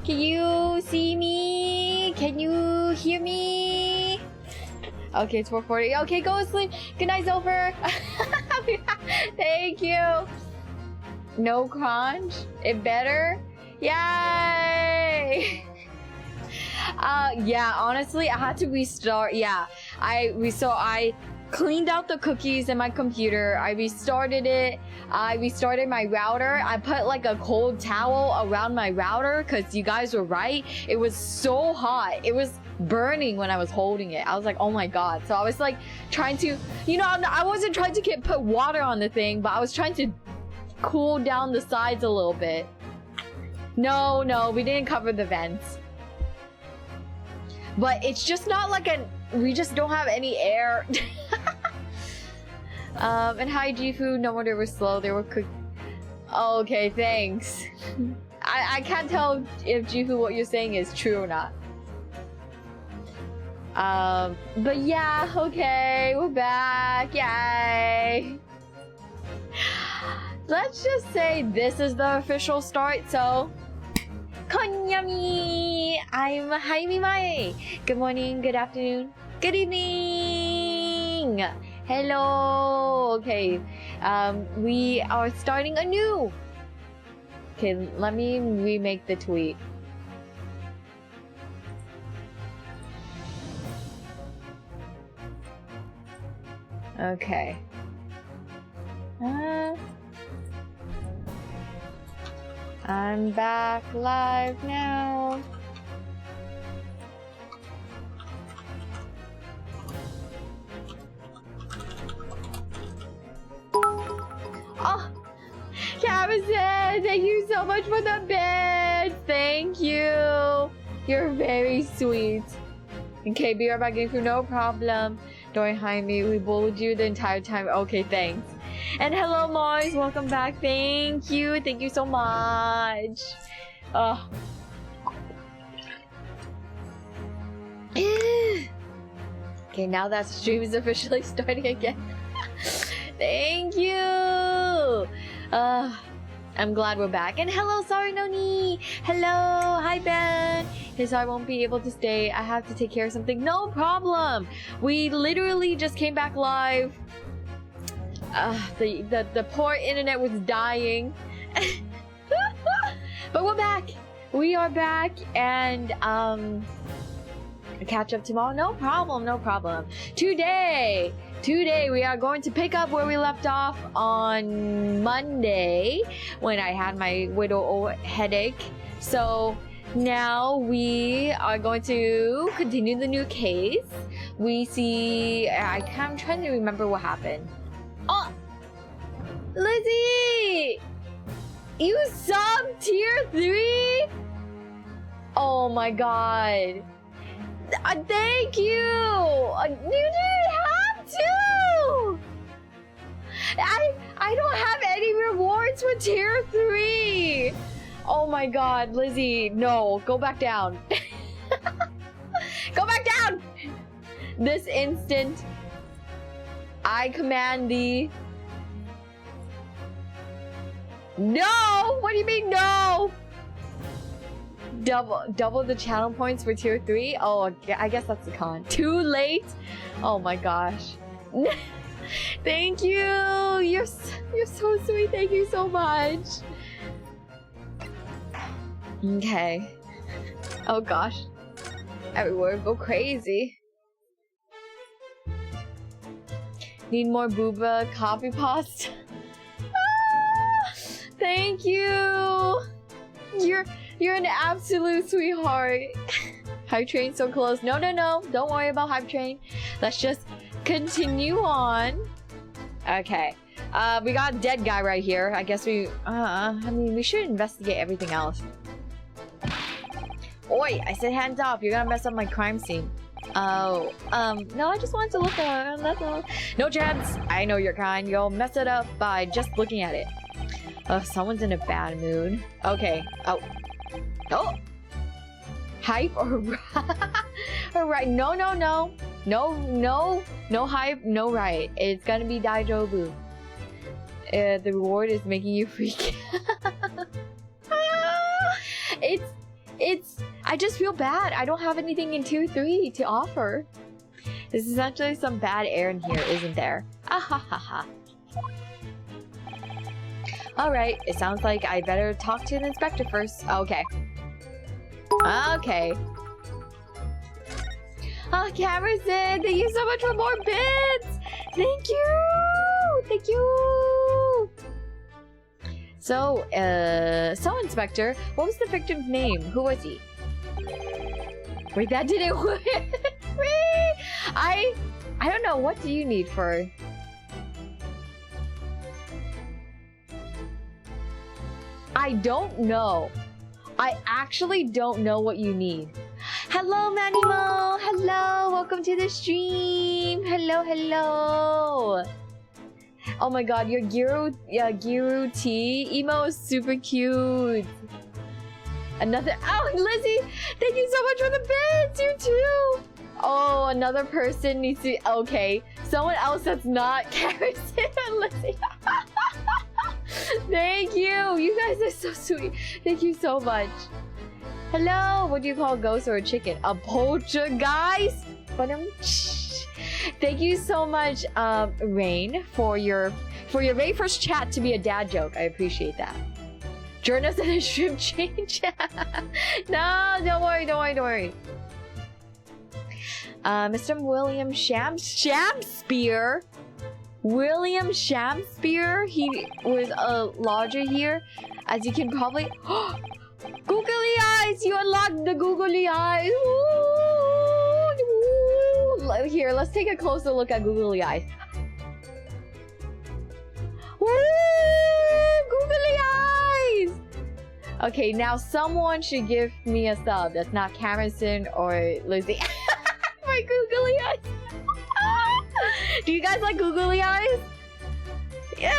Can you see me? Can you hear me? Okay, it's 4:40. Okay, go to sleep. Good night, Zopher. Thank you. No crunch. It better. Yay! Yeah, honestly, I had to restart. Yeah, I cleaned out the cookies in my computer. I restarted it. I restarted my router. I put like a cold towel around my router because you guys were right. It was so hot. It was burning when I was holding it. I was like, oh my god. So I was like trying to, you know, I wasn't trying to put water on the thing, but I was trying to cool down the sides a little bit. No, we didn't cover the vents. But it's just not like we just don't have any air. And hi Jifu, no wonder they were slow, they were cooked. Oh, okay, thanks. I can't tell if Jifu what you're saying is true or not. But yeah, okay, we're back, yay! Let's just say this is the official start, so... Konyami! I'm Hayami Mae! Good morning, good afternoon, good evening! Hello! Okay, we are starting anew! Okay, let me remake the tweet. Okay. I'm back live now. Oh, Kevin said, thank you so much for the bed. Thank you. You're very sweet. Okay, be right back, Game Crew, no problem. Don't worry, Jaime, we bullied you the entire time. Okay, thanks. And hello, Mars, welcome back. Thank you so much. Okay, now that stream is officially starting again. Thank you. I'm glad we're back. And hello, sorry, Noni. Hello, hi Ben. Okay, so I won't be able to stay. I have to take care of something. No problem. We literally just came back live. The poor internet was dying. But we're back. We are back, and catch up tomorrow. No problem. Today we are going to pick up where we left off on Monday when I had my widow headache. So now we are going to continue the new case. We see. I'm trying to remember what happened. Oh, Lizzie! You subbed tier 3? Oh my god. Thank you! You didn't have to! I don't have any rewards for tier 3! Oh my god, Lizzie, no, go back down. Go back down! This instant, I command thee. No! What do you mean no? Double the channel points for tier 3? Oh, I guess that's the con. Too late? Oh my gosh. Thank you! You're so sweet. Thank you so much. Okay. Oh gosh. Everywhere go crazy. Need more booba copy pasta? Thank you! You're an absolute sweetheart. Hype train so close. No. Don't worry about hype train. Let's just continue on. Okay. We got a dead guy right here. I guess we we should investigate everything else. Oi, I said hands off. You're gonna mess up my crime scene. Oh, no, I just wanted to look at it. That's all. No chance. I know you're kind. You'll mess it up by just looking at it. Oh, someone's in a bad mood. Okay. Oh. Hype or right? No. No hype, no right. It's gonna be Daijobu. The reward is making you freak. It's I just feel bad. I don't have anything in tier 3 to offer. This is actually some bad air in here, isn't there? Ah ha ha ha. Alright, it sounds like I better talk to the inspector first. Okay. Okay. Oh, Camerson, thank you so much for more bits! Thank you! Thank you! So, Inspector, what was the victim's name? Who was he? Wait, that didn't work! I don't know, what do you need for... I don't know. I actually don't know what you need. Hello, Manimo! Hello! Welcome to the stream! Hello, hello! Oh my god, your Giru T emo is super cute! Another- Oh, Lizzie! Thank you so much for the bits! You too! Oh, another person needs to- Okay. Someone else that's not Carrison and Lizzie. Thank you! You guys are so sweet. Thank you so much. Hello! What do you call a ghost or a chicken? A poltergeist? Thank you so much, Rain, for your very first chat to be a dad joke. I appreciate that. Join us in a shrimp change. No, don't worry. Mr. William Shamspear. William Shamspear. He was a lodger here, as you can probably. Googly eyes! You unlocked the googly eyes! Ooh. Here, let's take a closer look at googly eyes. Ooh, googly eyes! Okay, now someone should give me a sub that's not Camerson or Lizzie. My googly eyes! Do you guys like googly eyes? Yeah!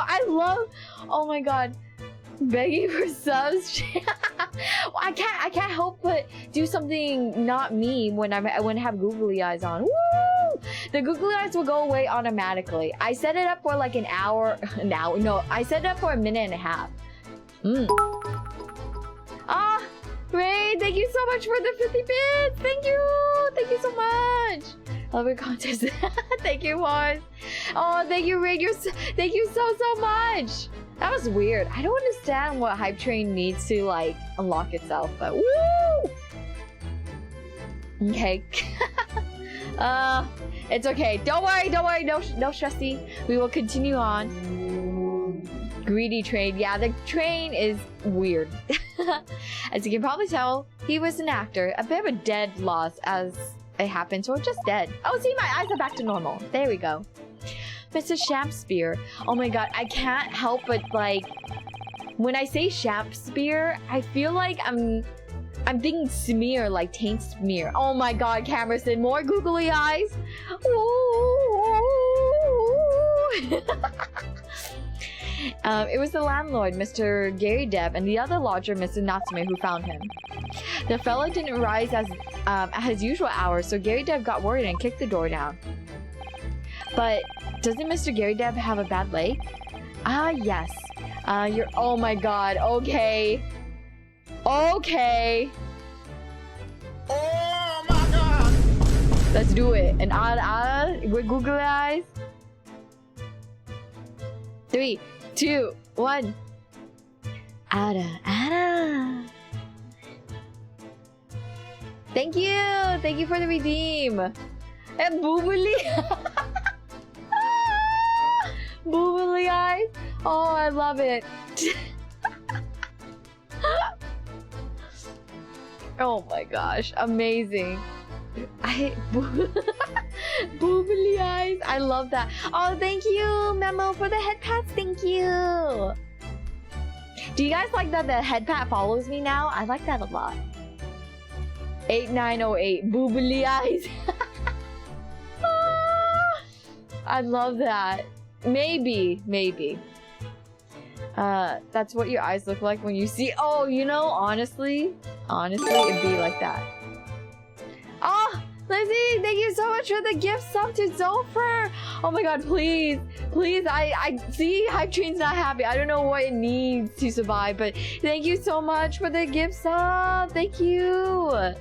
I love. Oh my god, begging for subs. I can't help but do something not me when I have googly eyes on. Woo! The googly eyes will go away automatically. I set it up for like an hour. No, I set it up for a minute and a half. Ah, Ray, thank you so much for the 50 bits. Thank you so much. Love your contest. Thank you, Mars. Oh, thank you, Ray. Thank you so much. That was weird. I don't understand what Hype Train needs to like unlock itself, but woo! Okay. It's okay. Don't worry. No stressy. We will continue on. Greedy train. Yeah, the train is weird. As you can probably tell, he was an actor. A bit of a dead loss as it happens, or just dead. Oh, see, my eyes are back to normal. There we go. Mr. Shamspear. Oh my god, I can't help but like when I say Shamspear, I feel like I'm thinking smear, like taint smear. Oh my god, Camerson, more googly eyes. It was the landlord, Mr. Gary Deb, and the other lodger, Mr. Natsume, who found him. The fella didn't rise at his usual hours, so Gary Deb got worried and kicked the door down. But doesn't Mr. Gary Deb have a bad leg? Ah, yes. You're. Oh my god. Okay. Okay. Oh my god. Let's do it. And with googly eyes. 3, 2, 1. Ada. Thank you for the redeem. And boobly. Boobly eyes. Oh, I love it. Oh my gosh, amazing. Boobly eyes. I love that. Oh, thank you, Memo, for the head pats. Thank you. Do you guys like that the head pat follows me now? I like that a lot. 8908 boobly eyes. I love that. Maybe. That's what your eyes look like when you see. Oh, you know, honestly, it'd be like that. Oh, Lizzie, thank you so much for the gift sub to Zopher. Oh my god, please. Please, I see Hype Train's not happy. I don't know what it needs to survive, but thank you so much for the gift sub. Thank you.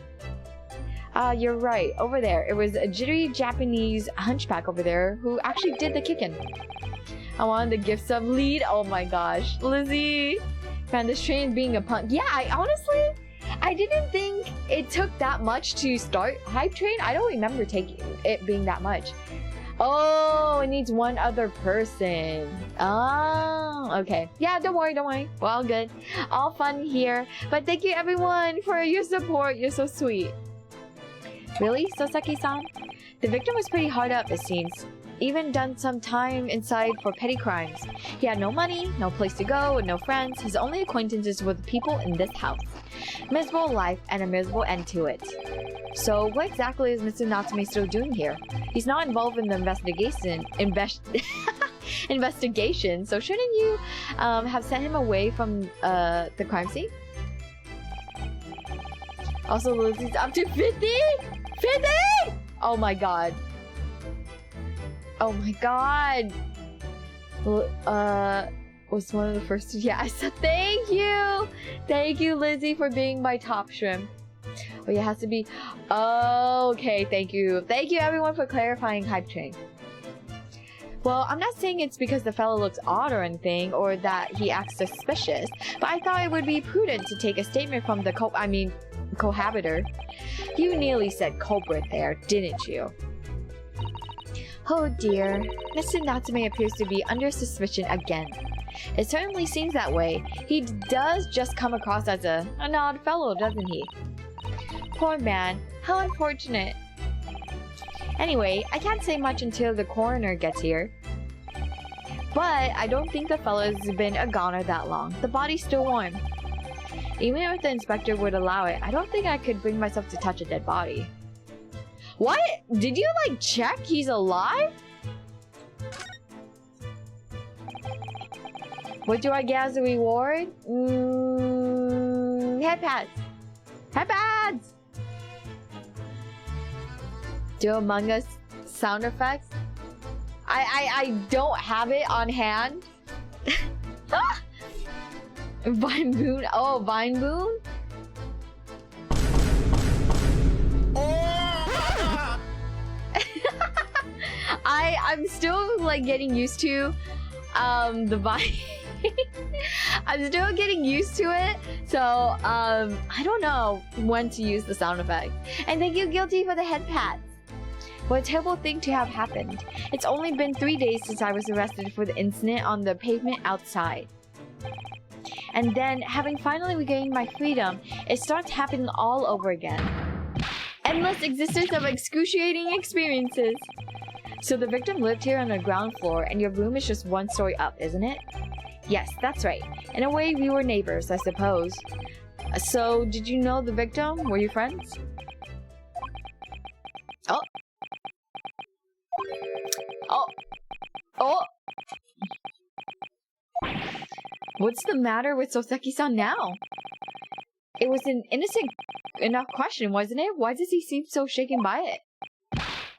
You're right. Over there, it was a jittery Japanese hunchback over there who actually did the kicking. I wanted the gift sub lead. Oh my gosh, Lizzie. Man, this train being a punk. Yeah, I didn't think it took that much to start Hype Train. I don't remember taking it being that much. Oh, it needs one other person. Oh, okay. Yeah, don't worry. We're all good. All fun here. But thank you everyone for your support. You're so sweet. Really, Soseki-san? The victim was pretty hard up, it seems. Even done some time inside for petty crimes. He had no money, no place to go, and no friends. His only acquaintances were the people in this house. Miserable life and a miserable end to it. So what exactly is Mr. Natsume still doing here? He's not involved in the investigation, so shouldn't you have sent him away from the crime scene? Also, Lizzie's up to 50? 50? Oh my god. Oh my god. Was one of the first to... Yeah, I said thank you. Thank you, Lizzie, for being my top shrimp. Oh, yeah, it has to be... Oh, okay, thank you. Thank you, everyone, for clarifying Hype Train. Well, I'm not saying it's because the fellow looks odd or anything, or that he acts suspicious, but I thought it would be prudent to take a statement from the cohabiter. You nearly said culprit there, didn't you? Oh dear, Mr. Natsume appears to be under suspicion again. It certainly seems that way. He does just come across as an odd fellow, doesn't he? Poor man, how unfortunate. Anyway, I can't say much until the coroner gets here. But I don't think the fellow's been a goner that long. The body's still warm. Even if the inspector would allow it, I don't think I could bring myself to touch a dead body. What? Did you like check he's alive? What do I get as a reward? Head pads. Head pads! Do Among Us sound effects? I don't have it on hand. Vine Boon? Oh, Vine Boon? I'm still like getting used to the Vine. I'm still getting used to it, so I don't know when to use the sound effect. And thank you, Guilty, for the head pats. What a terrible thing to have happened. It's only been 3 days since I was arrested for the incident on the pavement outside. And then, having finally regained my freedom, it starts happening all over again. Endless existence of excruciating experiences. So the victim lived here on the ground floor, and your room is just 1 story up, isn't it? Yes, that's right. In a way, we were neighbors, I suppose. So, did you know the victim? Were you friends? Oh. Oh. Oh. What's the matter with Soseki-san now? It was an innocent enough question, wasn't it? Why does he seem so shaken by it?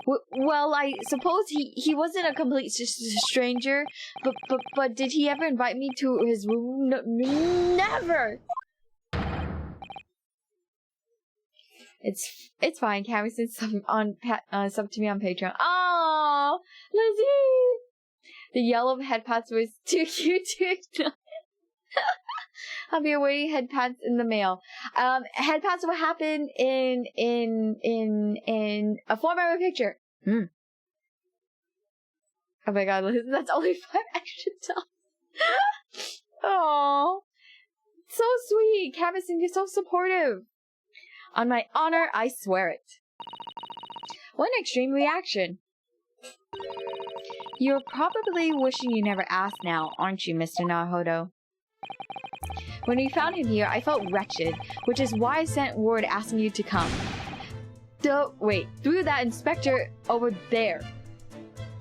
Well, I suppose he wasn't a complete stranger, but did he ever invite me to his room? No, never! It's fine. Cammy sent sub to me on Patreon. Oh, Lizzie! The yellow head pads was too cute to ignore. I'll be awaiting head pads in the mail. Head pads will happen in a 4-member picture. Oh my god, Liz, that's only 5 extra dollars. Oh, so sweet. Camison, you're so supportive. On my honor, I swear it. What an extreme reaction. You're probably wishing you never asked now, aren't you, Mr. Naruhodo? When we found him here, I felt wretched, which is why I sent word asking you to come. Wait, through that inspector over there.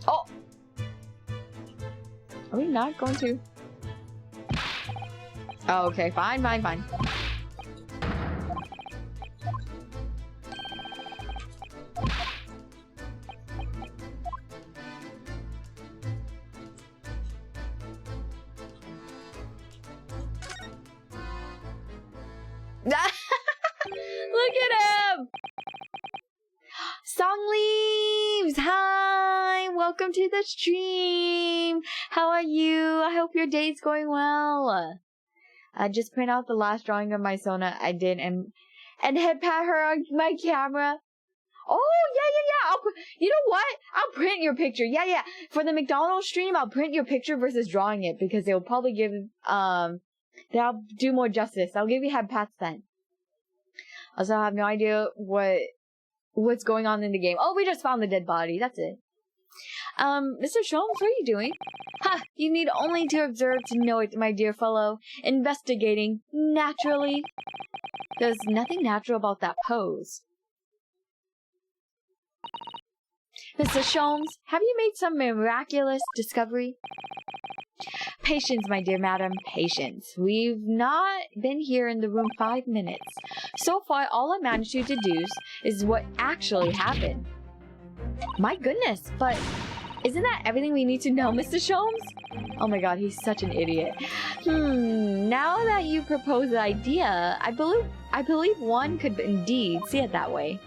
Oh! Are we not going to? Oh, okay, fine. Look at him! Song Leaves! Hi! Welcome to the stream! How are you? I hope your day's going well. I just print out the last drawing of my Sona I did and head pat her on my camera. Oh, yeah. You know what? I'll print your picture. Yeah. For the McDonald's stream, I'll print your picture versus drawing it because they'll probably give, they'll do more justice. I'll give you head pats then. Also, I have no idea what's going on in the game. Oh, we just found the dead body. That's it. Mr. Sholmes, what are you doing? Ha! You need only to observe to know it, my dear fellow. Investigating, naturally. There's nothing natural about that pose. Mr. Sholmes, have you made some miraculous discovery? Patience, my dear madam, patience. We've not been here in the room 5 minutes. So far, all I managed to deduce is what actually happened. My goodness, but isn't that everything we need to know, Mr. Sholmes? Oh my god, he's such an idiot. Now that you propose the idea, I believe one could indeed see it that way.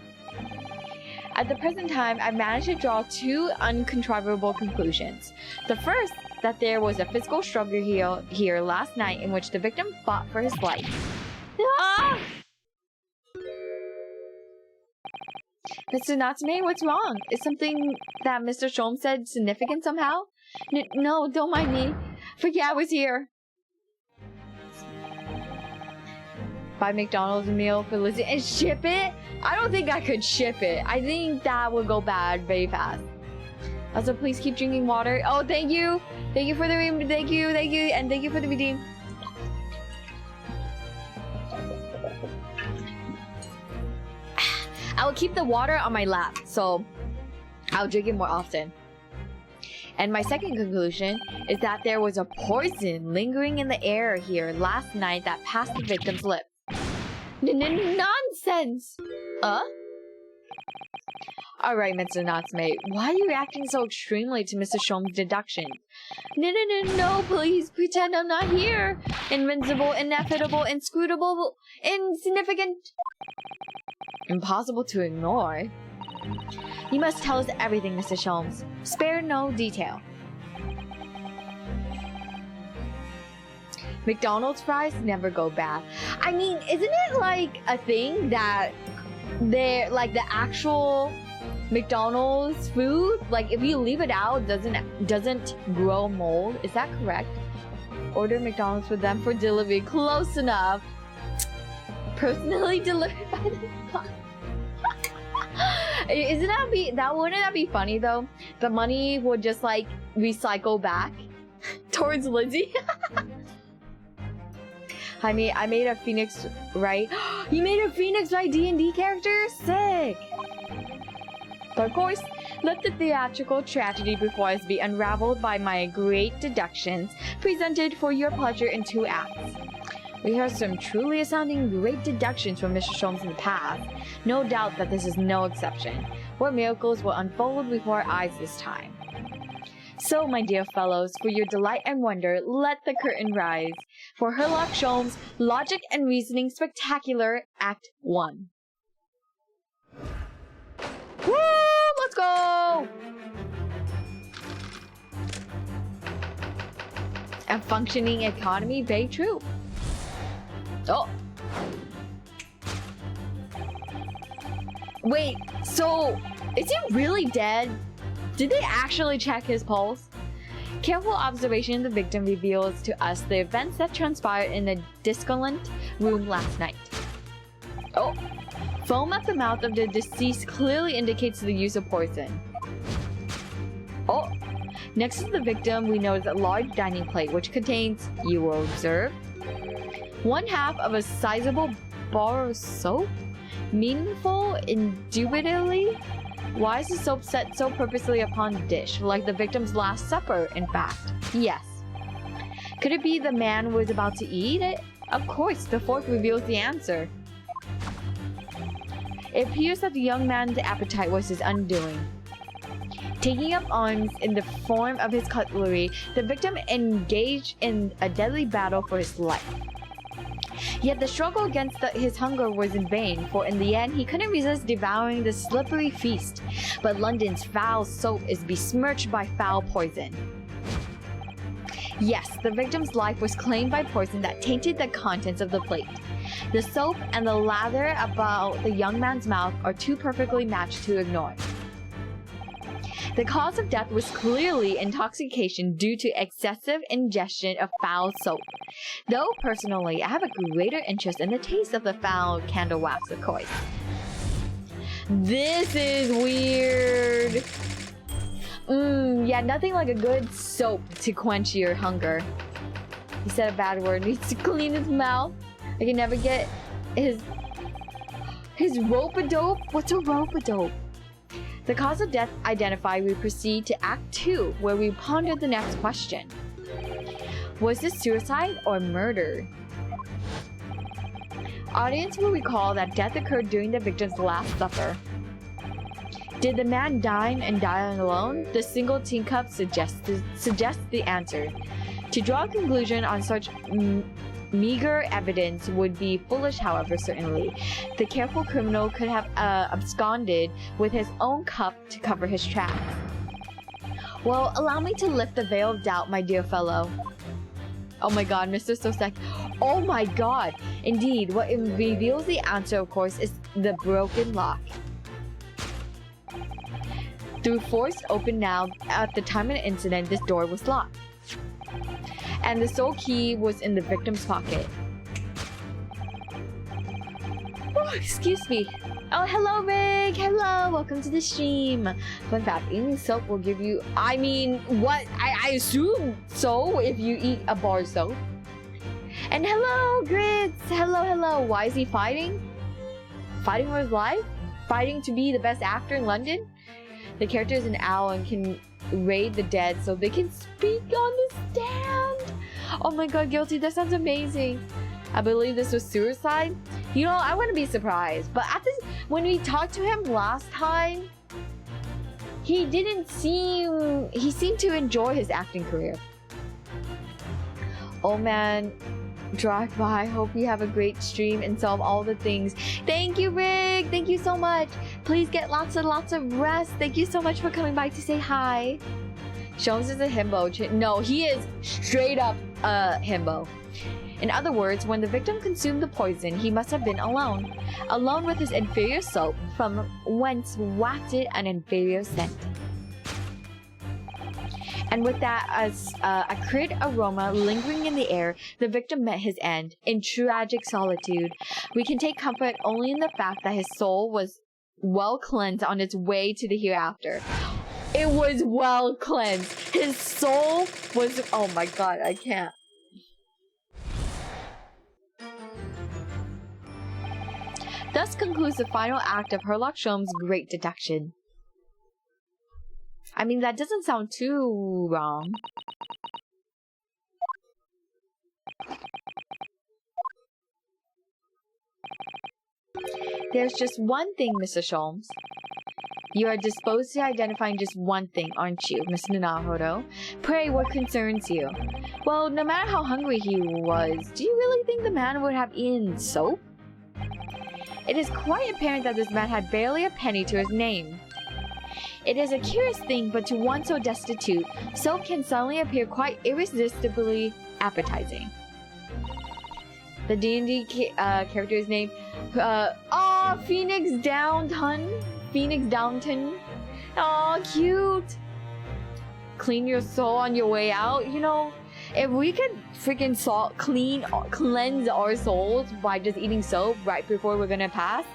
At the present time, I've managed to draw 2 uncontrovertible conclusions. The first, that there was a physical struggle here last night in which the victim fought for his life. Ah! Mr. Natsume, what's wrong? Is something that Mr. Sholmes said significant somehow? No, don't mind me. Forget I was here. Buy McDonald's meal for Lizzie and ship it? I don't think I could ship it. I think that would go bad very fast. Also, please keep drinking water. Oh, thank you. Thank you for the redeem. Thank you. And thank you for the redeem. I will keep the water on my lap, so I'll drink it more often. And my second conclusion is that there was a poison lingering in the air here last night that passed the victim's lips. Nonsense! Alright, Mr. Natsume, why are you reacting so extremely to Mr. Sholmes' deduction? No, please, pretend I'm not here. Invincible, inevitable, inscrutable, insignificant. Impossible to ignore. You must tell us everything, Mr. Sholmes. Spare no detail. McDonald's fries never go bad. I mean, isn't it like a thing that they're like the actual McDonald's food, like if you leave it out, doesn't grow mold? Is that correct? Order McDonald's for them for delivery. Close enough. Personally delivered by the wouldn't that be funny though? The money would just like recycle back towards Lizzie. I made a Phoenix Wright. You made a Phoenix Wright D&D character? Sick! But of course, let the theatrical tragedy before us be unraveled by my great deductions, presented for your pleasure in 2 acts. We heard some truly astounding great deductions from Mr. Sholmes in the past. No doubt that this is no exception. What miracles will unfold before our eyes this time? So, my dear fellows, for your delight and wonder, let the curtain rise. For Sherlock Sholmes, Logic and Reasoning Spectacular, Act 1. Woo! Let's go! A functioning economy, very true. Oh. Wait, so is he really dead? Did they actually check his pulse? Careful observation of the victim reveals to us the events that transpired in the discolent room last night. Oh. Foam at the mouth of the deceased clearly indicates the use of poison. Oh. Next to the victim, we notice a large dining plate which contains, you will observe, 1/2 of a sizable bar of soap? Meaningful, indubitably? Why is the soap set so purposely upon the dish, like the victim's last supper, in fact? Yes. Could it be the man was about to eat it? Of course, the fork reveals the answer. It appears that the young man's appetite was his undoing. Taking up arms in the form of his cutlery, the victim engaged in a deadly battle for his life. Yet the struggle against his hunger was in vain, for in the end he couldn't resist devouring the slippery feast. But London's foul soap is besmirched by foul poison. Yes, the victim's life was claimed by poison that tainted the contents of the plate. The soap and the lather about the young man's mouth are too perfectly matched to ignore. The cause of death was clearly intoxication due to excessive ingestion of foul soap. Though personally, I have a greater interest in the taste of the foul candle wax, of course. This is weird. Yeah, nothing like a good soap to quench your hunger. He said a bad word. He needs to clean his mouth. I can never get his rope-a-dope. What's a rope-a-dope? The cause of death identified, we proceed to Act 2, where we ponder the next question. Was this suicide or murder? Audience will recall that death occurred during the victim's last supper. Did the man dine and die alone? The single teacup suggests the answer. To draw a conclusion on such meager evidence would be foolish, however, certainly. The careful criminal could have absconded with his own cup to cover his tracks. Well, allow me to lift the veil of doubt, my dear fellow. Oh my god, Mr. Sosek. Oh my god! Indeed, what it reveals the answer, of course, is the broken lock. Through forced open now, at the time of the incident, this door was locked. And the sole key was in the victim's pocket. Oh, excuse me. Oh, hello, Rick. Hello. Welcome to the stream. Fun fact, eating soap will give you... I mean, what? I assume so if you eat a bar of soap. And hello, Grits. Hello, hello. Why is he fighting? Fighting for his life? Fighting to be the best actor in London? The character is an owl and can raid the dead so they can speak on the stand. Oh my god, guilty. That sounds amazing. I believe this was suicide. You know, I wouldn't be surprised. But when we talked to him last time, he seemed to enjoy his acting career. Oh man, drive by. Hope you have a great stream and solve all the things. Thank you, Rick. Thank you so much. Please get lots of rest. Thank you so much for coming by to say hi. Sholmes is a himbo. No, he is straight up a himbo. In other words, when the victim consumed the poison, he must have been alone. Alone with his inferior soap, from whence wafted an inferior scent. And with that, as a acrid aroma lingering in the air, the victim met his end. In tragic solitude, we can take comfort only in the fact that his soul was well cleansed on its way to the hereafter. It was well cleansed. His soul was... Oh my god, I can't. Thus concludes the final act of Sherlock Sholmes' great deduction. I mean, that doesn't sound too wrong. There's just one thing, Mr. Sholmes. You are disposed to identifying just one thing, aren't you, Mr. Naruto? Pray, what concerns you? Well, no matter how hungry he was, do you really think the man would have eaten soap? It is quite apparent that this man had barely a penny to his name. It is a curious thing, but to one so destitute, soap can suddenly appear quite irresistibly appetizing. The D&D character's name, Phoenix Downton. Phoenix Downton. Aw, cute. Clean your soul on your way out. You know, if we could freaking cleanse our souls by just eating soap right before we're gonna pass,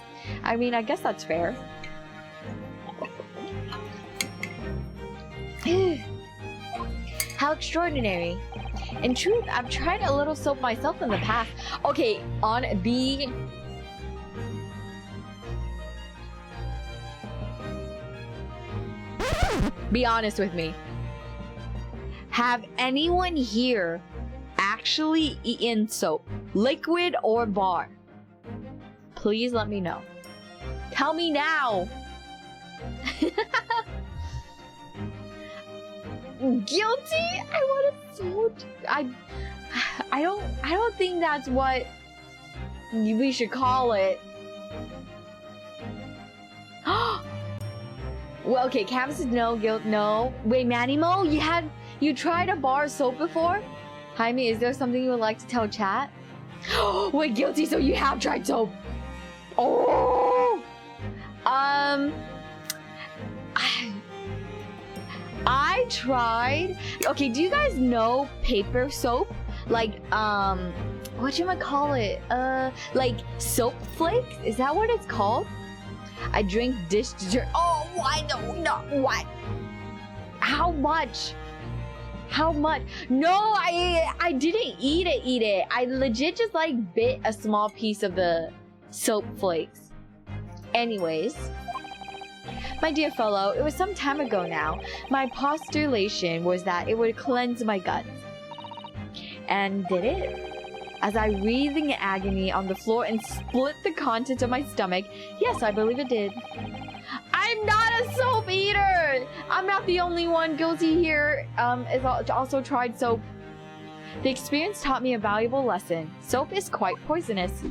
I mean, I guess that's fair. How extraordinary. In truth, I've tried a little soap myself in the past. Okay, be honest with me. Have anyone here actually eaten soap? Liquid or bar? Please let me know. Tell me now. Guilty? I want to so I don't think that's what we should call it. Well, okay, Cam says no, guilt, no. Wait, Manimo, you tried a bar of soap before? Jaime, is there something you would like to tell chat? Wait, guilty, so you have tried soap. Oh! I tried. Okay, do you guys know paper soap? Like, whatchamacallit? Like soap flakes? Is that what it's called? I drink dish detergent. Oh, why no, what? How much? No, I didn't eat it. I legit just like bit a small piece of the soap flakes. Anyways, my dear fellow, it was some time ago now. My postulation was that it would cleanse my guts. And did it? As I writhed in agony on the floor and split the contents of my stomach, yes, I believe it did. I'm not a soap eater! I'm not the only one guilty here. Also tried soap. The experience taught me a valuable lesson. Soap is quite poisonous.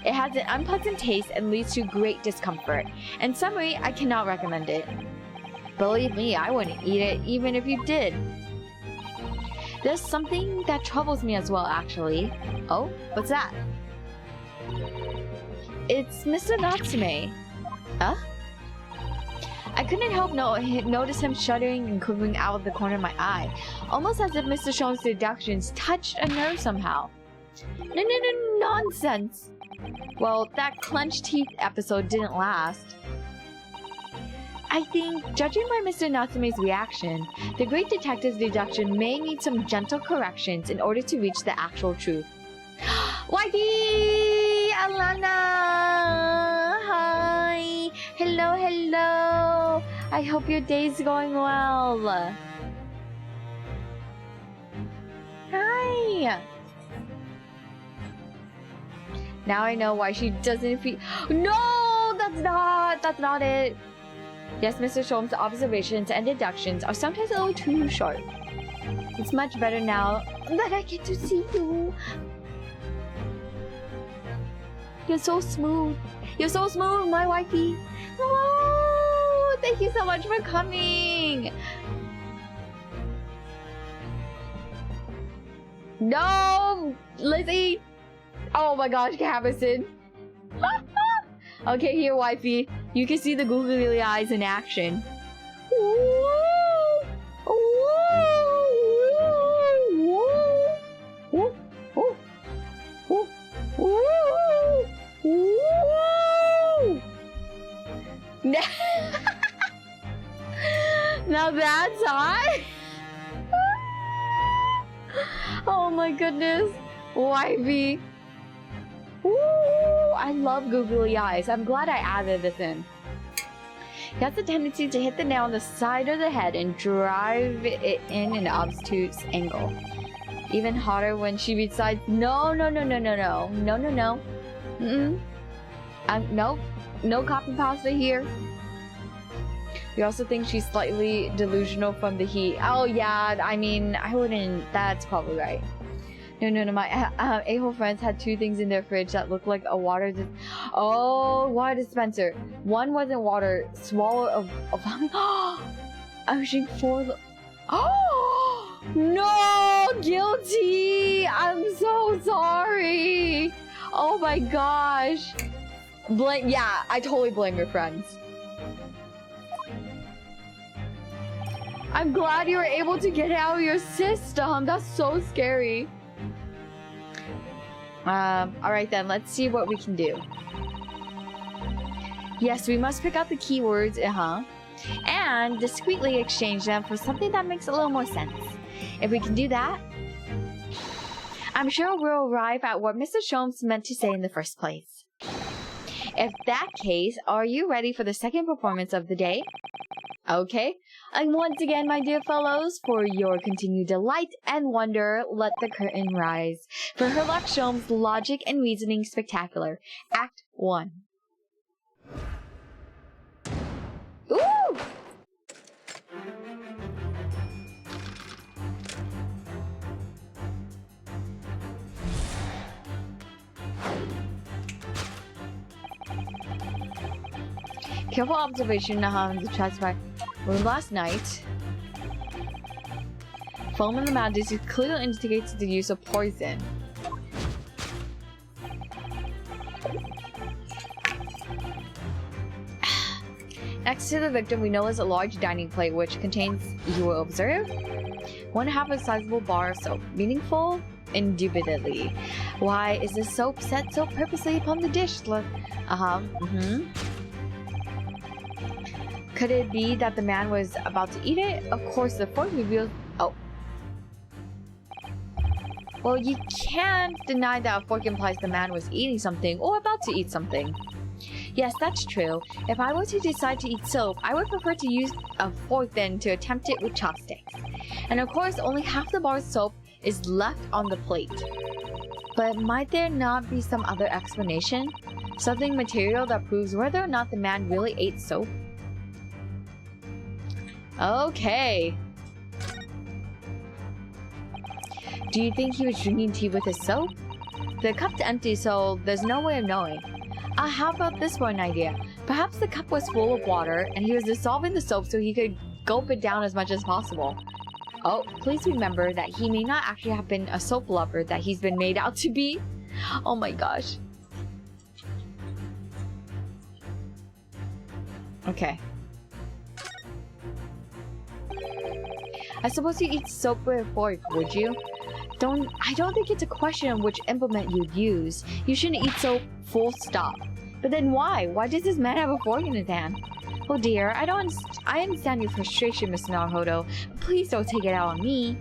It has an unpleasant taste and leads to great discomfort. In summary, I cannot recommend it. Believe me, I wouldn't eat it even if you did. There's something that troubles me as well, actually. Oh, what's that? It's Mr. Natsume. Huh? I couldn't help notice him shuddering and quivering out of the corner of my eye, almost as if Mr. Shone's deductions touched a nerve somehow. No, nonsense. Well, that clenched teeth episode didn't last. I think, judging by Mr. Natsume's reaction, the great detective's deduction may need some gentle corrections in order to reach the actual truth. Wifey! Alana! Hi! Hello! I hope your day's going well. Hi! Now I know why she doesn't feel— No! That's not it! Yes, Mr. Sholmes' observations and deductions are sometimes a little too sharp. It's much better now that I get to see you. You're so smooth. My wifey. Oh, thank you so much for coming. No, Lizzie. Oh my gosh, Cabison. Okay, here, wifey. You can see the googly eyes in action. Now that's hot. Oh my goodness, wifey. Ooh, I love googly eyes. I'm glad I added this in. He has a tendency to hit the nail on the side of the head and drive it in an obtuse angle. Even hotter when she recites, no. No copy pasta here. We also think she's slightly delusional from the heat. Oh yeah, I mean, I wouldn't, that's probably right. No, my a-hole friends had two things in their fridge that looked like a water water dispenser. One wasn't water, swallow of I'm wishing for the— Oh no, guilty. I'm so sorry. Oh my gosh. Yeah, I totally blame your friends. I'm glad you were able to get it out of your system. That's so scary. Alright then, let's see what we can do. Yes, we must pick out the keywords, and discreetly exchange them for something that makes a little more sense. If we can do that, I'm sure we'll arrive at what Mr. Sholmes meant to say in the first place. If that case, are you ready for the second performance of the day? Okay, and once again, my dear fellows, for your continued delight and wonder, let the curtain rise for Herlock Sholmes' Logic and Reasoning Spectacular, Act 1. Ooh! Careful observation on the transpire room last night. Foam in the mouth clearly indicates the use of poison. Next to the victim, we notice a large dining plate which contains, you will observe, 1/2 a sizable bar of soap. Meaningful? Indubitably. Why is the soap set so purposely upon the dish? Could it be that the man was about to eat it? Of course, the fork reveals. Oh. Well, you can't deny that a fork implies the man was eating something or about to eat something. Yes, that's true. If I were to decide to eat soap, I would prefer to use a fork than to attempt it with chopsticks. And of course, only half the bar of soap is left on the plate. But might there not be some other explanation? Something material that proves whether or not the man really ate soap? Okay. Do you think he was drinking tea with his soap? The cup's empty, so there's no way of knowing. How about this for an idea? Perhaps the cup was full of water and he was dissolving the soap so he could gulp it down as much as possible. Oh, please remember that he may not actually have been a soap lover that he's been made out to be. Oh my gosh. Okay. I suppose you eat soap with a fork, would you? I don't think it's a question of which implement you'd use. You shouldn't eat soap, full stop. But then why? Why does this man have a fork in his hand? Oh dear, I understand your frustration, Mr. Naruhodo, but please don't take it out on me.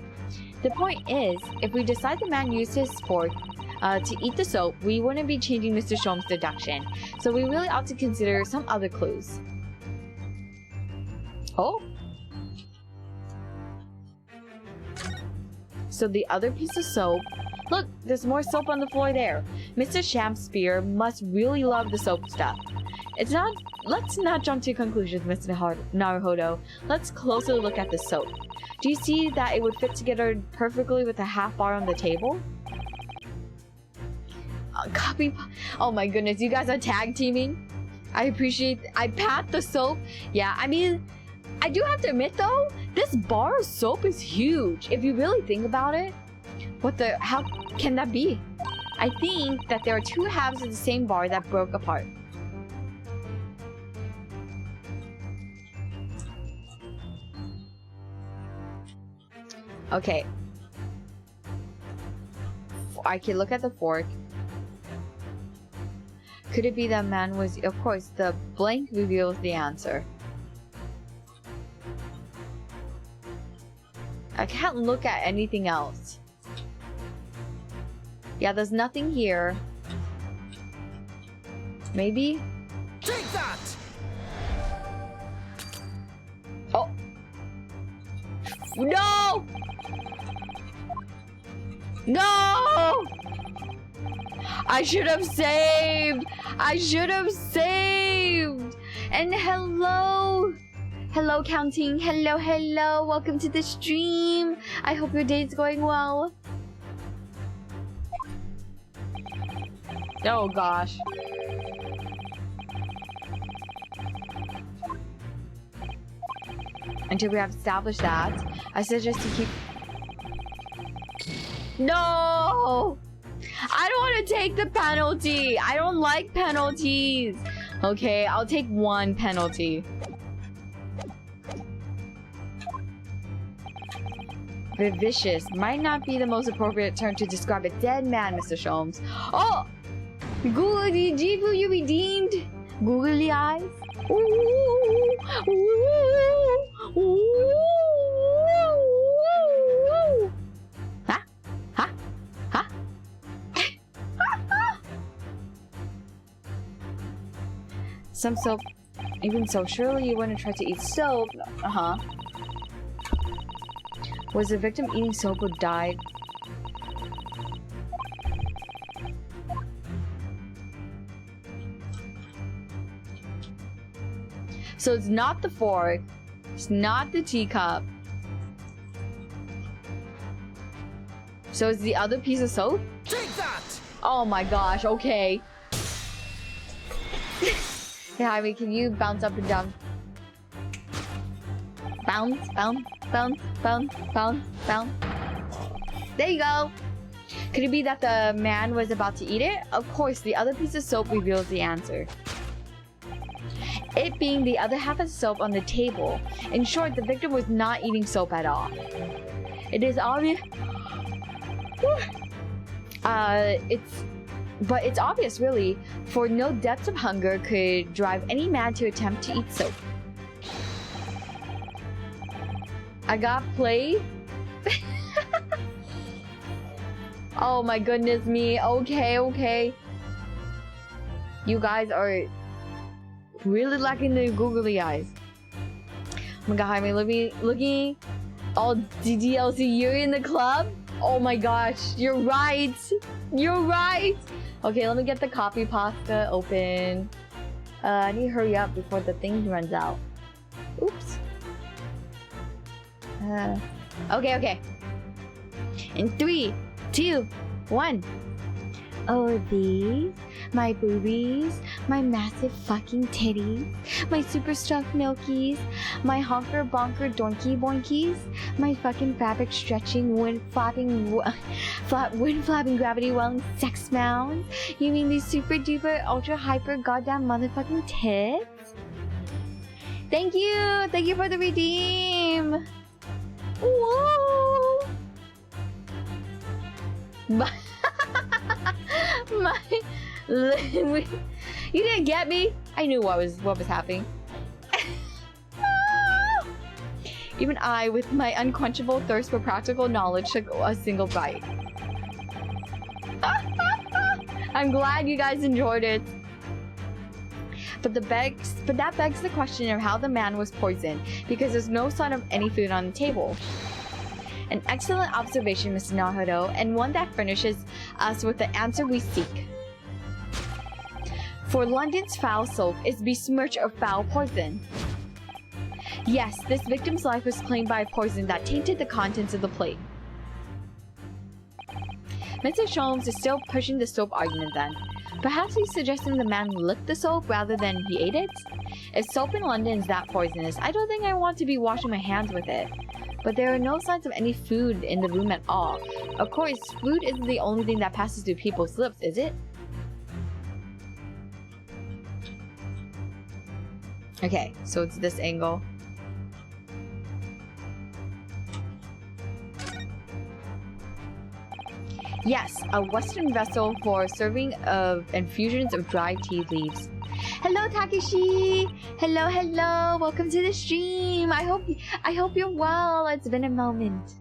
The point is, if we decide the man used his fork to eat the soap, we wouldn't be changing Mr. Sholmes' deduction. So we really ought to consider some other clues. Oh? So the other piece of soap. Look, there's more soap on the floor there. Mr. Shamspeare must really love the soap stuff. Let's not jump to conclusions, Mr. Naruhodo. Let's closely look at the soap. Do you see that it would fit together perfectly with a half bar on the table? Oh my goodness, you guys are tag teaming? I pat the soap. Yeah, I mean, I do have to admit though, this bar of soap is huge. If you really think about it, how can that be? I think that there are two halves of the same bar that broke apart. Okay. I can look at the fork. Could it be that man was... Of course, the blank reveals the answer. I can't look at anything else. Yeah, there's nothing here. Maybe? Take that! Oh! No! No! I should have saved! I should have saved! And hello! Hello, counting. Hello, hello. Welcome to the stream. I hope your day's going well. Oh gosh. Until we have established that, I suggest you keep... No! I don't want to take the penalty. I don't like penalties. Okay, I'll take one penalty. Vicious might not be the most appropriate term to describe a dead man, Mr. Sholmes. Oh! Googly Jifu, you redeemed! Googly eyes? Ooh, ooh, ooh, ooh. Huh? Huh? Huh? Some soap. Even so, surely you wouldn't try to eat soap. Uh-huh. Was the victim eating soap or died? So it's not the fork. It's not the teacup. So it's the other piece of soap? Take that! Oh my gosh, okay. Hey, Jaime, can you bounce up and down? Bounce, bounce, bounce, bounce, bounce, bounce. There you go. Could it be that the man was about to eat it? Of course, the other piece of soap reveals the answer. It being the other half of soap on the table. In short, the victim was not eating soap at all. It is obvious. It's obvious, really, for no depths of hunger could drive any man to attempt to eat soap. I got played. Oh my goodness me. Okay. You guys are really lacking the googly eyes. Oh my god, Jaime, looking all DDLC, you're in the club? Oh my gosh, you're right. You're right. Okay, let me get the copy pasta open. I need to hurry up before the thing runs out. Oops. Okay. In 3, 2, 1. Oh, these, my boobies, my massive fucking titties, my super strong milkies, my honker bonker donkey boinkies, my fucking fabric stretching wind flapping gravity welling sex mounds. You mean these super duper ultra hyper goddamn motherfucking tits? Thank you for the redeem. Whoa. You didn't get me. I knew what was happening. Even I, with my unquenchable thirst for practical knowledge, took a single bite. I'm glad you guys enjoyed it. But that begs the question of how the man was poisoned, because there's no sign of any food on the table. An excellent observation, Mr. Naruto, and one that furnishes us with the answer we seek. For London's foul soap is besmirched of foul poison. Yes, this victim's life was claimed by a poison that tainted the contents of the plate. Mr. Sholmes is still pushing the soap argument then. Perhaps he's suggesting the man licked the soap rather than he ate it? If soap in London is that poisonous, I don't think I want to be washing my hands with it. But there are no signs of any food in the room at all. Of course, food isn't the only thing that passes through people's lips, is it? Okay, so it's this angle. Yes, a Western vessel for serving of infusions of dried tea leaves. Hello, Takeshi! Hello! Welcome to the stream! I hope you're well. It's been a moment.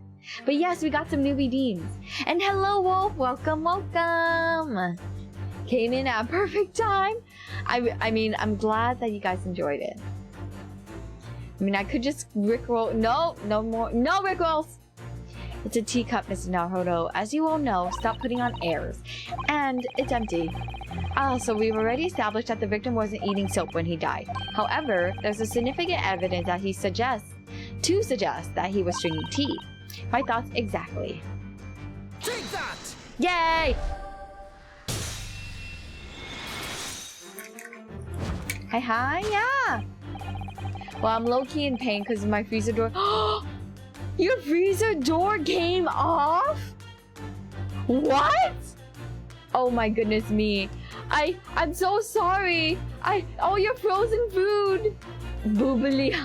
But yes, we got some new redeems. And hello, Wolf! Welcome! Came in at a perfect time. I mean, I'm glad that you guys enjoyed it. I mean, I could just rickroll. No rickrolls! It's a teacup, Mr. Naruto. As you all know, stop putting on airs. And it's empty. So we've already established that the victim wasn't eating soap when he died. However, there's a significant evidence that suggests that he was drinking tea. My thoughts exactly. Take that! Yay! Hi, yeah! Well, I'm low-key in pain because my freezer door... Your freezer door came off? What? Oh my goodness me. I'm so sorry. Oh, your frozen food. Boobily.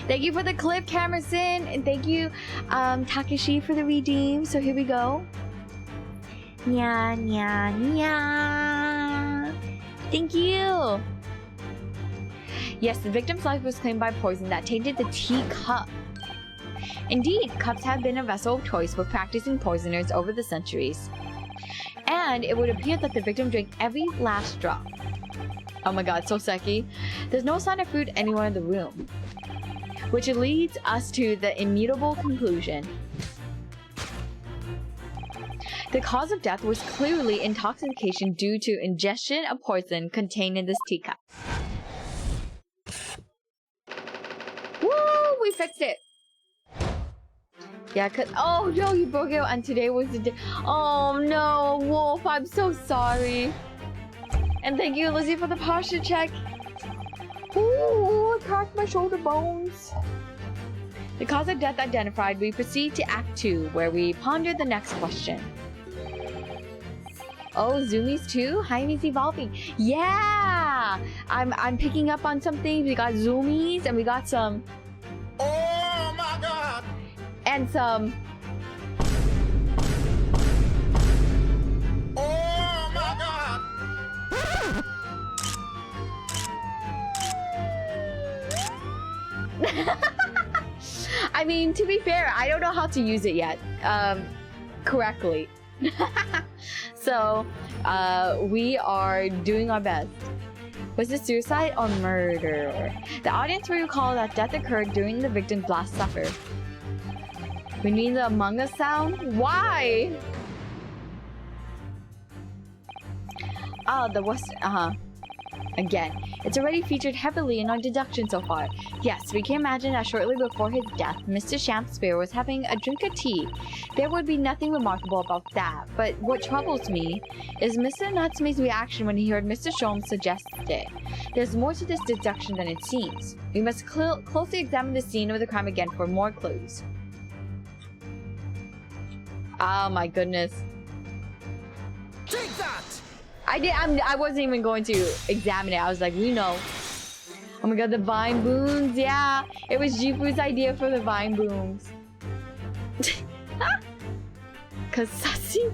Thank you for the clip, Camerson. And thank you, Takeshi, for the redeem. So here we go. Nya. Thank you. Yes, the victim's life was claimed by poison that tainted the teacup. Indeed, cups have been a vessel of choice for practicing poisoners over the centuries. And it would appear that the victim drank every last drop. Oh my god, so sucky. There's no sign of food anywhere in the room. Which leads us to the immutable conclusion. The cause of death was clearly intoxication due to ingestion of poison contained in this teacup. Woo! We fixed it! Yeah, cause oh no, you broke it, and today was the day. Oh no, Wolf, I'm so sorry. And thank you, Lizzie, for the posture check. Ooh, I cracked my shoulder bones. The cause of death identified, we proceed to Act 2, where we ponder the next question. Oh, zoomies too? Hayami's evolving. Yeah! I'm picking up on some things. We got zoomies, and we got some... Oh my god! And some... Oh my god! I mean, to be fair, I don't know how to use it yet. Correctly. So, we are doing our best. Was it suicide or murder? The audience will recall that death occurred during the victim's last supper. We need the Among Us sound? Why? Oh, the West... Again, it's already featured heavily in our deduction so far. Yes, we can imagine that shortly before his death, Mr. Shakespeare was having a drink of tea. There would be nothing remarkable about that, but what troubles me is Mr. Natsume's reaction when he heard Mr. Sholmes suggest it. There's more to this deduction than it seems. We must closely examine the scene of the crime again for more clues. Oh my goodness. Take that! I wasn't even going to examine it. I was like, we know. Oh my god, the vine booms. Yeah, it was Jifu's idea for the vine booms. Cause sussy.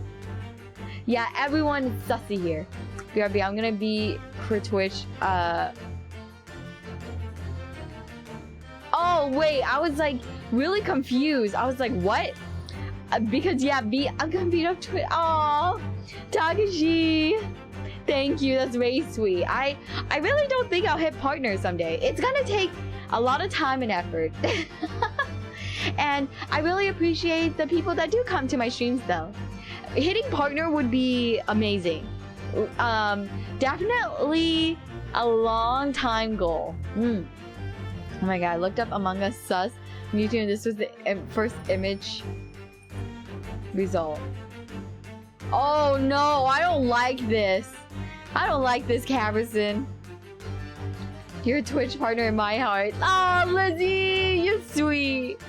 Yeah, everyone is sussy here. BRB, I'm gonna be for Twitch. Oh wait, I was like really confused. I was like, what? Because yeah, I'm gonna beat up Twitch. Oh, Takashi. Thank you, that's very sweet. I really don't think I'll hit partner someday. It's gonna take a lot of time and effort. And I really appreciate the people that do come to my streams though. Hitting partner would be amazing. Definitely a long time goal. Oh my god, I looked up Among Us sus on YouTube and this was the first image result. Oh no, I don't like this. I don't like this, Caverson. You're a Twitch partner in my heart. Oh, Lizzie, you're sweet.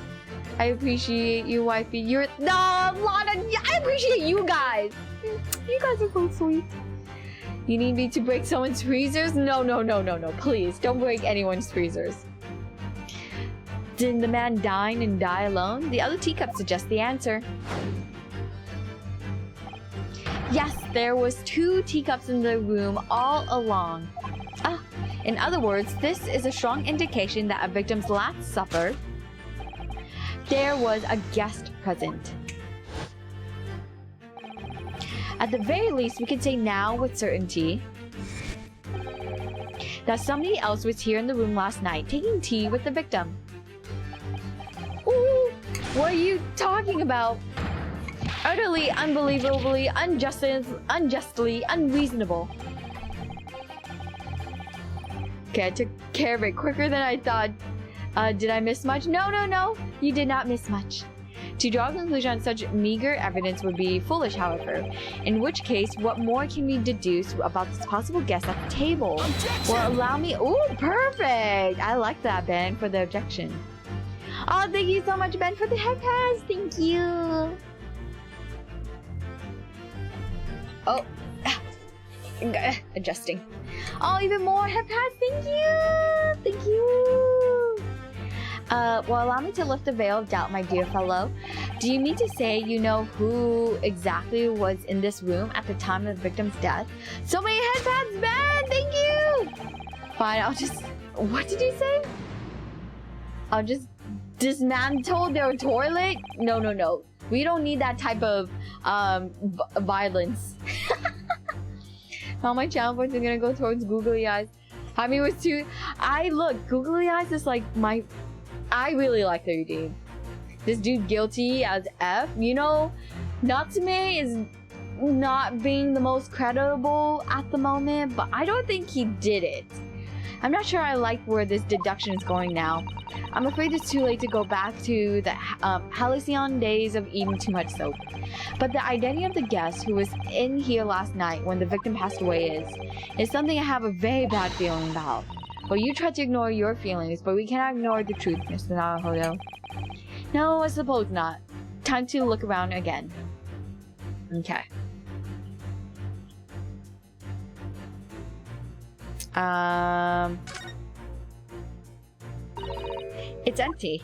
I appreciate you, wifey. You're Lana. I appreciate you guys. You guys are so sweet. You need me to break someone's freezers? No. Please, don't break anyone's freezers. Didn't the man dine and die alone? The other teacup suggests the answer. Yes, there was 2 teacups in the room all along. In other words, this is a strong indication that a victim's last supper, there was a guest present. At the very least, we can say now with certainty that somebody else was here in the room last night taking tea with the victim. Ooh, what are you talking about? Utterly, unbelievably, unjustly, unreasonable. Okay, I took care of it quicker than I thought. Did I miss much? No, you did not miss much. To draw a conclusion on such meager evidence would be foolish, however. In which case, what more can we deduce about this possible guest at the table? Well, allow me... Ooh, perfect! I like that, Ben, for the objection. Oh, thank you so much, Ben, for the head pass. Thank you. Oh, adjusting. Oh, even more head pass. Thank you. Well, allow me to lift the veil of doubt, my dear fellow. Do you mean to say you know who exactly was in this room at the time of the victim's death? So many head pads, Ben. Thank you. Fine, I'll just. What did you say? I'll just dismantle their toilet. No. We don't need that type of violence. All my channel points are gonna go towards googly eyes. I mean, with 2. Googly eyes is like my. I really like the redeem. This dude guilty as F. You know, Natsume is not being the most credible at the moment, but I don't think he did it. I'm not sure I like where this deduction is going now. I'm afraid it's too late to go back to the halcyon days of eating too much soap. But the identity of the guest who was in here last night when the victim passed away is something I have a very bad feeling about. Well, you try to ignore your feelings, but we cannot ignore the truth, Mr. Naruhodo. No, I suppose not. Time to look around again. Okay. It's empty.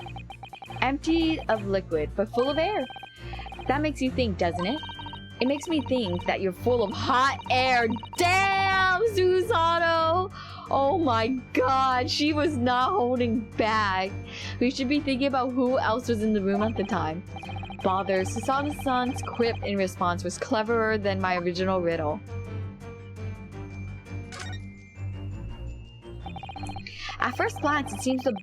Empty of liquid, but full of air. That makes you think, doesn't it? It makes me think that you're full of hot air. Damn, Susanoo! Oh my god, she was not holding back. We should be thinking about who else was in the room at the time. Bother, Susanoo-san's quip in response was cleverer than my original riddle. At first glance, it seems the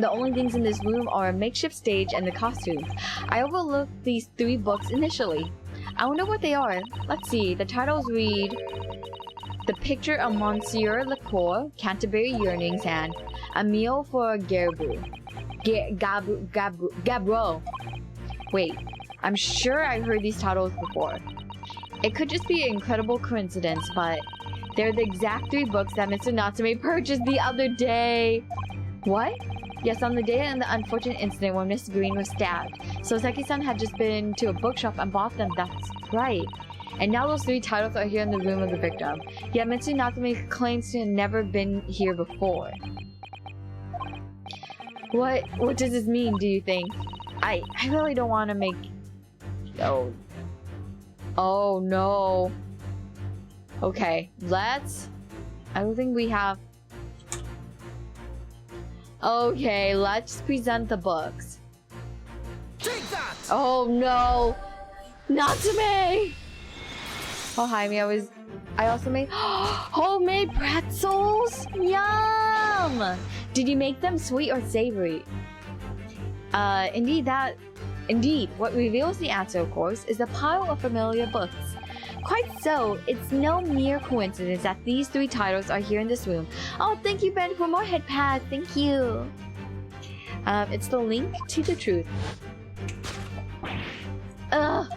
only things in this room are a makeshift stage and the costumes. I overlooked these 3 books initially. I wonder what they are. Let's see, the titles read The Picture of Monsieur Lecour, Canterbury Yearnings, and A Meal for Gabro. Wait, I'm sure I've heard these titles before. It could just be an incredible coincidence, but they're the exact 3 books that Mr. Natsume purchased the other day. What? Yes, on the day of the unfortunate incident when Miss Green was stabbed. So Seki-san had just been to a bookshop and bought them, that's right. And now those 3 titles are here in the room of the victim. Yet Mr. Natsume claims to have never been here before. What does this mean, do you think? I really don't want to make... Oh no. Okay, let's... I don't think we have... Okay, let's present the books. Take that! Oh no! Natsume! Oh, Hayami, I also made homemade pretzels? Yum! Did you make them sweet or savory? Indeed, what reveals the answer, of course, is the pile of familiar books. Quite so, it's no mere coincidence that these 3 titles are here in this room. Oh, thank you, Ben, for more head pads. Thank you. It's the link to the truth. Ugh.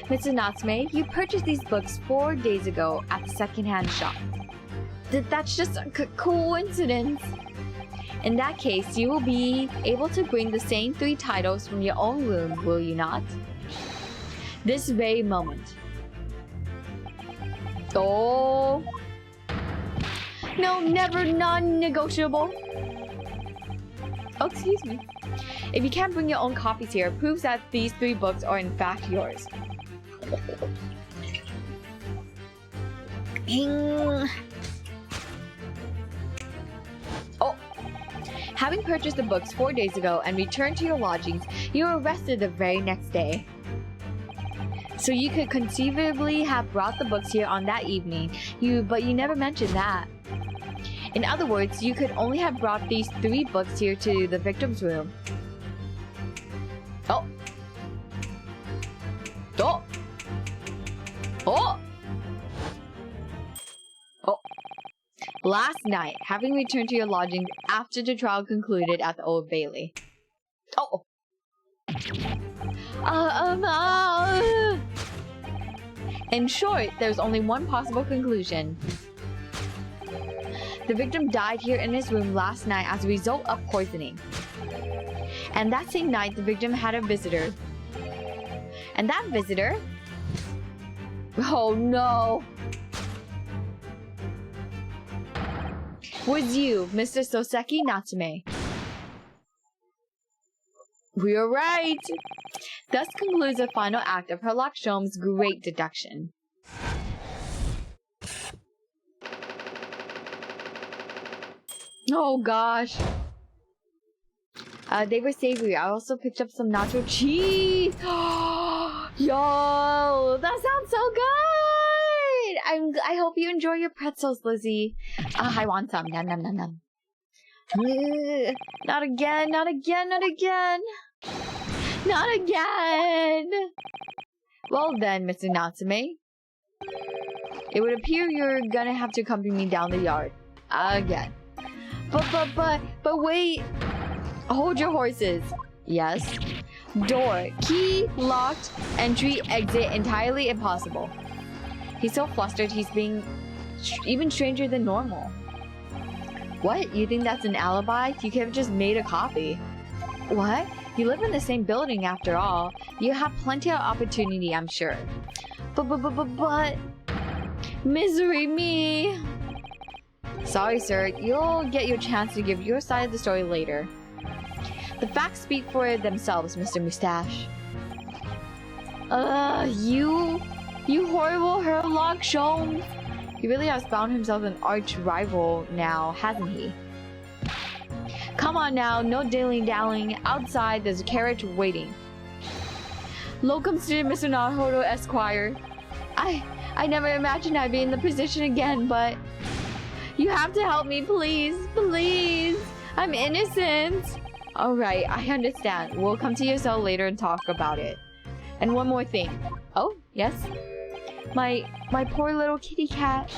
Mr. Natsume, you purchased these books 4 days ago at the secondhand shop. That's just a coincidence. In that case, you will be able to bring the same 3 titles from your own room, will you not? This very moment. Oh. No, never, non-negotiable. Oh, excuse me. If you can't bring your own copies here, it proves that these 3 books are in fact yours. Oh. Having purchased the books 4 days ago and returned to your lodgings, you were arrested the very next day. So you could conceivably have brought the books here on that evening, but you never mentioned that. In other words, you could only have brought these 3 books here to the victim's room. Oh. Oh. Oh. Oh. Last night, having returned to your lodgings after the trial concluded at the Old Bailey. Oh. In short, there's only one possible conclusion. The victim died here in his room last night as a result of poisoning. And that same night, the victim had a visitor. And that visitor... Oh no! Was you, Mr. Soseki Natsume. We are right! Thus concludes the final act of Herlock Sholmes' great deduction. Oh gosh. They were savory. I also picked up some nacho cheese. Yo, that sounds so good! I hope you enjoy your pretzels, Lizzie. I want some. Nom nom nom nom. Not again, not again, not again. Not again! Well then, Mr. Natsume. It would appear you're gonna have to accompany me down the yard. again. But wait. Hold your horses. Yes. Door. Key locked. Entry, exit entirely impossible. He's so flustered he's being even stranger than normal. What? You think that's an alibi? You could have just made a copy. What? You live in the same building after all. You have plenty of opportunity, I'm sure. But... Misery me! Sorry, sir. You'll get your chance to give your side of the story later. The facts speak for themselves, Mr. Mustache. You horrible Herlock Sholmes. He really has found himself an arch rival now, hasn't he? Come on now, no dilly-dallying. Outside, there's a carriage waiting. Locum student Mr. Naruto Esquire. I never imagined I'd be in the position again, but... You have to help me, please. Please. I'm innocent. Alright, I understand. We'll come to your cell later and talk about it. And one more thing. Oh, yes? My poor little kitty cat.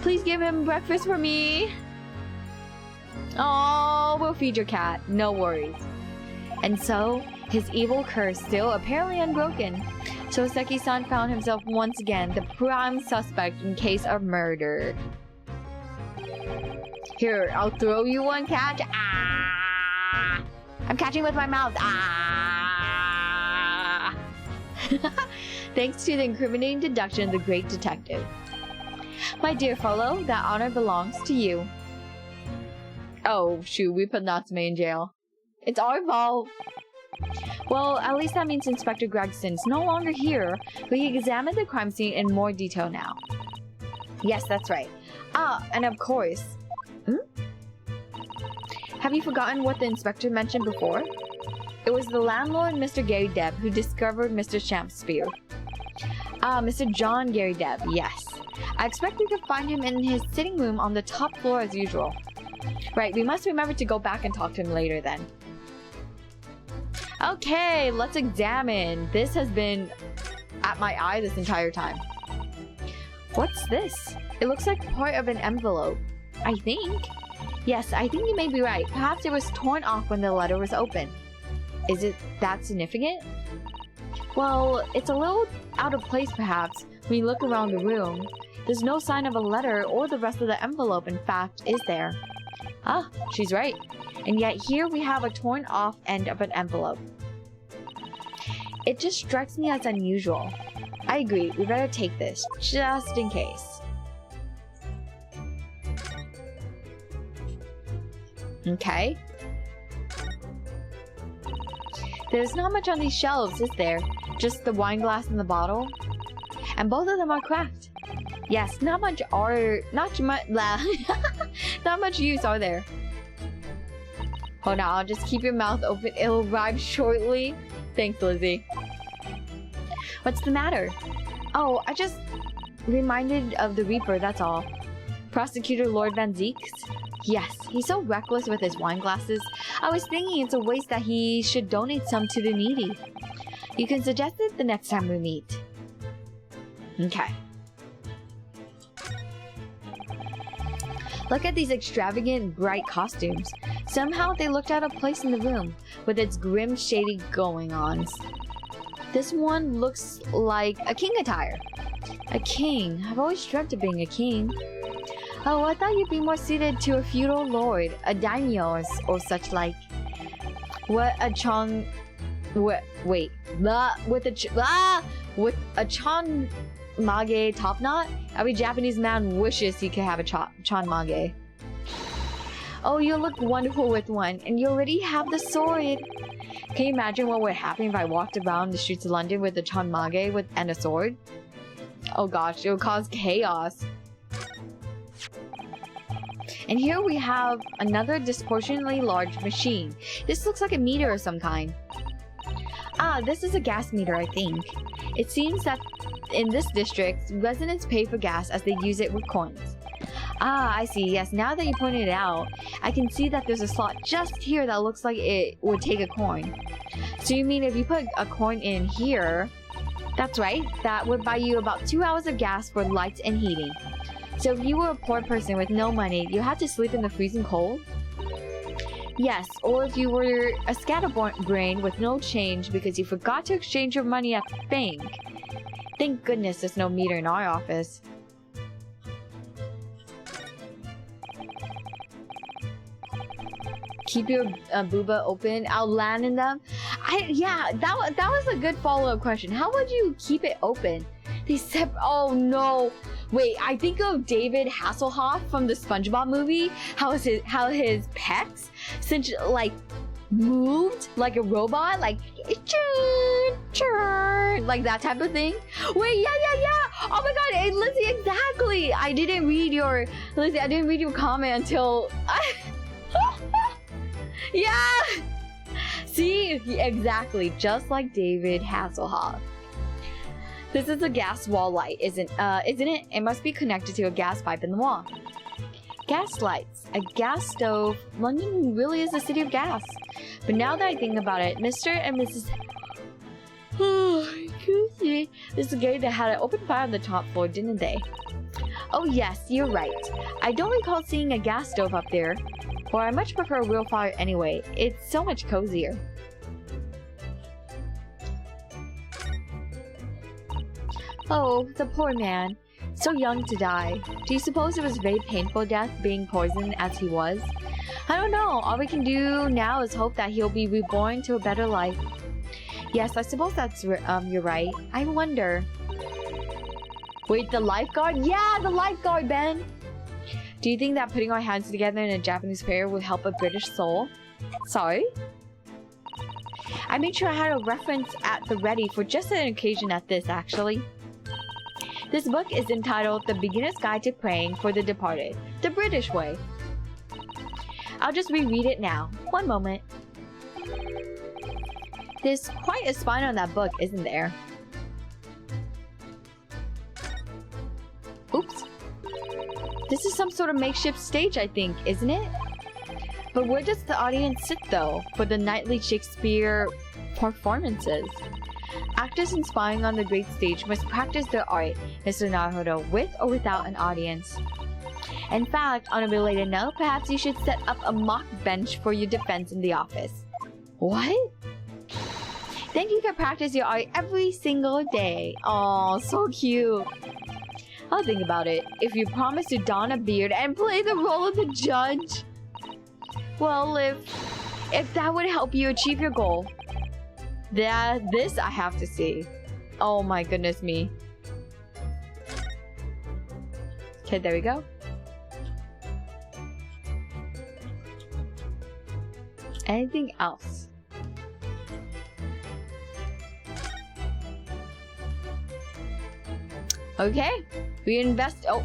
Please give him breakfast for me. Oh, we'll feed your cat. No worries. And so, his evil curse still apparently unbroken. Soseki-san found himself once again the prime suspect in case of murder. Here, I'll throw you one, cat. Ah! I'm catching with my mouth. Ah! Thanks to the incriminating deduction of the great detective. My dear fellow, that honor belongs to you. Oh, shoot, we put Natsume in jail. It's our fault. Well, at least that means Inspector Gregson's no longer here. We examined the crime scene in more detail now. Yes, that's right. Ah, and of course... Have you forgotten what the inspector mentioned before? It was the landlord, Mr. Gary Deb, who discovered Mr. Champ's spear. Ah, Mr. John Gary Deb, yes. I expect we could find him in his sitting room on the top floor as usual. Right, we must remember to go back and talk to him later then. Okay, let's examine. This has been at my eye this entire time. What's this? It looks like part of an envelope. I think. Yes, I think you may be right. Perhaps it was torn off when the letter was opened. Is it that significant? Well, it's a little out of place perhaps when you look around the room. There's no sign of a letter or the rest of the envelope, in fact, is there? Ah, she's right. And yet here we have a torn off end of an envelope. It just strikes me as unusual. I agree, we better take this, just in case. Okay. There's not much on these shelves, is there? Just the wine glass and the bottle? And both of them are cracked. Yes, not much use are there. Hold on, I'll just keep your mouth open. It'll arrive shortly. Thanks, Lizzie. What's the matter? Oh, I just reminded of the Reaper, that's all. Prosecutor Lord Van Zeeks? Yes, he's so reckless with his wine glasses. I was thinking it's a waste that he should donate some to the needy. You can suggest it the next time we meet. Okay. Look at these extravagant, bright costumes. Somehow they looked out of place in the room, with its grim, shady going-ons. This one looks like a king attire. A king? I've always dreamt of being a king. Oh, I thought you'd be more suited to a feudal lord, a daimyo or such like. What a chon... With a chonmage top knot? Every Japanese man wishes he could have a chonmage. Oh, you look wonderful with one, and you already have the sword. Can you imagine what would happen if I walked around the streets of London with a chonmage and a sword? Oh gosh, it would cause chaos. And here we have another disproportionately large machine. This looks like a meter of some kind. Ah, this is a gas meter, I think. It seems that in this district, residents pay for gas as they use it with coins. Ah, I see. Yes, now that you pointed it out, I can see that there's a slot just here that looks like it would take a coin. So you mean if you put a coin in here... That's right. That would buy you about 2 hours of gas for lights and heating. So if you were a poor person with no money, you had to sleep in the freezing cold? Yes, or if you were a scatterbrain with no change because you forgot to exchange your money at the bank. Thank goodness there's no meter in our office. Keep your booba open. I'll land in them. Yeah, that was a good follow-up question. How would you keep it open? They said, oh no. Wait, I think of David Hasselhoff from the SpongeBob movie. How his pecs like moved like a robot, like like that type of thing. Wait, yeah. Oh my god, Lizzie, exactly. I didn't read your comment until yeah. See, exactly, just like David Hasselhoff. This is a gas wall light, isn't it? It must be connected to a gas pipe in the wall. Gas lights, a gas stove. London really is a city of gas. But now that I think about it, Mr. and Mrs. Excuse me. Mr. Gay, they had an open fire on the top floor, didn't they? Oh yes, you're right. I don't recall seeing a gas stove up there. Or I much prefer a real fire anyway. It's so much cozier. Oh, the poor man. So young to die. Do you suppose it was a very painful death, being poisoned as he was? I don't know. All we can do now is hope that he'll be reborn to a better life. Yes, I suppose that's you're right. I wonder. Wait, the lifeguard? Yeah, the lifeguard, Ben! Do you think that putting our hands together in a Japanese prayer would help a British soul? Sorry? I made sure I had a reference at the ready for just an occasion at this, actually. This book is entitled The Beginner's Guide to Praying for the Departed, the British way. I'll just reread it now. One moment. There's quite a spine on that book, isn't there? Oops. This is some sort of makeshift stage, I think, isn't it? But where does the audience sit, though, for the nightly Shakespeare performances? Actors inspiring on the great stage must practice their art, Mr. Naruhodo, with or without an audience. In fact, on a related note, perhaps you should set up a mock bench for your defense in the office. What? Then you can practice your art every single day. Aw, so cute. I'll think about it. If you promise to don a beard and play the role of the judge. Well, if that would help you achieve your goal. This I have to see. Oh my goodness me. Okay, there we go. Anything else? Okay, we invest. Oh,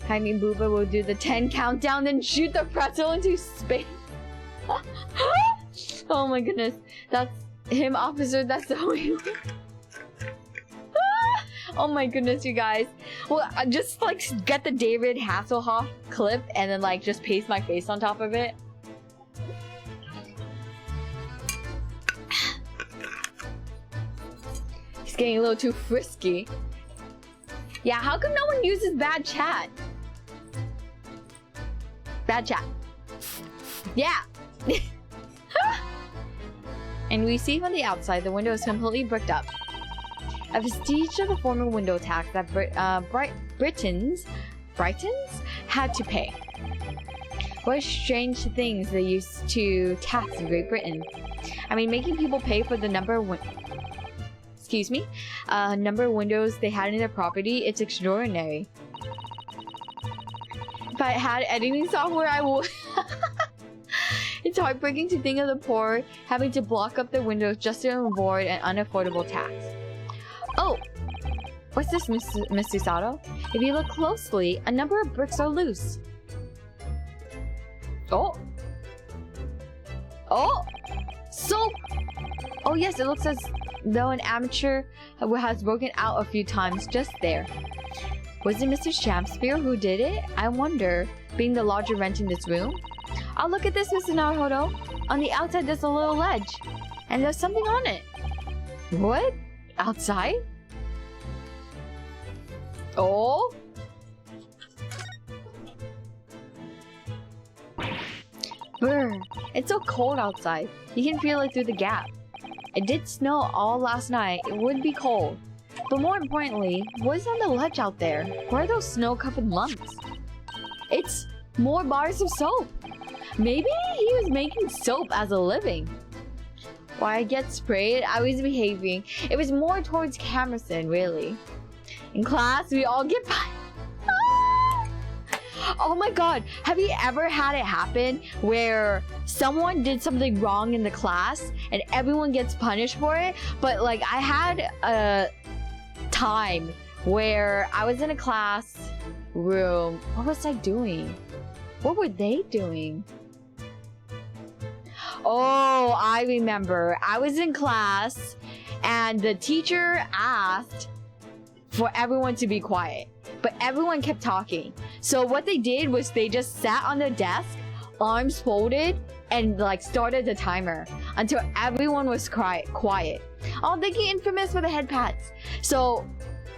Hayami Booba will do the 10 countdown, then shoot the pretzel into space. Oh my goodness, that's him, officer. That's the way. Oh my goodness, you guys. Well, I just like get the David Hasselhoff clip and then like just paste my face on top of it. He's getting a little too frisky. Yeah, how come no one uses bad chat? Bad chat. Yeah. And we see from the outside the window is completely bricked up. A vestige of the former window tax that Britons had to pay. What strange things they used to tax in Great Britain. I mean, making people pay for the number of number of windows they had in their property, it's extraordinary. If I had editing software, I would. It's heartbreaking to think of the poor having to block up their windows just to avoid an unaffordable tax. Oh! What's this, Mr. Sato? If you look closely, a number of bricks are loose. Oh! Oh! So... Oh yes, it looks as though an amateur has broken out a few times just there. Was it Mr. Shakespeare who did it? I wonder, being the larger rent in this room? Oh, look at this, Mr. Naruhodo. On the outside, there's a little ledge. And there's something on it. What? Outside? Oh? Brr, it's so cold outside. You can feel it through the gap. It did snow all last night. It would be cold. But more importantly, what's on the ledge out there? What are those snow-covered lumps? It's more bars of soap. Maybe he was making soap as a living. Why I get sprayed? I was behaving. It was more towards Camerson, really. In class, we all get Oh my god, have you ever had it happen where someone did something wrong in the class and everyone gets punished for it? But like, I had a time where I was in a class room. What was I doing? What were they doing? Oh, I remember. I was in class and the teacher asked for everyone to be quiet, but everyone kept talking. So what they did was they just sat on the desk, arms folded, and like started the timer until everyone was quiet. Oh, thank you, Infamous, for the head pats. So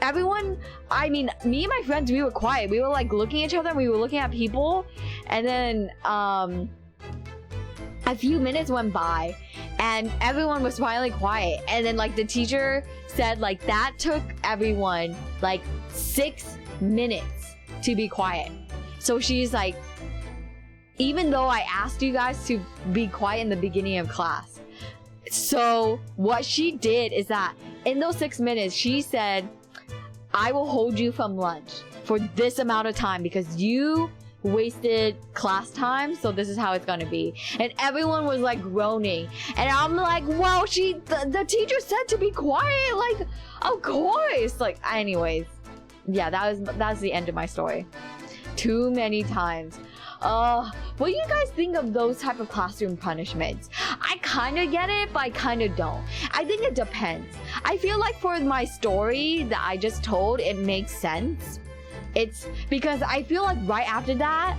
everyone, I mean, me and my friends, we were quiet. We were like looking at each other, we were looking at people, and then a few minutes went by and everyone was finally quiet, and then like the teacher said like that took everyone like 6 minutes to be quiet. So she's like, even though I asked you guys to be quiet in the beginning of class. So what she did is that in those 6 minutes she said, I will hold you from lunch for this amount of time because you wasted class time, so this is how it's gonna be. And everyone was like groaning, and I'm like, well, the teacher said to be quiet, like, of course. Like, anyways, yeah, that's the end of my story. Too many times. What do you guys think of those type of classroom punishments? I kind of get it, but I kind of don't. I think it depends. I feel like for my story that I just told, it makes sense. It's because I feel like right after that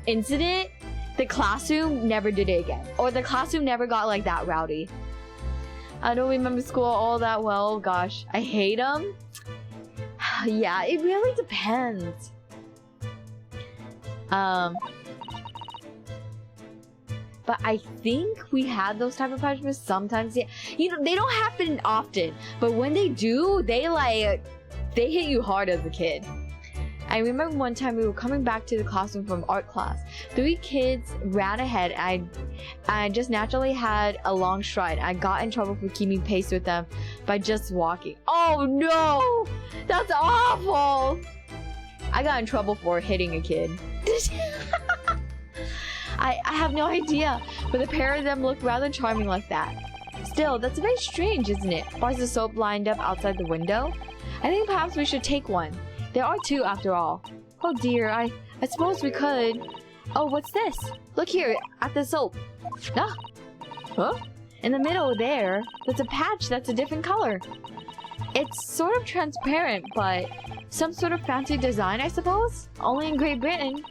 incident, the classroom never did it again. Or the classroom never got like that rowdy. I don't remember school all that well. Gosh, I hate them. Yeah, it really depends. But I think we had those type of punishments sometimes. Yeah, you know, they don't happen often, but when they do, they hit you hard as a kid. I remember one time we were coming back to the classroom from art class. 3 kids ran ahead. I just naturally had a long stride. I got in trouble for keeping pace with them by just walking. Oh no! That's awful! I got in trouble for hitting a kid. I have no idea, but the pair of them looked rather charming like that. Still, that's very strange, isn't it? Bars of soap lined up outside the window? I think perhaps we should take one. There are 2 after all. Oh dear, I suppose we could. Oh, what's this? Look here, at the soap. Ah! Huh? In the middle there, there's a patch that's a different color. It's sort of transparent, but some sort of fancy design, I suppose? Only in Great Britain.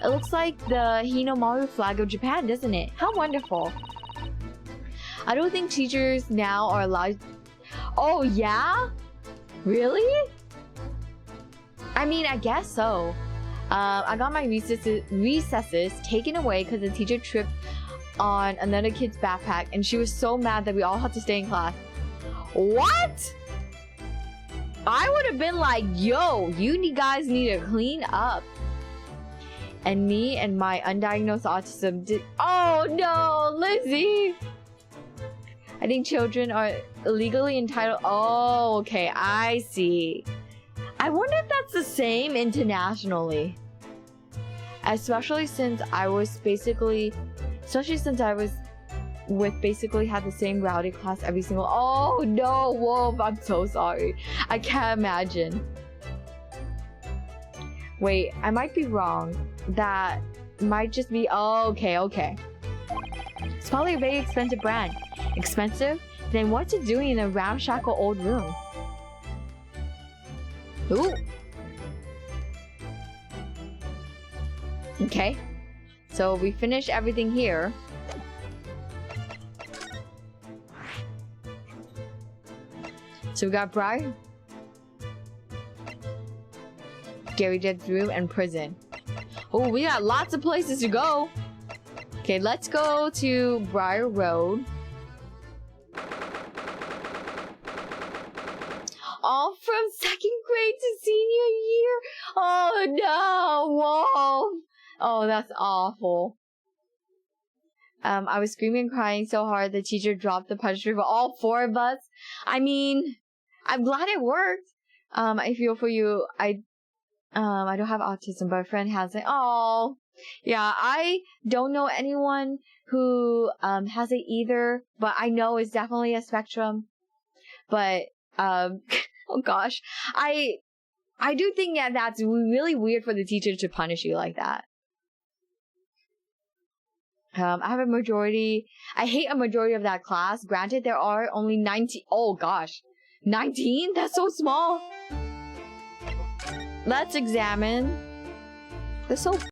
It looks like the Hinomaru flag of Japan, doesn't it? How wonderful. I don't think teachers now are allowed... Oh, yeah? Really? I mean, I guess so. I got my recesses taken away because the teacher tripped on another kid's backpack and she was so mad that we all had to stay in class. What? I would have been like, yo, you guys need to clean up. And me and my undiagnosed autism did... Oh no, Lizzie! I think children are legally entitled... Oh, okay, I see. I wonder if that's the same internationally. Especially since I was basically... Especially since I was with basically had the same rowdy class every single... Oh no, Wolf, I'm so sorry. I can't imagine. Wait, I might be wrong. That might just be... Oh, okay. It's probably a very expensive brand. Expensive? Then what's it doing in a ramshackle old room? Ooh. Okay. So we finished everything here. So we got Briar. Gary Deb's room, and prison. Oh, we got lots of places to go. Okay, let's go to Briar Road. All from 2nd grade to senior year. Oh no, whoa. Oh, that's awful. I was screaming and crying so hard the teacher dropped the punishment for all 4 of us. I mean, I'm glad it worked. I feel for you. I don't have autism, but a friend has it. Oh, yeah. I don't know anyone who has it either, but I know it's definitely a spectrum. But oh gosh, I do think that's really weird for the teacher to punish you like that. I have a majority. I hate a majority of that class. Granted, there are only 19. Oh gosh, 19? That's so small. Let's examine the soap.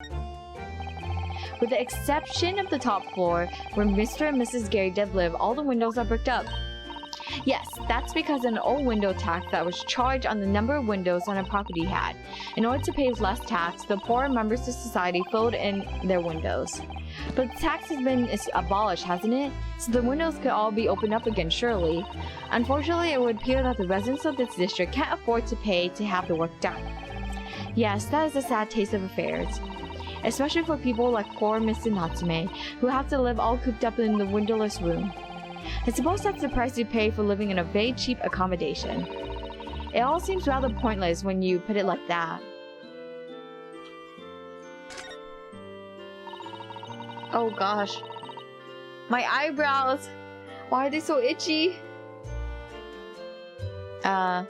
With the exception of the top floor, where Mr. and Mrs. Gary Deb live, all the windows are bricked up. Yes, that's because an old window tax that was charged on the number of windows on a property had. In order to pay less tax, the poorer members of society filled in their windows. But the tax has been abolished, hasn't it? So the windows could all be opened up again, surely. Unfortunately, it would appear that the residents of this district can't afford to pay to have the work done. Yes, that is a sad taste of affairs. Especially for people like poor Mr. Natsume, who have to live all cooped up in the windowless room. I suppose that's the price you pay for living in a very cheap accommodation. It all seems rather pointless when you put it like that. Oh gosh. My eyebrows! Why are they so itchy? But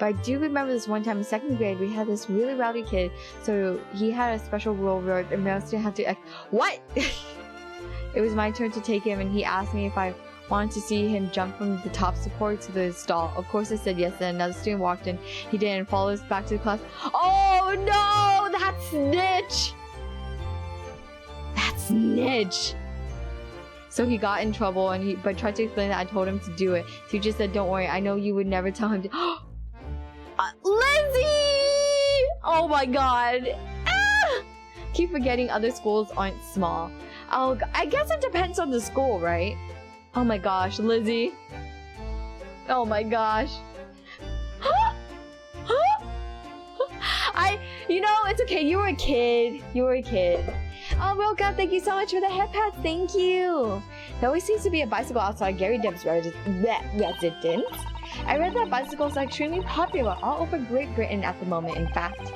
I do remember this one time in 2nd grade, we had this really rowdy kid, so he had a special rule where the mouse didn't have to What? It was my turn to take him, and he asked me if I wanted to see him jump from the top support to the stall. Of course I said yes, and another student walked in. He did and followed us back to the class. Oh no! That's snitch! That's snitch! So he got in trouble, but tried to explain that I told him to do it. So he just said, don't worry, I know you would never tell him to- Lizzie! Oh my god. Ah! Keep forgetting other schools aren't small. Oh, I guess it depends on the school, right? Oh my gosh, Lizzie. Oh my gosh. It's okay. You were a kid. You were a kid. Oh, Roka, thank you so much for the head pads. Thank you. There always seems to be a bicycle outside Gary Deb's residence. I read that bicycles are extremely popular all over Great Britain at the moment, in fact.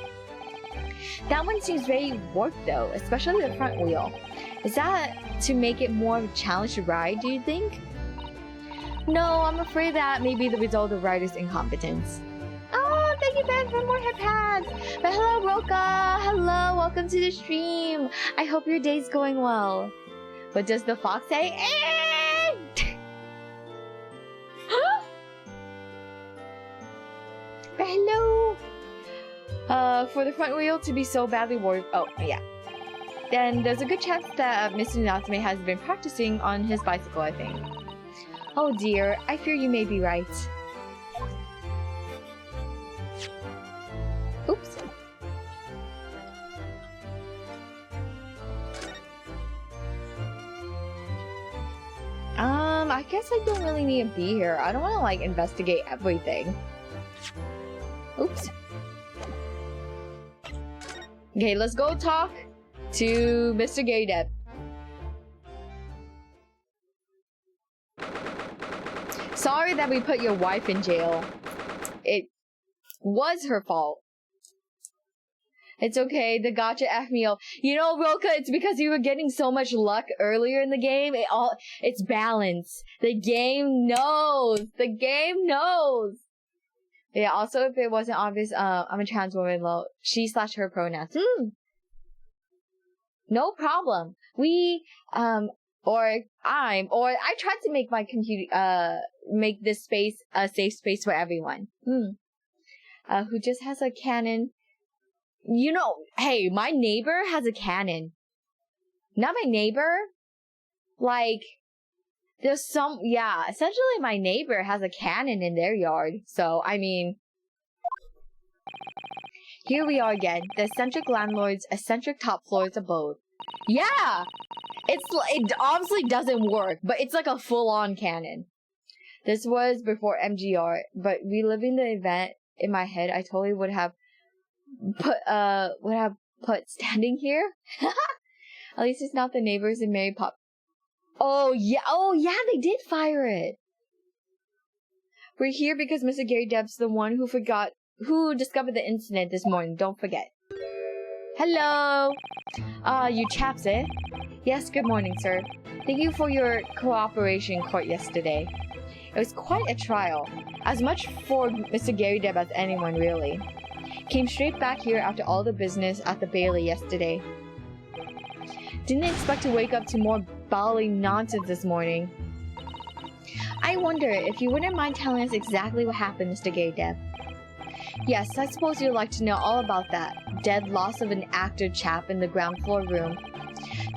That one seems very warped though, especially the front wheel. Is that to make it more of a challenge to ride, do you think? No, I'm afraid that may be the result of rider's incompetence. Oh, thank you, Ben, for more head pads. But hello, Roka. Hello, welcome to the stream. I hope your day's going well. But does the fox say, eh? But hello. For the front wheel to be so badly warped. Oh, yeah. Then there's a good chance that Mr. Natsume has been practicing on his bicycle, I think. Oh dear, I fear you may be right. Oops. I guess I don't really need to be here. I don't want to, like, investigate everything. Oops. Okay, let's go talk to Mr. Gary Deb. Sorry that we put your wife in jail. It was her fault. It's okay, the gotcha F me up. You know, Roka, it's because you were getting so much luck earlier in the game. It's balance. The game knows. The game knows. Yeah, also, if it wasn't obvious, I'm a trans woman, well, she/her pronouns. No problem. I tried to make my computer, make this space a safe space for everyone. Who just has a cannon. You know, hey, my neighbor has a cannon. Not my neighbor. Like, essentially my neighbor has a cannon in their yard. So, I mean, Here we are again, the eccentric landlord's eccentric top floor's abode. Yeah! It obviously doesn't work, but it's like a full-on cannon. This was before MGR, but reliving the event in my head, I totally would have put standing here. At least it's not the neighbors in Mary Pop. Oh yeah, they did fire it. We're here because Mr. Gary Depp's the one who discovered the incident this morning. Don't forget. Hello. You chaps, eh? Yes, good morning, sir. Thank you for your cooperation in court yesterday. It was quite a trial. As much for Mr. Gary Depp as anyone, really. Came straight back here after all the business at the Bailey yesterday. Didn't expect to wake up to more bawling nonsense this morning. I wonder if you wouldn't mind telling us exactly what happened, Mr. Gary Depp. Yes, I suppose you'd like to know all about that dead loss of an actor chap in the ground floor room.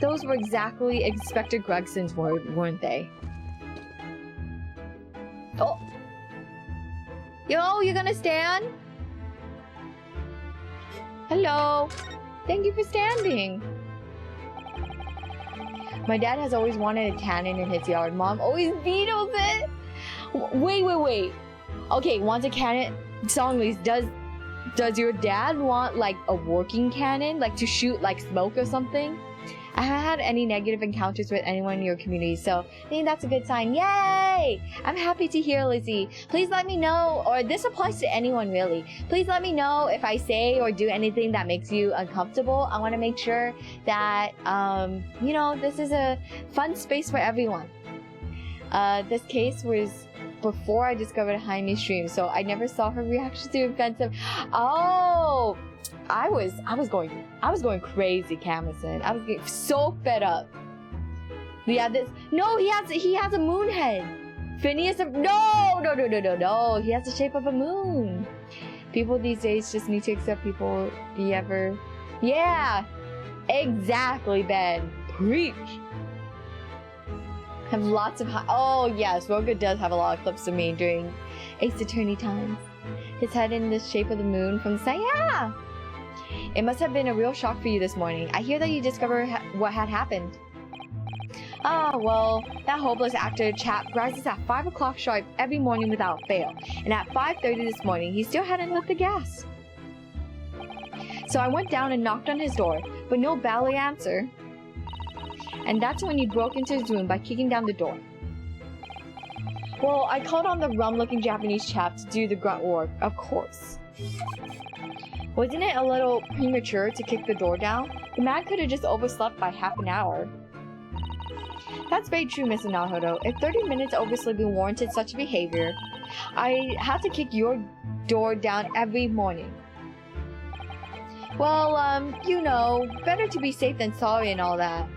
Those were exactly Inspector Gregson's words, weren't they? Oh! Yo, you gonna stand? Hello! Thank you for standing! My dad has always wanted a cannon in his yard. Mom always vetoes it! Wait. Okay, wants a cannon? Songlys, does your dad want like a working cannon? Like to shoot like smoke or something? I haven't had any negative encounters with anyone in your community, so I think that's a good sign. Yay! I'm happy to hear, Lizzie. Please let me know, or this applies to anyone really. Please let me know if I say or do anything that makes you uncomfortable. I want to make sure that, you know, this is a fun space for everyone. This case was before I discovered Hayami's stream, so I never saw her reaction to offensive. Oh! I was going crazy, Camerson. I was getting so fed up. Yeah, he has a moon head. Phineas, no, he has the shape of a moon. People these days just need to accept people yeah, exactly, Ben. Preach. Have lots of oh yes, Roga does have a lot of clips of me during Ace Attorney times. His head in the shape of the moon from the side, yeah. It must have been a real shock for you this morning. I hear that you discovered what had happened. Well, that hopeless actor chap rises at 5 o'clock sharp every morning without fail. And at 5:30 this morning, he still hadn't lit the gas. So I went down and knocked on his door, but no bally answer. And that's when he broke into his room by kicking down the door. Well, I called on the rum-looking Japanese chap to do the grunt work, of course. Wasn't it a little premature to kick the door down? The man could have just overslept by half an hour. That's very true, Mr. Naruto. If 30 minutes oversleeping warranted such behavior, I had to kick your door down every morning. Well, you know, better to be safe than sorry and all that.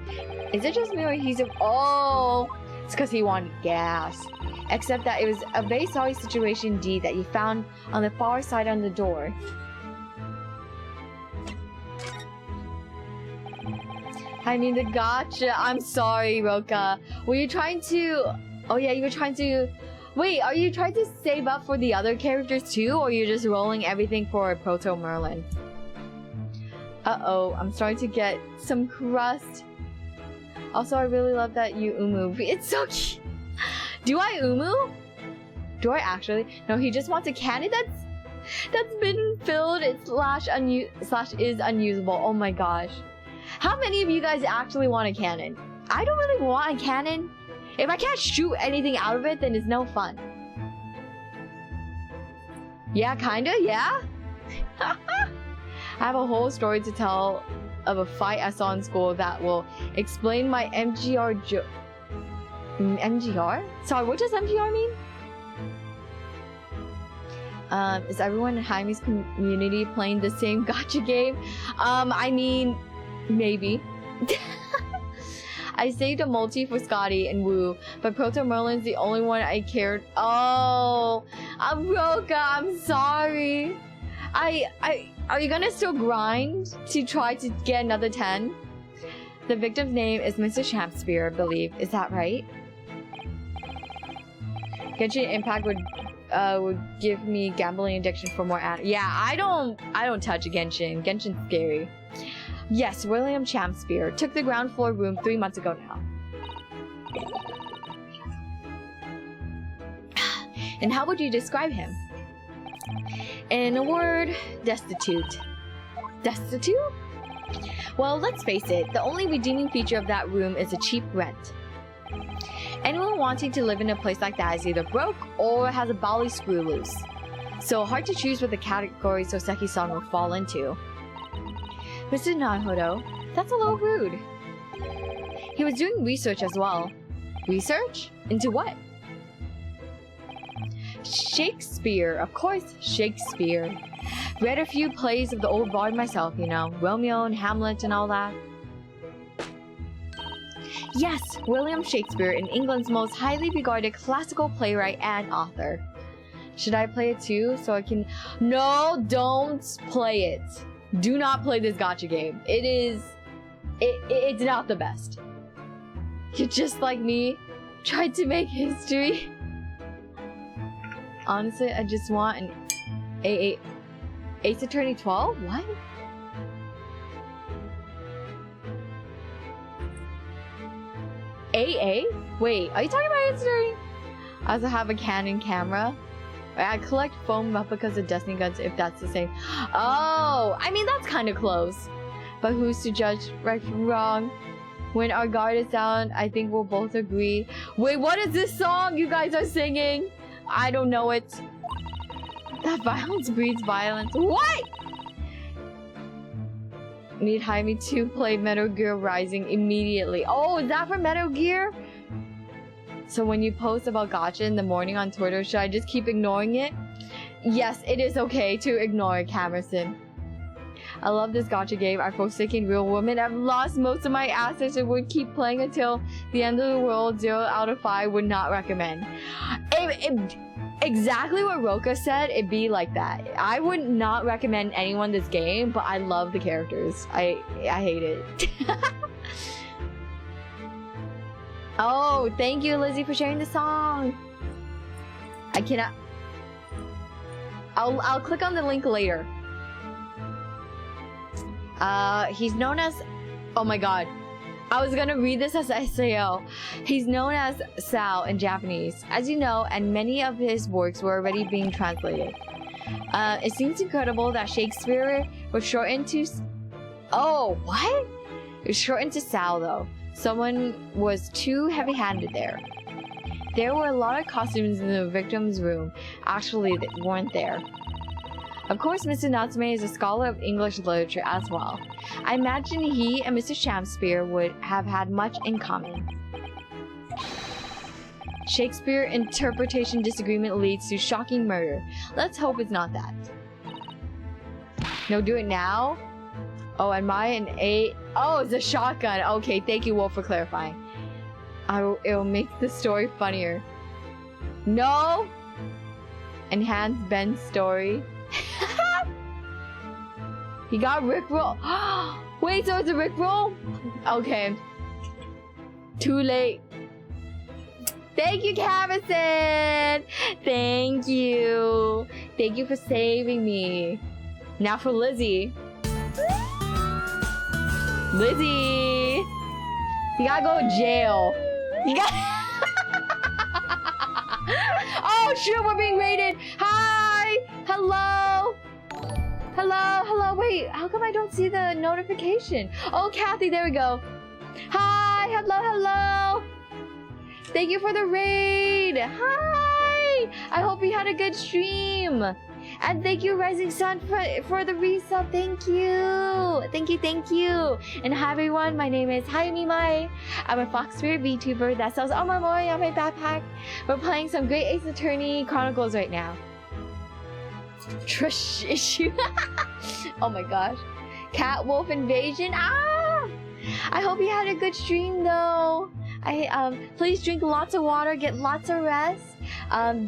Is it just me or he's oh, it's because he wanted gas. Except that it was a very sorry situation indeed that you found on the far side on the door. I mean the gotcha. I'm sorry, Roka. Were you trying to... Oh yeah, you were trying to... Wait, are you trying to save up for the other characters too? Or are you just rolling everything for Proto Merlin? Uh-oh, I'm starting to get some crust. Also, I really love that you umu. It's so cute. Do I umu? Do I actually? No, he just wants a candy that's been filled / is unusable. Oh my gosh. How many of you guys actually want a cannon? I don't really want a cannon. If I can't shoot anything out of it, then it's no fun. Yeah, kinda, yeah? I have a whole story to tell of a fight I saw in school that will explain my MGR MGR? Sorry, what does MGR mean? Is everyone in Hayami's community playing the same gacha game? I mean, maybe. I saved a multi for Scotty and Woo, but Proto Merlin's the only one I cared. Oh, Roka, I'm sorry. Are you gonna still grind to try to get another 10? The victim's name is Mr. Champspear, I believe. Is that right? Genshin Impact would would give me gambling addiction for more yeah, I don't touch Genshin. Genshin's scary. Yes, William Champspeare took the ground floor room 3 months ago now. And how would you describe him? In a word, destitute. Destitute? Well, let's face it, the only redeeming feature of that room is a cheap rent. Anyone wanting to live in a place like that is either broke or has a bally screw loose. So hard to choose what the category Soseki-san will fall into. Mr. Naruhodo, that's a little rude. He was doing research as well. Research? Into what? Shakespeare, of course, Shakespeare. Read a few plays of the old bard myself, you know, Romeo and Hamlet and all that. Yes, William Shakespeare, in England's most highly regarded classical playwright and author. Should I play it too, so I can... No, don't play it. Do not play this gacha game. It's not the best. You're just like me, tried to make history. Honestly, I just want an Ace Attorney 12? What? AA? Wait, are you talking about Ace Attorney? I also have a Canon camera. I collect foam replicas of Destiny guns if that's the same. Oh, I mean, that's kind of close. But who's to judge right from wrong? When our guard is down, I think we'll both agree. Wait, what is this song you guys are singing? I don't know it. That violence breeds violence. What? Need Hayami to play Metal Gear Rising immediately. Oh, is that for Metal Gear? So when you post about gacha in the morning on Twitter, should I just keep ignoring it? Yes, it is okay to ignore it, Camerson. I love this gacha game. I've forsaken real women. I've lost most of my assets and would keep playing until the end of the world. 0 out of 5 would not recommend. Exactly what Roka said, it'd be like that. I would not recommend anyone this game, but I love the characters. I hate it. Oh, thank you, Lizzie, for sharing the song. I cannot... I'll click on the link later. He's known as... Oh my god. I was gonna read this as SAO. He's known as Sao in Japanese, as you know, and many of his works were already being translated. It seems incredible that Shakespeare was shortened to... Oh, what? It was shortened to Sao, though. Someone was too heavy-handed there. There were a lot of costumes in the victim's room. Actually, they weren't there. Of course, Mr. Natsume is a scholar of English literature as well. I imagine he and Mr. Shakespeare would have had much in common. Shakespeare interpretation disagreement leads to shocking murder. Let's hope it's not that. No, do it now? Oh, and mine an 8. Oh, it's a shotgun. Okay, thank you, Wolf, for clarifying. It'll make the story funnier. No! Enhance Ben's story. He got Rickroll. Wait, so it's a Rickroll? Okay. Too late. Thank you, Cavison! Thank you. Thank you for saving me. Now for Lizzie. Lizzie! You gotta go to jail. You got... Oh shoot, we're being raided! Hi! Hello! Hello, hello, wait, how come I don't see the notification? Oh, Kathy, there we go. Hi, hello, hello. Thank you for the raid. Hi! I hope you had a good stream. And thank you, Rising Sun, for the resub. Thank you. Thank you, thank you. And hi, everyone. My name is Hayami Mae. I'm a Fox Spirit VTuber that sells omamoris on my backpack. We're playing some Great Ace Attorney Chronicles right now. Trush issue. Oh my gosh. Cat wolf invasion. Ah! I hope you had a good stream though. Please drink lots of water, get lots of rest.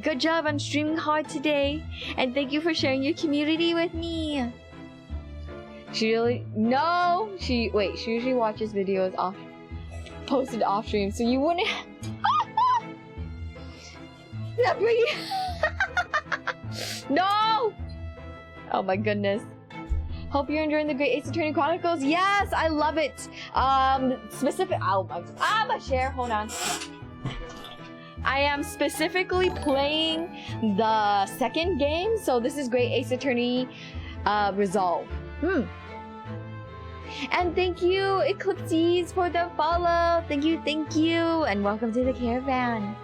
Good job on streaming hard today, and thank you for sharing your community with me. She usually watches videos posted off stream, so you wouldn't. That bring No! Oh my goodness. Hope you're enjoying the Great Ace Attorney Chronicles. Yes, I love it. Specific. Oh my share. Hold on. I am specifically playing the second game, so this is Great Ace Attorney Resolve. And thank you, Eclipses, for the follow. Thank you, and welcome to the caravan.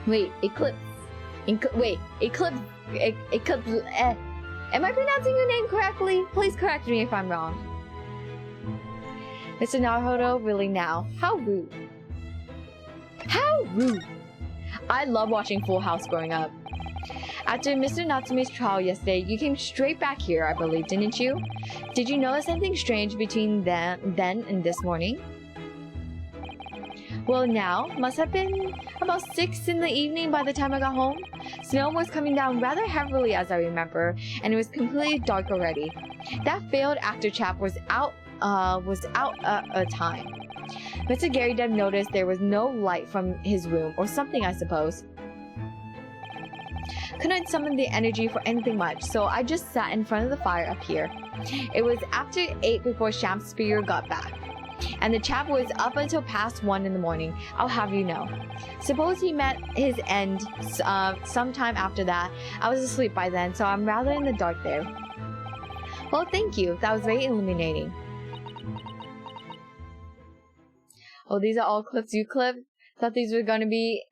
Wait, Eclipse. Eclipse. Am I pronouncing your name correctly? Please correct me if I'm wrong. Mr. Naruto, really now? How rude. How rude. I love watching Full House growing up. After Mr. Natsume's trial yesterday, you came straight back here, I believe, didn't you? Did you notice anything strange between then and this morning? Well, now, must have been about 6 in the evening by the time I got home. Snow was coming down rather heavily as I remember, and it was completely dark already. That failed actor chap was out a time. Mr. Gary Dev noticed there was no light from his room, or something I suppose. Couldn't summon the energy for anything much, so I just sat in front of the fire up here. It was after 8 before Shakespeare got back, and the chap was up until past 1 in the morning, I'll have you know. Suppose he met his end sometime after that. I was asleep by then, so I'm rather in the dark there. Well, thank you. That was very illuminating. Oh, these are all clips you clipped? Thought these were gonna be...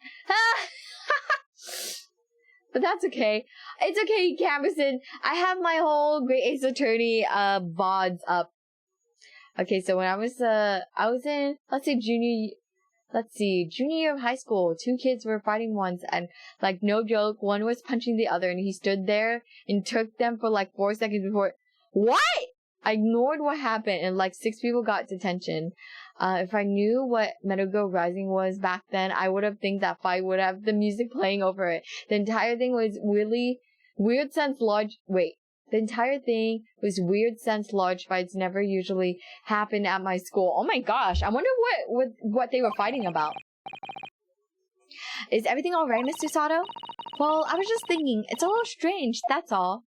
But that's okay. It's okay, Camerson. I have my whole Great Ace Attorney VODs up. Okay, so when I was in, junior year of high school, 2 kids were fighting once, and like no joke, one was punching the other, and he stood there and took them for like 4 seconds before. What? I ignored what happened, and like 6 people got detention. If I knew what Metal Gear Rising was back then, I would have think that fight would have the music playing over it. The entire thing was really weird sense large. Wait, the entire thing was weird sense large fights never usually happen at my school. Oh my gosh, I wonder what they were fighting about. Is everything all right, Mr. Sato? Well, I was just thinking, it's a little strange, that's all.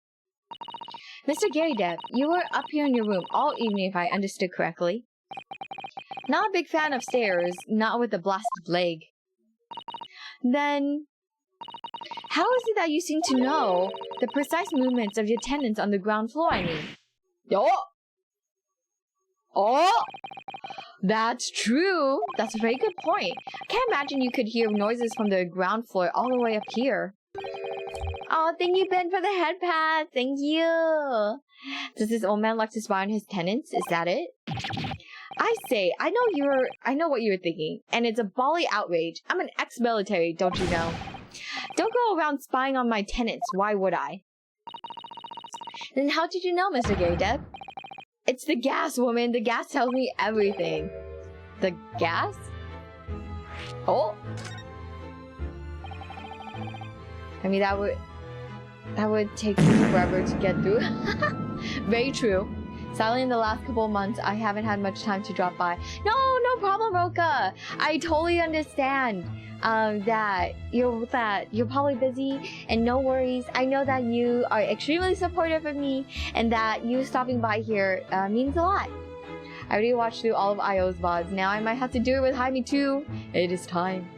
Mr. Gary Dev, you were up here in your room all evening if I understood correctly. Not a big fan of stairs, not with a blasted leg. Then, how is it that you seem to know the precise movements of your tenants on the ground floor, I mean? Oh! That's true! That's a very good point. I can't imagine you could hear noises from the ground floor all the way up here. Oh, thank you, Ben, for the head pat. Thank you. Does this old man like to spy on his tenants? Is that it? I say, I know what you're thinking, and it's a bally outrage. I'm an ex-military, don't you know? Don't go around spying on my tenants. Why would I? Then how did you know, Mr. Gary Dev? It's the gas, woman. The gas tells me everything. The gas? Oh. I mean, that would take forever to get through. Very true. Sadly, in the last couple of months, I haven't had much time to drop by. No problem, Roka. I totally understand that you're probably busy, and no worries. I know that you are extremely supportive of me, and that you stopping by here means a lot. I already watched through all of IO's VODs. Now I might have to do it with Hayami too. It is time.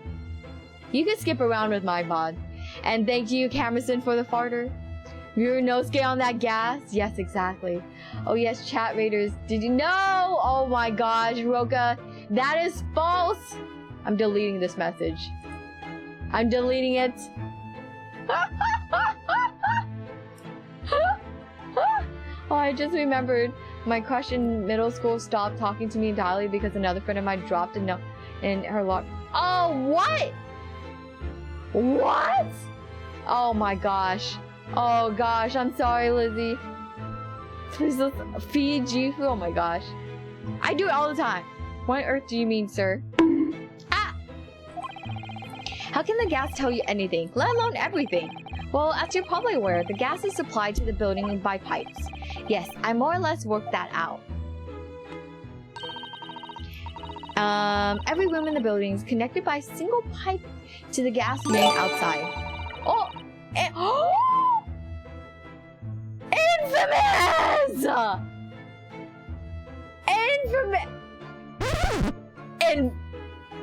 You can skip around with my VOD. And thank you, Camerson, for the farter. You're Nosuke on that gas? Yes, exactly. Oh yes, chat raiders. Did you know? Oh my gosh, Roka. That is false. I'm deleting this message. I'm deleting it. Oh, I just remembered. My crush in middle school stopped talking to me entirely because another friend of mine dropped a note in her lock. Oh, what? What? Oh my gosh. Oh gosh, I'm sorry, Lizzie. Please let's feed Jifu. Oh my gosh. I do it all the time. What on earth do you mean, sir? Ah! How can the gas tell you anything, let alone everything? Well, as you're probably aware, the gas is supplied to the building by pipes. Yes, I more or less worked that out. Every room in the building is connected by a single pipe to the gas main outside. Oh! Infamous! Infamous!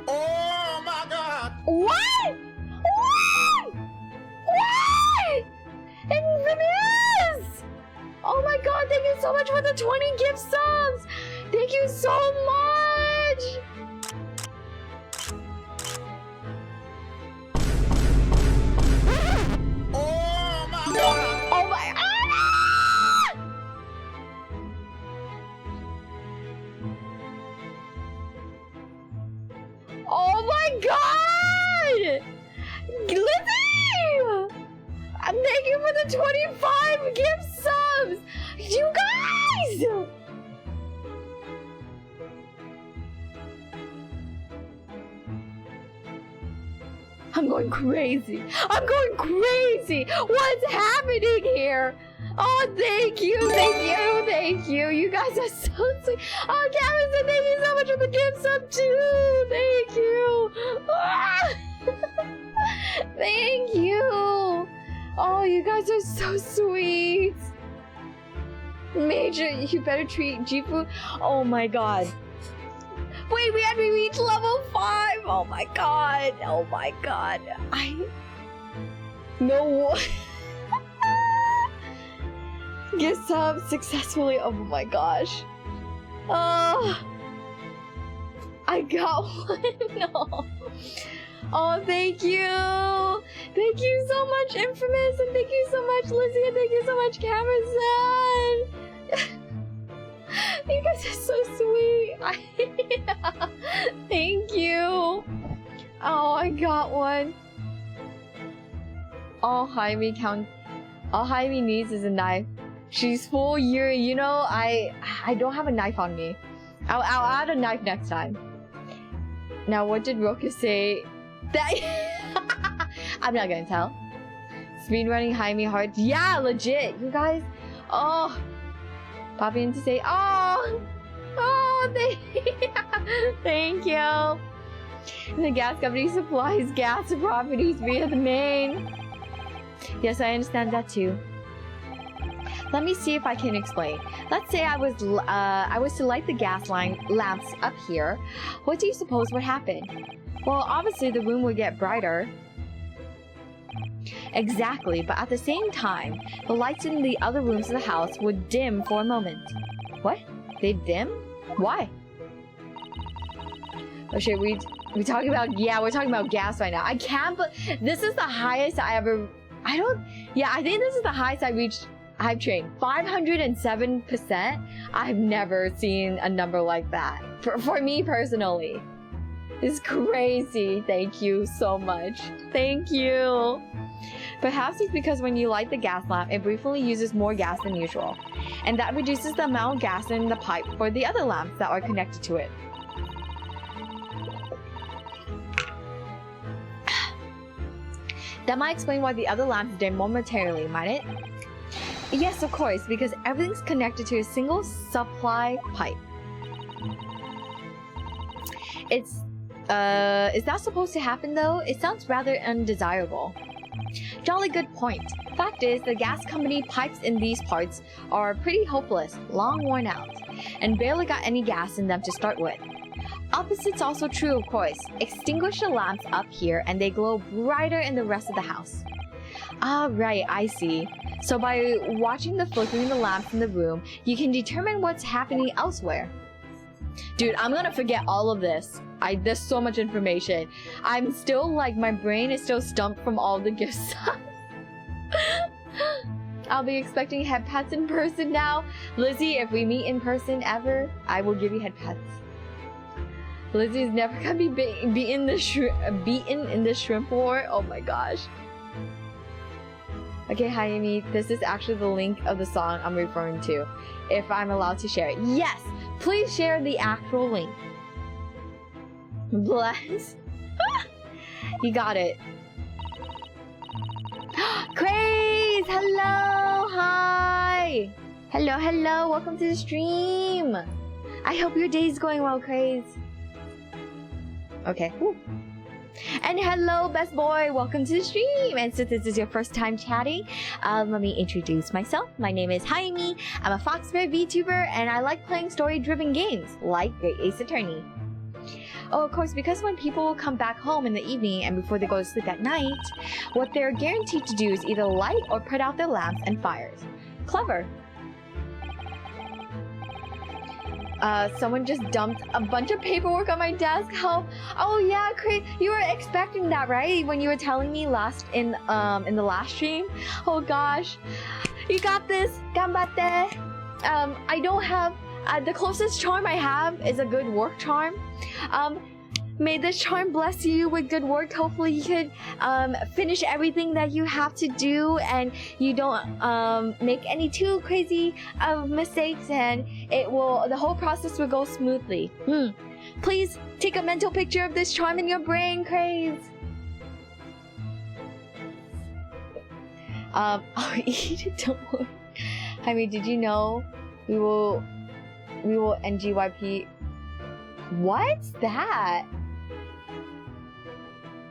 Oh my god! What? What? What? Infamous! Oh my god, thank you so much for the 20 gift subs! Thank you so much! Oh my god! Oh my... Ah! Oh my god! Lizzie! Thank you for the 25 gift subs! You guys! I'm going crazy. I'm going crazy. What's happening here? Oh, thank you, thank you, thank you. You guys are so sweet. Oh, Kevin, thank you so much for the gift sub too. Thank you. Ah! Thank you. Oh, you guys are so sweet. Major, you better treat Jifu. Oh my god. Wait, we had to reach level 5. Oh my god. Oh my god. No. Get sub successfully. Oh my gosh. Oh. I got one. No. Oh, thank you. Thank you so much, Infamous. And thank you so much, Lizzie. And thank you so much, Cameron. You guys are so sweet. Thank you. Oh, I got one. All Hayami needs is a knife. She's full Yuri. You know, I don't have a knife on me. I'll add a knife next time. Now, what did Roka say? That I'm not gonna tell. Speedrunning Hayami hard. Yeah, legit. You guys. Oh. Popping in to say, oh, thank you. And the gas company supplies gas to properties via the main. Yes, I understand that too. Let me see if I can explain. Let's say I was to light the gas lamps up here. What do you suppose would happen? Well, obviously the room would get brighter. Exactly, but at the same time, the lights in the other rooms of the house would dim for a moment. What? They'd dim? Why? Oh shit, we're talking about, yeah, we're talking about gas right now. I can't, but this is the highest I ever, I think this is the highest I reached Hype Train. 507%. I've never seen a number like that. For me personally. It's crazy. Thank you so much. Thank you. Perhaps it's because when you light the gas lamp, it briefly uses more gas than usual. And that reduces the amount of gas in the pipe for the other lamps that are connected to it. That might explain why the other lamps dim momentarily, might it? Yes, of course, because everything's connected to a single supply pipe. Is that supposed to happen though? It sounds rather undesirable. Jolly good point. Fact is, the gas company pipes in these parts are pretty hopeless, long worn out, and barely got any gas in them to start with. Opposite's also true, of course. Extinguish the lamps up here and they glow brighter in the rest of the house. Ah, right, I see. So by watching the flickering of the lamps in the room, you can determine what's happening elsewhere. Dude, I'm gonna forget all of this. There's so much information. I'm still like, my brain is still stumped from all the gift stuff. I'll be expecting head pats in person now. Lizzie, if we meet in person ever, I will give you head pats. Lizzie's never gonna be beaten in the shrimp war. Oh my gosh. Okay, Hayami, this is actually the link of the song I'm referring to. If I'm allowed to share it. Yes! Please share the actual link. Bless. You got it. Craze! Hello! Hi! Hello, welcome to the stream! I hope your day's going well, Craze. Okay. Woo. And hello, best boy, welcome to the stream. And since this is your first time chatting, let me introduce myself. My name is Hayami. I'm a Foxbear VTuber, and I like playing story-driven games like Great Ace Attorney. Oh, of course, because when people come back home in the evening and before they go to sleep at night, what they're guaranteed to do is either light or put out their lamps and fires. Clever. Someone just dumped a bunch of paperwork on my desk. Oh yeah, you were expecting that, right? When you were telling me in the last stream. Oh gosh, you got this. Ganbatte. I don't have. The closest charm I have is a good work charm. May this charm bless you with good work. Hopefully you could finish everything that you have to do and you don't make any too crazy mistakes, and the whole process will go smoothly. Please take a mental picture of this charm in your brain, Craze. I'll eat it, don't worry. I mean, did you know we will NGYP? What's that?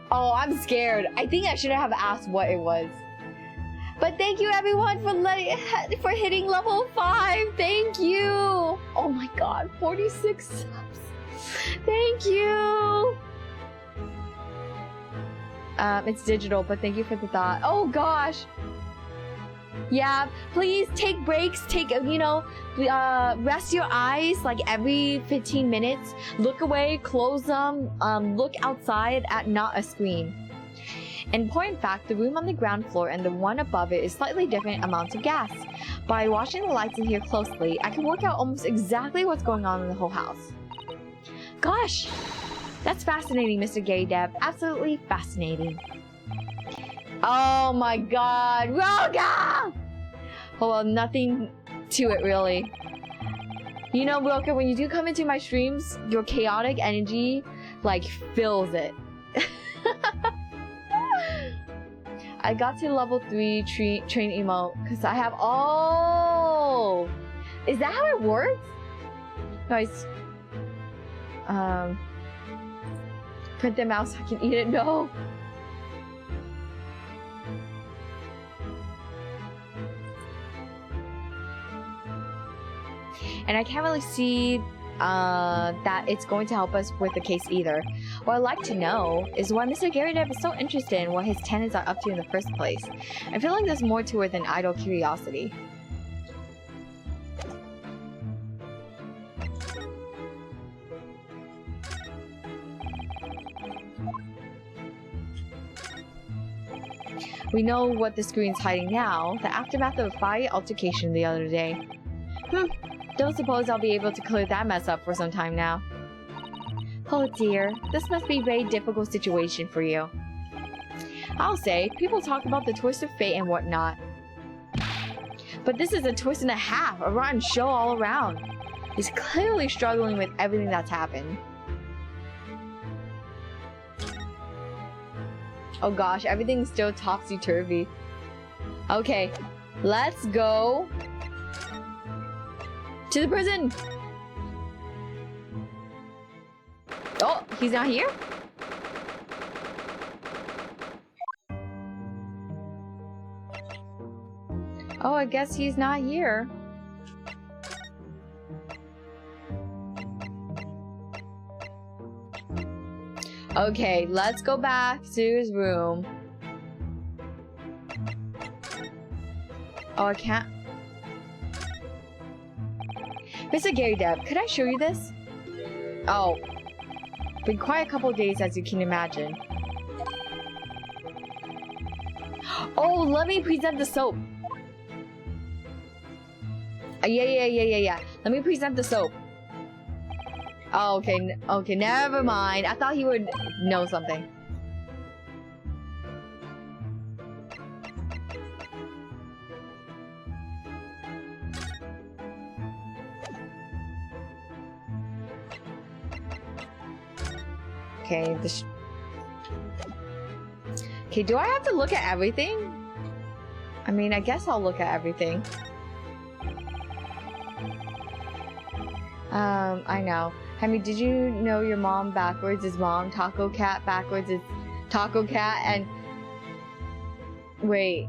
Oh, I'm scared. I think I shouldn't have asked what it was. But thank you everyone for hitting level 5. Thank you. Oh my god, 46 subs. Thank you. It's digital, but thank you for the thought. Oh gosh. Yeah, please take breaks, rest your eyes like every 15 minutes. Look away, close them, look outside at not a screen. Important fact, the room on the ground floor and the one above it is slightly different amounts of gas. By watching the lights in here closely, I can work out almost exactly what's going on in the whole house. Gosh, that's fascinating, Mr. Gary Deb. Absolutely fascinating. Oh my god, Roga! Oh well, nothing to it really. You know, Roga, when you do come into my streams, your chaotic energy, like, fills it. I got to level 3 train emote, because I have... Oh! Is that how it works? Guys, print them out so I can eat it. No! And I can't really see that it's going to help us with the case either. What I'd like to know is why Mr. Gary Dev is so interested in what his tenants are up to in the first place. I feel like there's more to it than idle curiosity. We know what the screen's hiding now, the aftermath of a fiery altercation the other day. Don't suppose I'll be able to clear that mess up for some time now. Oh dear, this must be a very difficult situation for you. I'll say, people talk about the twist of fate and whatnot. But this is a twist and a half, a rotten show all around. He's clearly struggling with everything that's happened. Oh gosh, everything's still topsy-turvy. Okay, let's go to the prison. Oh, he's not here? Oh, I guess he's not here. Okay, let's go back to his room. Oh, I can't. Mr. Gary Deb, could I show you this? Oh. Been quite a couple of days, as you can imagine. Oh, let me present the soap. Yeah. Let me present the soap. Oh, okay. Okay, never mind. I thought he would know something. Okay, okay, do I have to look at everything? I mean, I guess I'll look at everything. I know. I mean, did you know your mom backwards is mom, taco cat backwards is taco cat, and... Wait.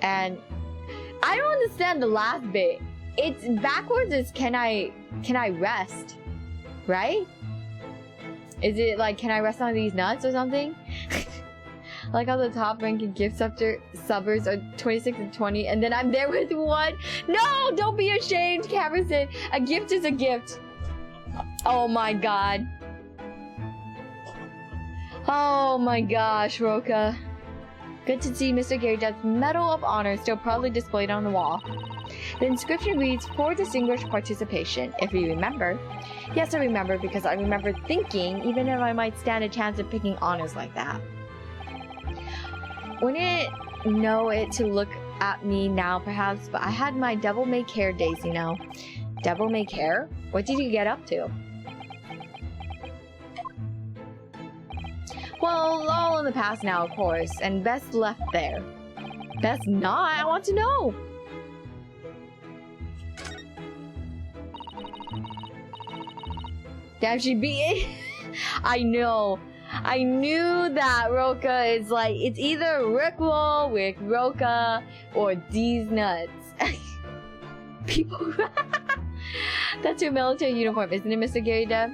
And I don't understand the last bit. It's backwards is can I rest? Right? Is it like, can I rest on these nuts or something? Like how the top ranking gift subbers are 26 and 20, and then I'm there with 1. No, don't be ashamed, Camerson. A gift is a gift. Oh my god. Oh my gosh, Roka. Good to see Mr. Gary Dutt's Medal of Honor still proudly displayed on the wall. The inscription reads, "For distinguished participation," if you remember. Yes, I remember, because I remember thinking even if I might stand a chance of picking honors like that. Wouldn't know it to look at me now, perhaps, but I had my devil-may-care days, you know. Devil-may-care? What did you get up to? Well, all in the past now, of course, and best left there. Best not? I want to know! Damn, she beat it. I know. I knew that Roka is like, it's either Rickroll with Roka or these nuts. People. That's your military uniform, isn't it, Mr. Gary Deb?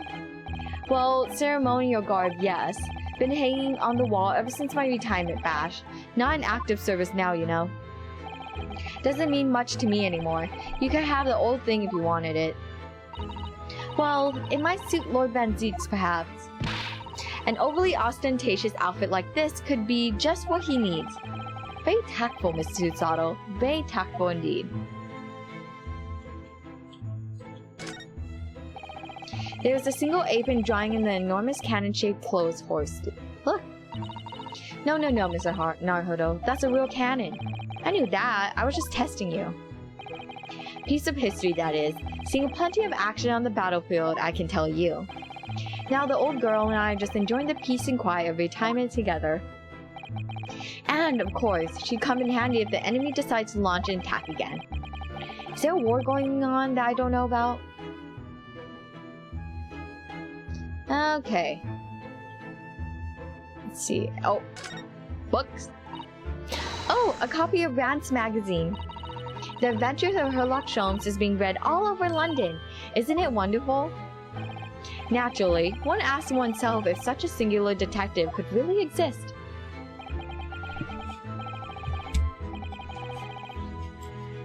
Well, ceremonial garb, yes. Been hanging on the wall ever since my retirement bash. Not in active service now, you know. Doesn't mean much to me anymore. You could have the old thing if you wanted it. Well, it might suit Lord Van Zeeks, perhaps. An overly ostentatious outfit like this could be just what he needs. Very tactful, Miss Tsusato. Very tactful indeed. There is a single apron drying in the enormous cannon-shaped clothes horse. Look. No, Mr. Naruhodo. That's a real cannon. I knew that. I was just testing you. Piece of history, that is. Seeing plenty of action on the battlefield, I can tell you. Now the old girl and I are just enjoying the peace and quiet of retirement together. And, of course, she'd come in handy if the enemy decides to launch an attack again. Is there a war going on that I don't know about? Okay. Let's see. Oh. Books. Oh, a copy of Rant's magazine. The Adventures of Sherlock Holmes is being read all over London. Isn't it wonderful? Naturally, one asks oneself if such a singular detective could really exist.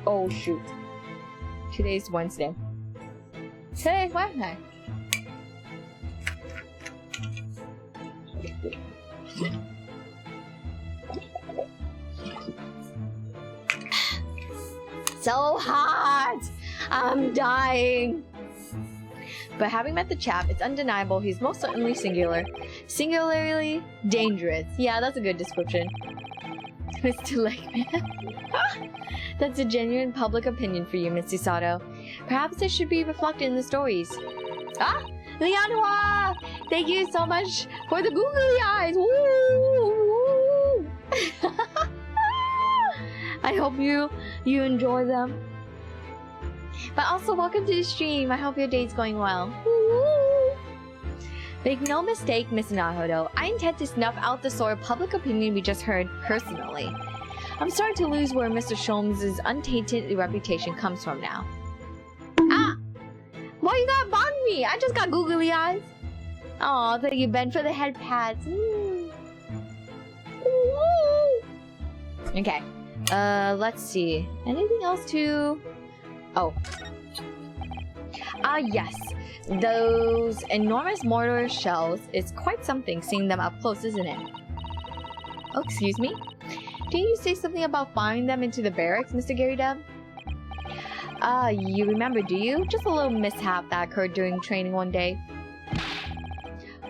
Oh shoot. Today's Wednesday. Today's Wednesday. So hot! I'm dying! But having met the chap, it's undeniable he's most certainly singular. Singularly dangerous. Yeah, that's a good description. Mr. Lakeman. That's a genuine public opinion for you, Miss Tsusato. Perhaps it should be reflected in the stories. Ah! Lianhua! Thank you so much for the googly eyes! Woo! I hope you enjoy them. But also, welcome to the stream. I hope your day's going well. Woo! Make no mistake, Miss Naruhodo. I intend to snuff out the sort of public opinion we just heard personally. I'm starting to lose where Mr. Sholmes' untainted reputation comes from now. Ah! Why you gotta bond me? I just got googly eyes. Aw, thank you, Ben, for the head pats. Okay. Let's see. Anything else to... Oh. Yes. Those enormous mortar shells is quite something, seeing them up close, isn't it? Oh, excuse me? Didn't you say something about firing them into the barracks, Mr. Gary Deb? You remember, do you? Just a little mishap that occurred during training one day.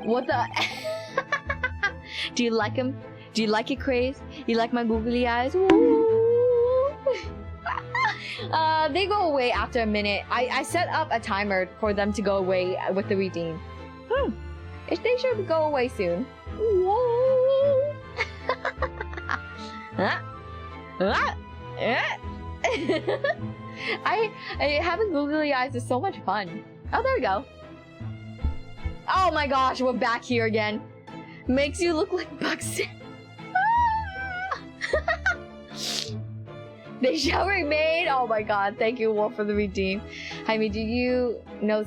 What the... Do you like him? Do you like it, Craze? You like my googly eyes? Woo! They go away after a minute. I set up a timer for them to go away with the redeem. They should go away soon. Whoa! Having googly eyes is so much fun. Oh, there we go. Oh my gosh, we're back here again. Makes you look like Buxton. They shall remain. Oh my god, thank you, Wolf, for the redeem. Jaime, do you know?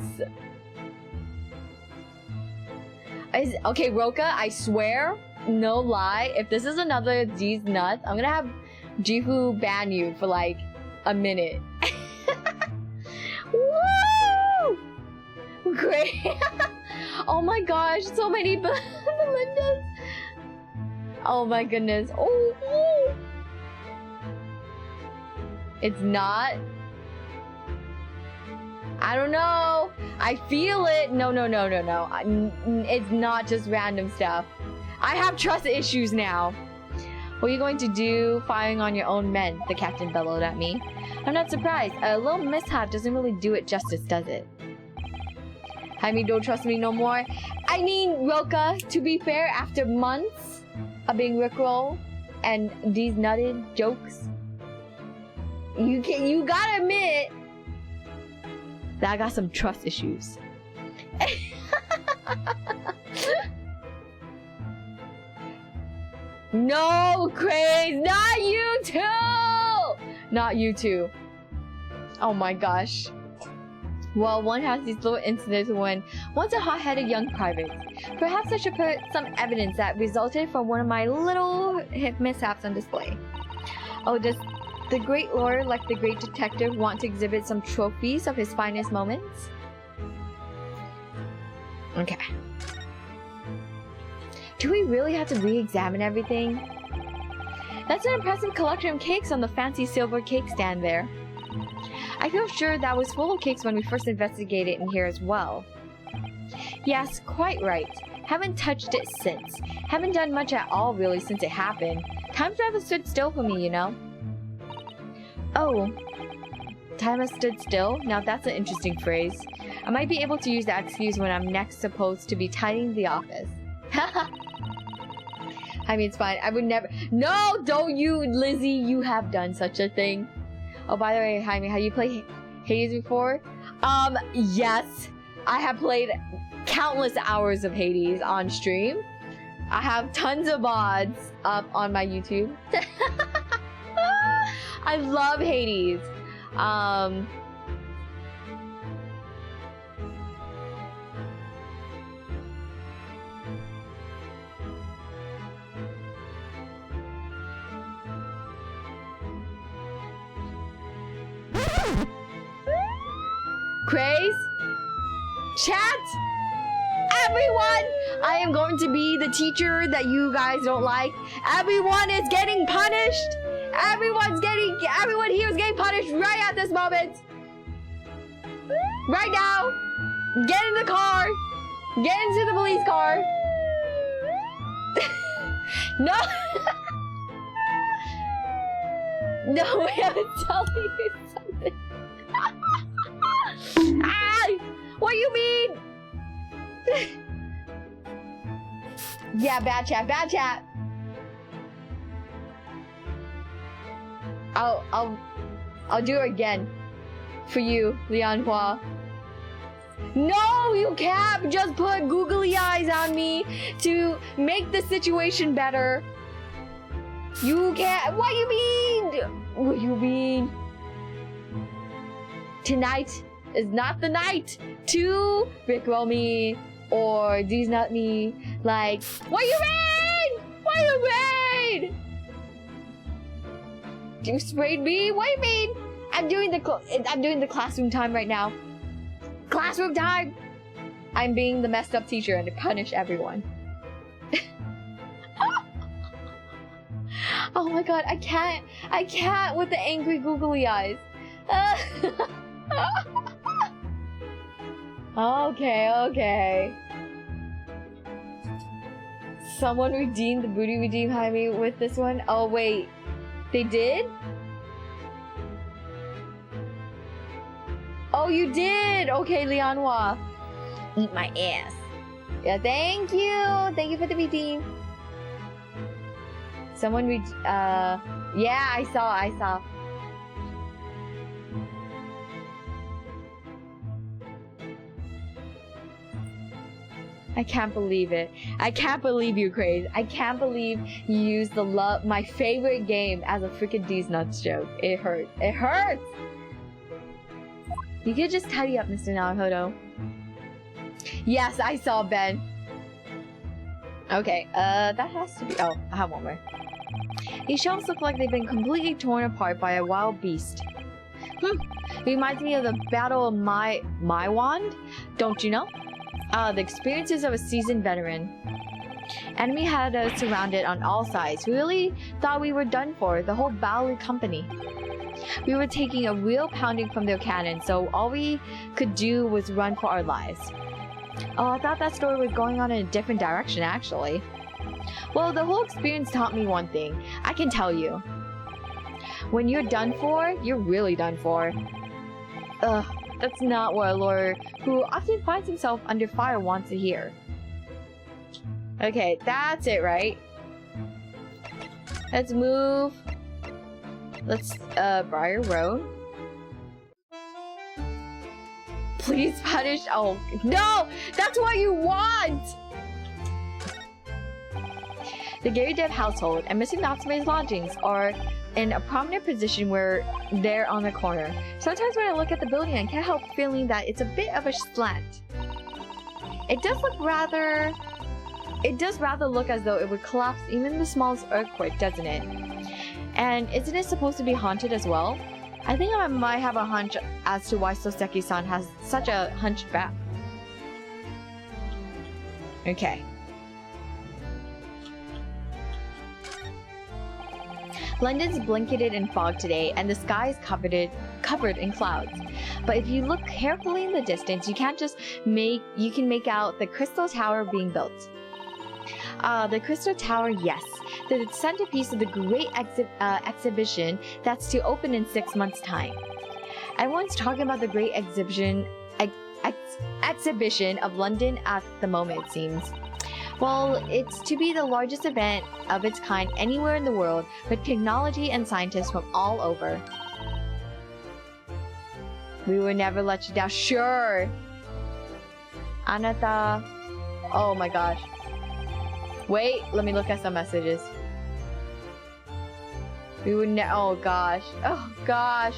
Okay, Roka, I swear, no lie, if this is another D's nuts, I'm gonna have Jifu ban you for like a minute. Woo! Great. Oh my gosh, so many Belindas. Oh my goodness. Oh. It's not. I don't know. I feel it. No. It's not just random stuff. I have trust issues now. What are you going to do firing on your own men? The captain bellowed at me. I'm not surprised. A little mishap doesn't really do it justice, does it? Jaime, don't trust me no more. I mean, Roka, to be fair, after months of being rickrolled and these nutted jokes, you gotta admit that I got some trust issues. No, Craze, not you too! Not you too. Oh my gosh. Well, one has these little incidents when one's a hot-headed young private. Perhaps I should put some evidence that resulted from one of my little hip mishaps on display. Oh, does the great lawyer, like the great detective, want to exhibit some trophies of his finest moments? Okay. Do we really have to re-examine everything? That's an impressive collection of cakes on the fancy silver cake stand there. I feel sure that was full of cakes when we first investigated in here as well. Yes, quite right. Haven't touched it since. Haven't done much at all really since it happened. Time's rather stood still for me, you know. Oh, time has stood still? Now that's an interesting phrase. I might be able to use that excuse when I'm next supposed to be tidying the office. I mean, it's fine. I would never. No, don't you, Lizzie. You have done such a thing. Oh, by the way, Jaime, have you played Hades before? Yes. I have played countless hours of Hades on stream. I have tons of mods up on my YouTube. I love Hades. Craze? Chat? Everyone! I am going to be the teacher that you guys don't like. Everyone is getting punished! Everyone here is getting punished right at this moment! Right now! Get in the car! Get into the police car! No! No, wait, I'm telling you something. Ah! What do you mean? Yeah, bad chat. I'll do it again. For you, Leon Hua. No, you can't just put googly eyes on me to make the situation better. You can't. What do you mean? Tonight is not the night to rickroll me or these not me. Like, what do you mean? You sprayed me? What do you mean? I'm doing the classroom time right now. Classroom time. I'm being the messed up teacher and to punish everyone. Oh my god, I can't with the angry googly eyes. Okay. Someone redeemed the booty redeem Jaime with this one. Oh wait, they did? Oh, you did. Okay, Lianhua, eat my ass. Yeah, thank you. Thank you for the redeem. Someone yeah, I saw. I can't believe it. I can't believe you, Craze. I can't believe you used my favorite game as a freaking D's Nuts joke. It hurts. It hurts! You could just tidy up, Mr. Naruhodo. Yes, I saw Ben. Okay, that has to be... Oh, I have one more. These shelves look like they've been completely torn apart by a wild beast. Reminds me of the Battle of my Wand, don't you know? The experiences of a seasoned veteran. Enemy had us surrounded on all sides. We really thought we were done for, the whole Bowery company. We were taking a real pounding from their cannon, so all we could do was run for our lives. Oh, I thought that story was going on in a different direction, actually. Well, the whole experience taught me one thing. I can tell you. When you're done for, you're really done for. Ugh, that's not what a lawyer who often finds himself under fire wants to hear. Okay, that's it, right? Let's move. Let's, Briar Road. Please punish. Oh, no! That's what you want! The Gary Dev household and Mr. Natsume's lodgings are in a prominent position where they're on the corner. Sometimes when I look at the building, I can't help feeling that it's a bit of a slant. It does rather look as though it would collapse even in the smallest earthquake, doesn't it? And isn't it supposed to be haunted as well? I think I might have a hunch as to why Soseki-san has such a hunched back. Okay. London's blanketed in fog today, and the sky is covered in clouds. But if you look carefully in the distance, you can make out the Crystal Tower being built. The Crystal Tower, yes. The centerpiece of the great exhibition that's to open in 6 months' time. Everyone's talking about the great exhibition of London at the moment, it seems. Well, it's to be the largest event of its kind anywhere in the world, with technology and scientists from all over. We will never let you down. Sure! Anata... Oh my gosh. Wait, let me look at some messages. We would oh gosh. Oh gosh.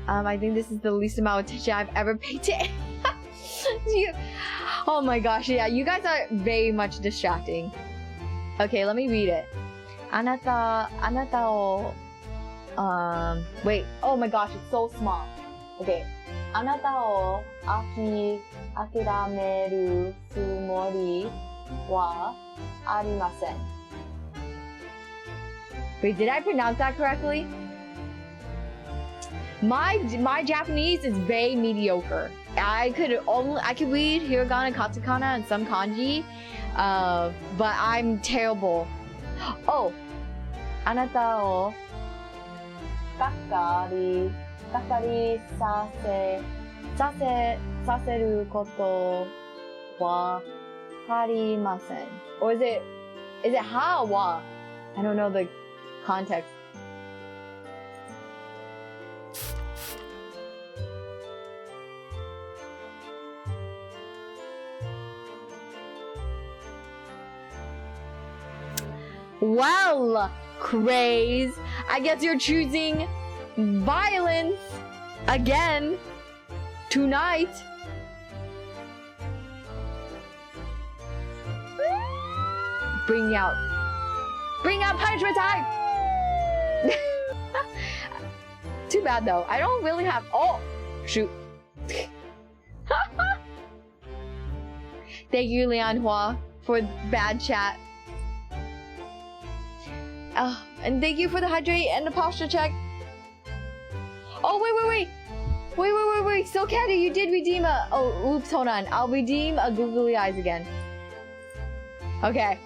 I think this is the least amount of attention I've ever paid to Oh my gosh, yeah, you guys are very much distracting. Okay, let me read it. Anata o... wait, oh my gosh, it's so small. Okay. Anata o akirameru tsumori wa arimasen. Wait, did I pronounce that correctly? My Japanese is very mediocre. I could read hiragana, katakana, and some kanji, but I'm terrible. Oh, anata o gakkari saseru koto wa harimasen. Or is it ha wa? I don't know the context. Well, Craze, I guess you're choosing violence again tonight. Bring out punishment time. Too bad though. I don't really have. Oh, shoot. Thank you, Lian Hua, for bad chat. And thank you for the hydrate and the posture check. Oh, wait. So, Caddy, you did redeem a... Oh, oops, hold on. I'll redeem a googly eyes again. Okay.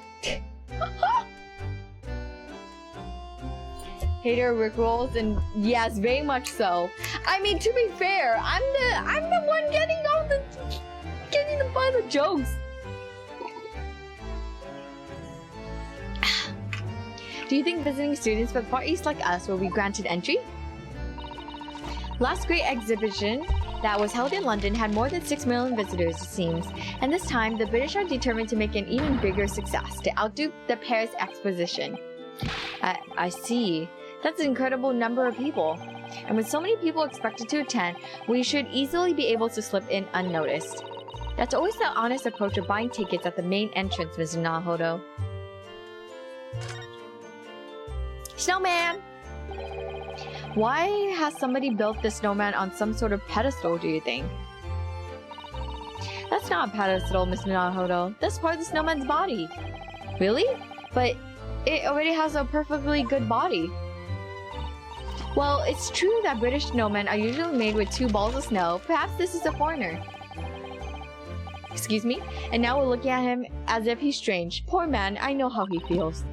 Hater rickrolls, and yes, very much so. I mean, to be fair, I'm the one getting all the are the jokes? Do you think visiting students from Far East like us will be granted entry? Last great exhibition that was held in London had more than 6 million visitors, it seems, and this time the British are determined to make an even bigger success to outdo the Paris Exposition. I see. That's an incredible number of people. And with so many people expected to attend, we should easily be able to slip in unnoticed. That's always the honest approach of buying tickets at the main entrance, Mr. Nahodo. Snowman! Why has somebody built this snowman on some sort of pedestal, do you think? That's not a pedestal, Mr. Nahodo. That's part of the snowman's body. Really? But it already has a perfectly good body. Well, it's true that British snowmen are usually made with 2 balls of snow. Perhaps this is a foreigner. Excuse me? And now we're looking at him as if he's strange. Poor man, I know how he feels.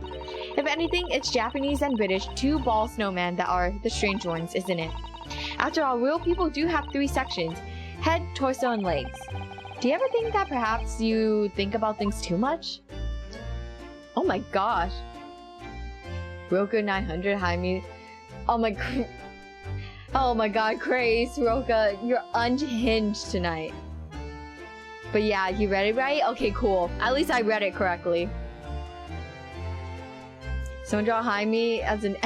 If anything, it's Japanese and British 2-ball snowmen that are the strange ones, isn't it? After all, real people do have 3 sections: head, torso, and legs. Do you ever think that perhaps you think about things too much? Oh my gosh. Roka 900, Hayami. Oh my god, Grace, Roka, you're unhinged tonight. But yeah, you read it right? Okay, cool. At least I read it correctly. Someone draw Hayami as an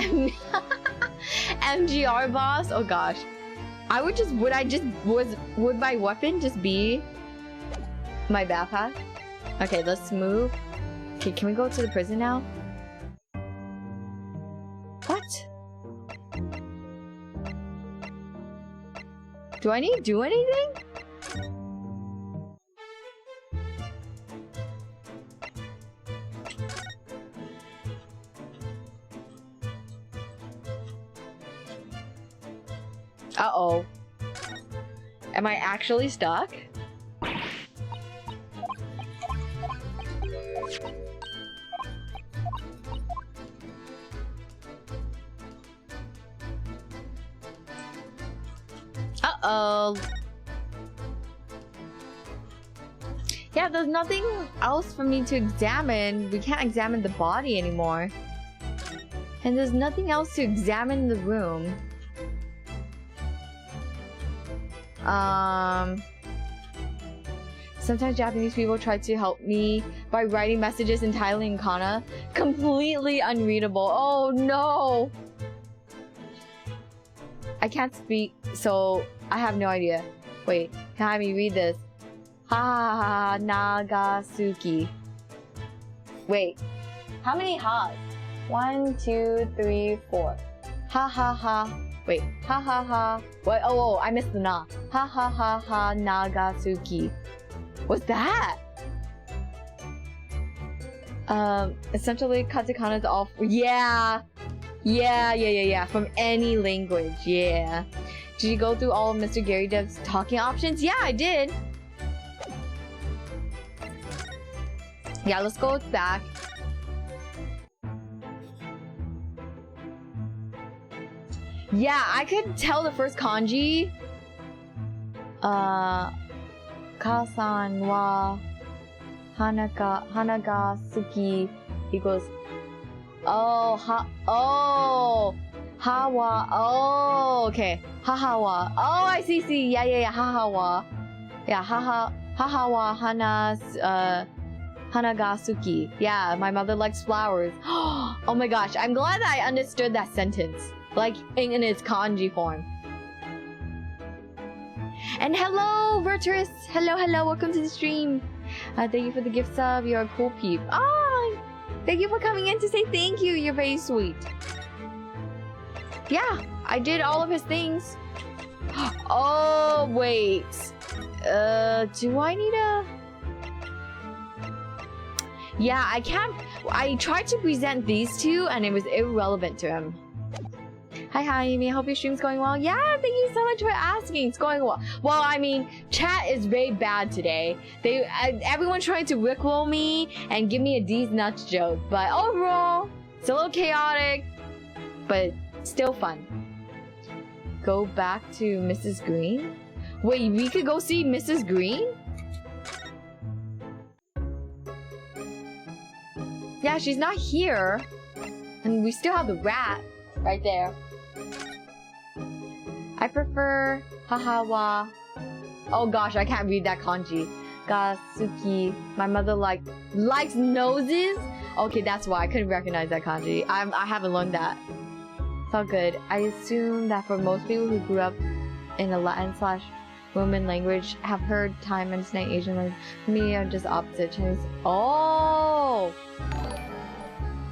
MGR boss? Oh gosh. Would my weapon just be my backpack? Okay, let's move. Okay, can we go to the prison now? What? Do I need to do anything? Uh-oh. Am I actually stuck? Uh-oh. Yeah, there's nothing else for me to examine. We can't examine the body anymore. And there's nothing else to examine in the room. Sometimes Japanese people try to help me by writing messages entirely in kana. Completely unreadable. Oh no! I can't speak, so I have no idea. Wait, can I have me read this? Ha Nagasuki. Wait, how many ha's? 1, 2, 3, 4. Ha ha ha. Wait, ha ha ha. What? Oh, I missed the na. Ha ha ha ha Nagasuki. What's that? Essentially katakana is all. Yeah. From any language. Yeah. Did you go through all of Mr. Gary Dev's talking options? Yeah, I did. Yeah, let's go back. Yeah, I could tell the first kanji. Kasan wa hanaga suki equals. Oh, hawa. Oh, okay. Hahawa. Oh, I see. Yeah. Hahawa. Yeah, hahawa hanagasuki. Yeah, my mother likes flowers. Oh my gosh, I'm glad that I understood that sentence. Like, in its kanji form. And hello, Virtuous! Hello, welcome to the stream. Thank you for the gift sub, you're a cool peep. Oh, thank you for coming in to say thank you, you're very sweet. Yeah, I did all of his things. Oh, wait. Do I need a... Yeah, I can't... I tried to present these two and it was irrelevant to him. Hi, Hayami. I hope your stream's going well. Yeah, thank you so much for asking. It's going well. Well, I mean, chat is very bad today. Everyone's trying to rickroll me and give me a D's nuts joke. But overall, it's a little chaotic, but still fun. Go back to Mrs. Green? Wait, we could go see Mrs. Green? Yeah, she's not here. And we still have the rat right there. I prefer Hahawa. Oh gosh, I can't read that kanji. Gasuki. My mother likes noses? Okay, that's why I couldn't recognize that kanji. I haven't learned that. Felt good. I assume that for most people who grew up in a Latin/Roman language have heard time and snake Asian language. Me, I'm just opposite Chinese. Oh!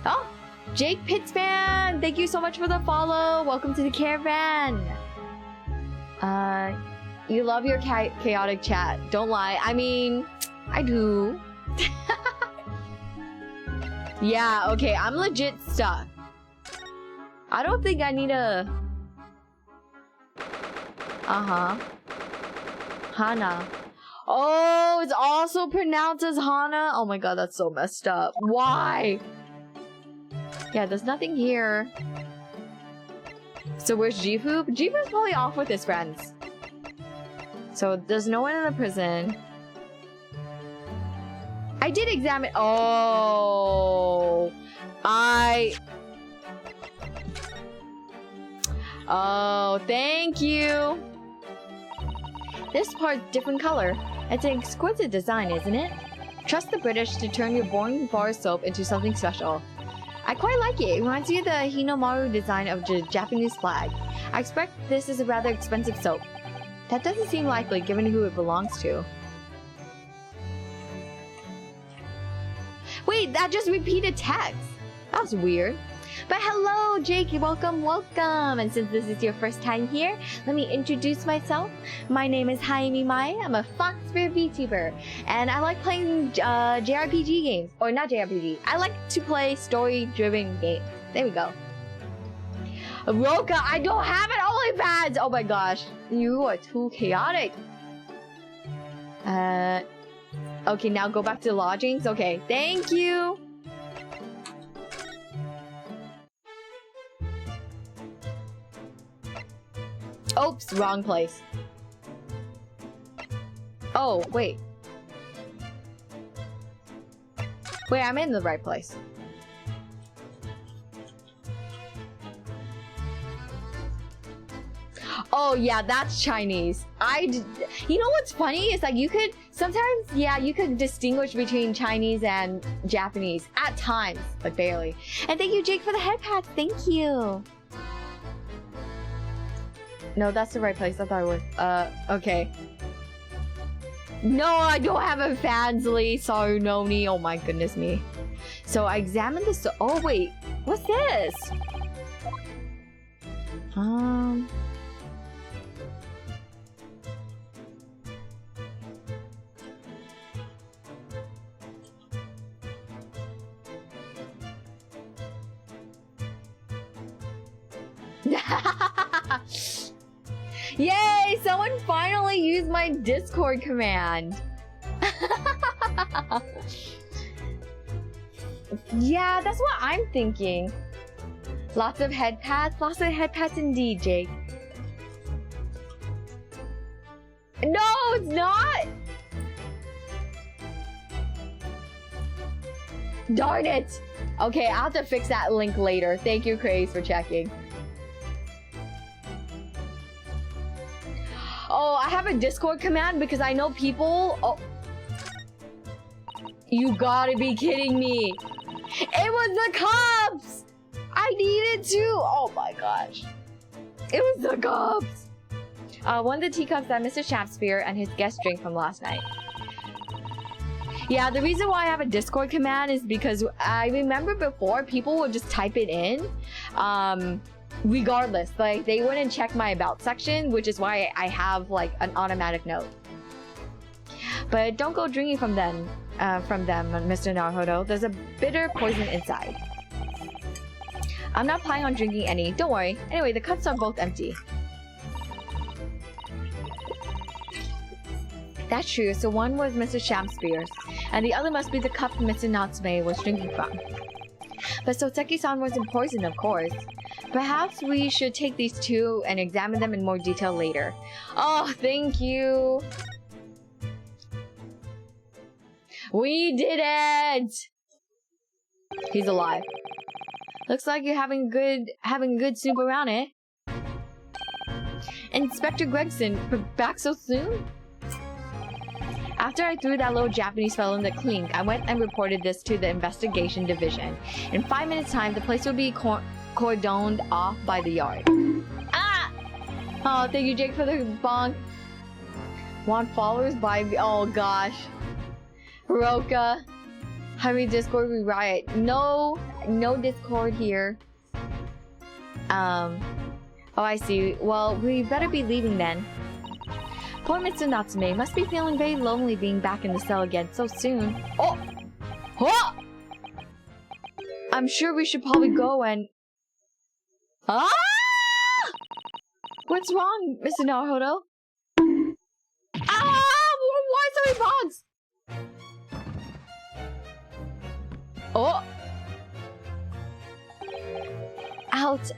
Oh! Jake Pittsman! Thank you so much for the follow! Welcome to the caravan! You love your chaotic chat. Don't lie. I mean, I do. Yeah, okay, I'm legit stuck. I don't think I need a... Hana. Oh, it's also pronounced as Hana? Oh my god, that's so messed up. Why? Yeah, there's nothing here. So where's Jifu? Jifu's probably off with his friends. So there's no one in the prison. I did examine... Oh... Oh, thank you! This part's different color. It's an exquisite design, isn't it? Trust the British to turn your boring bar soap into something special. I quite like it. It reminds me of the Hinomaru design of the Japanese flag. I expect this is a rather expensive soap. That doesn't seem likely given who it belongs to. Wait, that just repeated text. That was weird. But hello, Jake. Welcome, welcome. And since this is your first time here, let me introduce myself. My name is Hayami Mae. I'm a ENVtuber. And I like playing JRPG games. Or not JRPG. I like to play story-driven games. There we go. Roka, I don't have an OnlyFans! Oh my gosh. You are too chaotic. Okay, now go back to lodgings. Okay, thank you. Oops, wrong place. Oh, wait. Wait, I'm in the right place. Oh yeah, that's Chinese. You know what's funny is like you could sometimes, yeah, you could distinguish between Chinese and Japanese at times, but barely. And thank you, Jake, for the head pats. Thank you. No, that's the right place. I thought it was. Okay. No, I don't have a Fansly. Sorry, Noni. Oh my goodness me. So I examined this. Oh wait, what's this? Yay! Someone finally used my Discord command. Yeah, that's what I'm thinking. Lots of head pats indeed, Jake. No, it's not! Darn it! Okay, I'll have to fix that link later. Thank you, Craze, for checking. Oh, I have a Discord command because I know people... Oh. You gotta be kidding me. It was the cops! I needed to... Oh my gosh. It was the cops. One of the teacups that Mr. Shakespeare and his guest drank from last night. Yeah, the reason why I have a Discord command is because I remember before people would just type it in. Regardless, like they wouldn't check my about section, which is why I have like an automatic note. But don't go drinking from them, Mr. Naruhodo. There's a bitter poison inside. I'm not planning on drinking any. Don't worry. Anyway, the cups are both empty. That's true. So one was Mr. Shakespeare's, and the other must be the cup Mr. Natsume was drinking from. But Soteki-san wasn't poisoned, of course. Perhaps we should take these two and examine them in more detail later. Oh, thank you. We did it! He's alive. Looks like you're having a good snoop around it. Inspector Gregson, back so soon? After I threw that little Japanese fellow in the clink, I went and reported this to the investigation division. In 5 minutes' time, the place will be cordoned off by the yard. Ah! Oh, thank you, Jake, for the bonk. Want followers by... Oh, gosh. Hiroka. Hurry, Discord, we riot. No Discord here. Oh, I see. Well, we better be leaving then. Poor Mr. Natsume must be feeling very lonely being back in the cell again so soon. Oh! Oh! I'm sure we should probably go and... Ah! What's wrong, Mr. Naruto? Ah! Why so many bugs? Oh!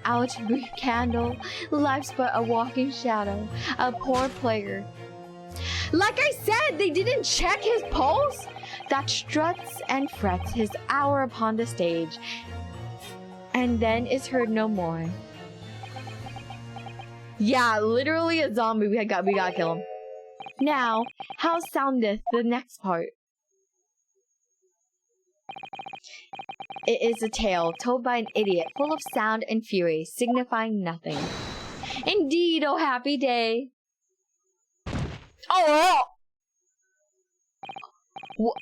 Out, brief candle. Life's but a walking shadow. A poor player. Like I said, they didn't check his pulse? That struts and frets his hour upon the stage, and then is heard no more. Yeah, literally a zombie. We gotta kill him. Now, how soundeth the next part? It is a tale told by an idiot, full of sound and fury, signifying nothing. Indeed, oh happy day! Oh! What?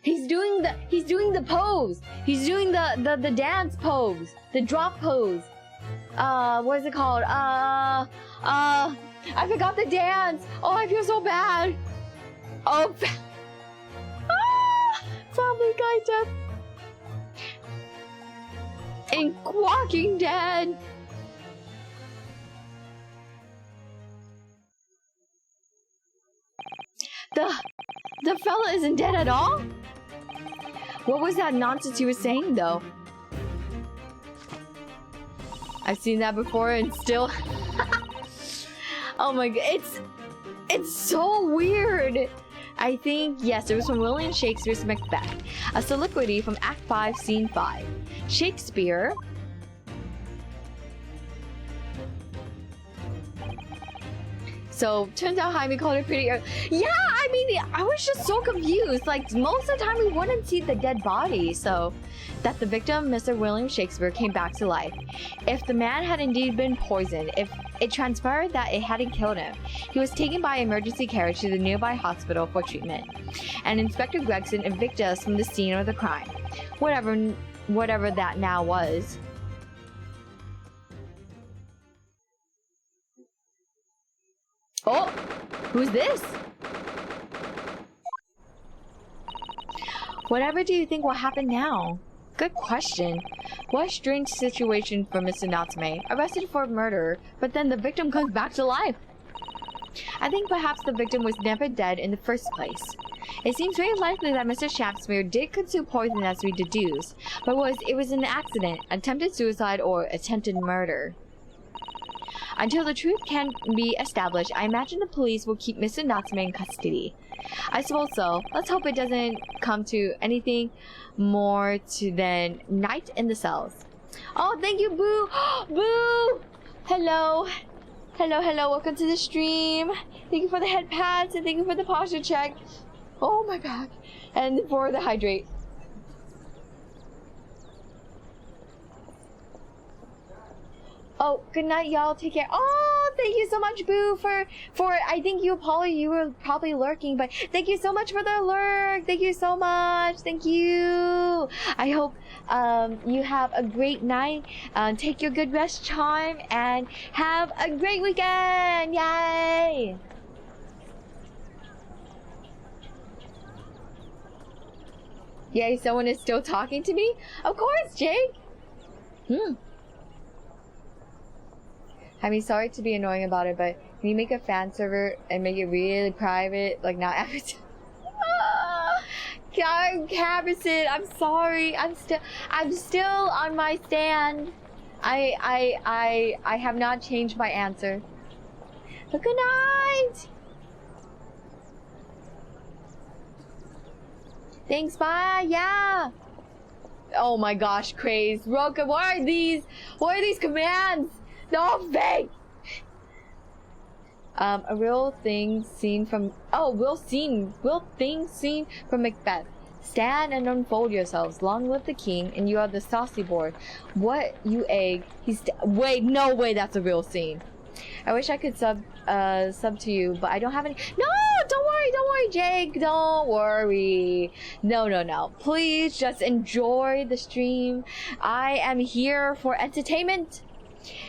He's doing the pose. He's doing the dance pose, the drop pose. What is it called? I forgot the dance. Oh, I feel so bad. Oh, Family Guy death. In Walking Dead. The fella isn't dead at all? What was that nonsense he was saying, though? I've seen that before and still... Oh my god, it's so weird. I think, yes, it was from William Shakespeare's Macbeth, a soliloquy from Act 5, Scene 5. Shakespeare... So, turns out Hayami called it pretty... Yeah, I mean, I was just so confused. Like, most of the time we wouldn't see the dead body, so... That the victim, Mr. William Shakespeare, came back to life. If the man had indeed been poisoned, if it transpired that it hadn't killed him, he was taken by emergency carriage to the nearby hospital for treatment. And Inspector Gregson evicted us from the scene of the crime. Whatever that now was. Oh! Who's this? Whatever do you think will happen now? Good question. What a strange situation for Mr. Natsume. Arrested for murder, but then the victim comes back to life. I think perhaps the victim was never dead in the first place. It seems very likely that Mr. Shapsmere did consume poison as we deduce, but it was an accident, attempted suicide, or attempted murder. Until the truth can be established, I imagine the police will keep Mr. Natsume in custody. I suppose so. Let's hope it doesn't come to anything more than night in the cells. Oh, thank you, Boo! Boo! Hello. Hello. Welcome to the stream. Thank you for the head pats and thank you for the posture check. Oh, my back. And for the hydrate. Oh, good night, y'all. Take care. Oh, thank you so much, Boo, for I think you were probably lurking, but thank you so much for the lurk. Thank you so much. Thank you. I hope you have a great night. Take your good rest time and have a great weekend. Yay! Yay, someone is still talking to me? Of course, Jake. I mean, sorry to be annoying about it, but can you make a fan server and make it really private? Like, not advertising? God, Cabison, I'm sorry. I'm still on my stand. I have not changed my answer. But good night! Thanks, bye. Yeah. Oh my gosh, Craze. Roka, what are these? What are these commands? No, fake. A real thing seen from... Oh, real thing seen from Macbeth. Stand and unfold yourselves. Long live the king, and you are the saucy board. What, you egg? Wait, no way that's a real scene. I wish I could sub to you, but I don't have any... No! Don't worry, Jake. Don't worry. No. Please just enjoy the stream. I am here for entertainment.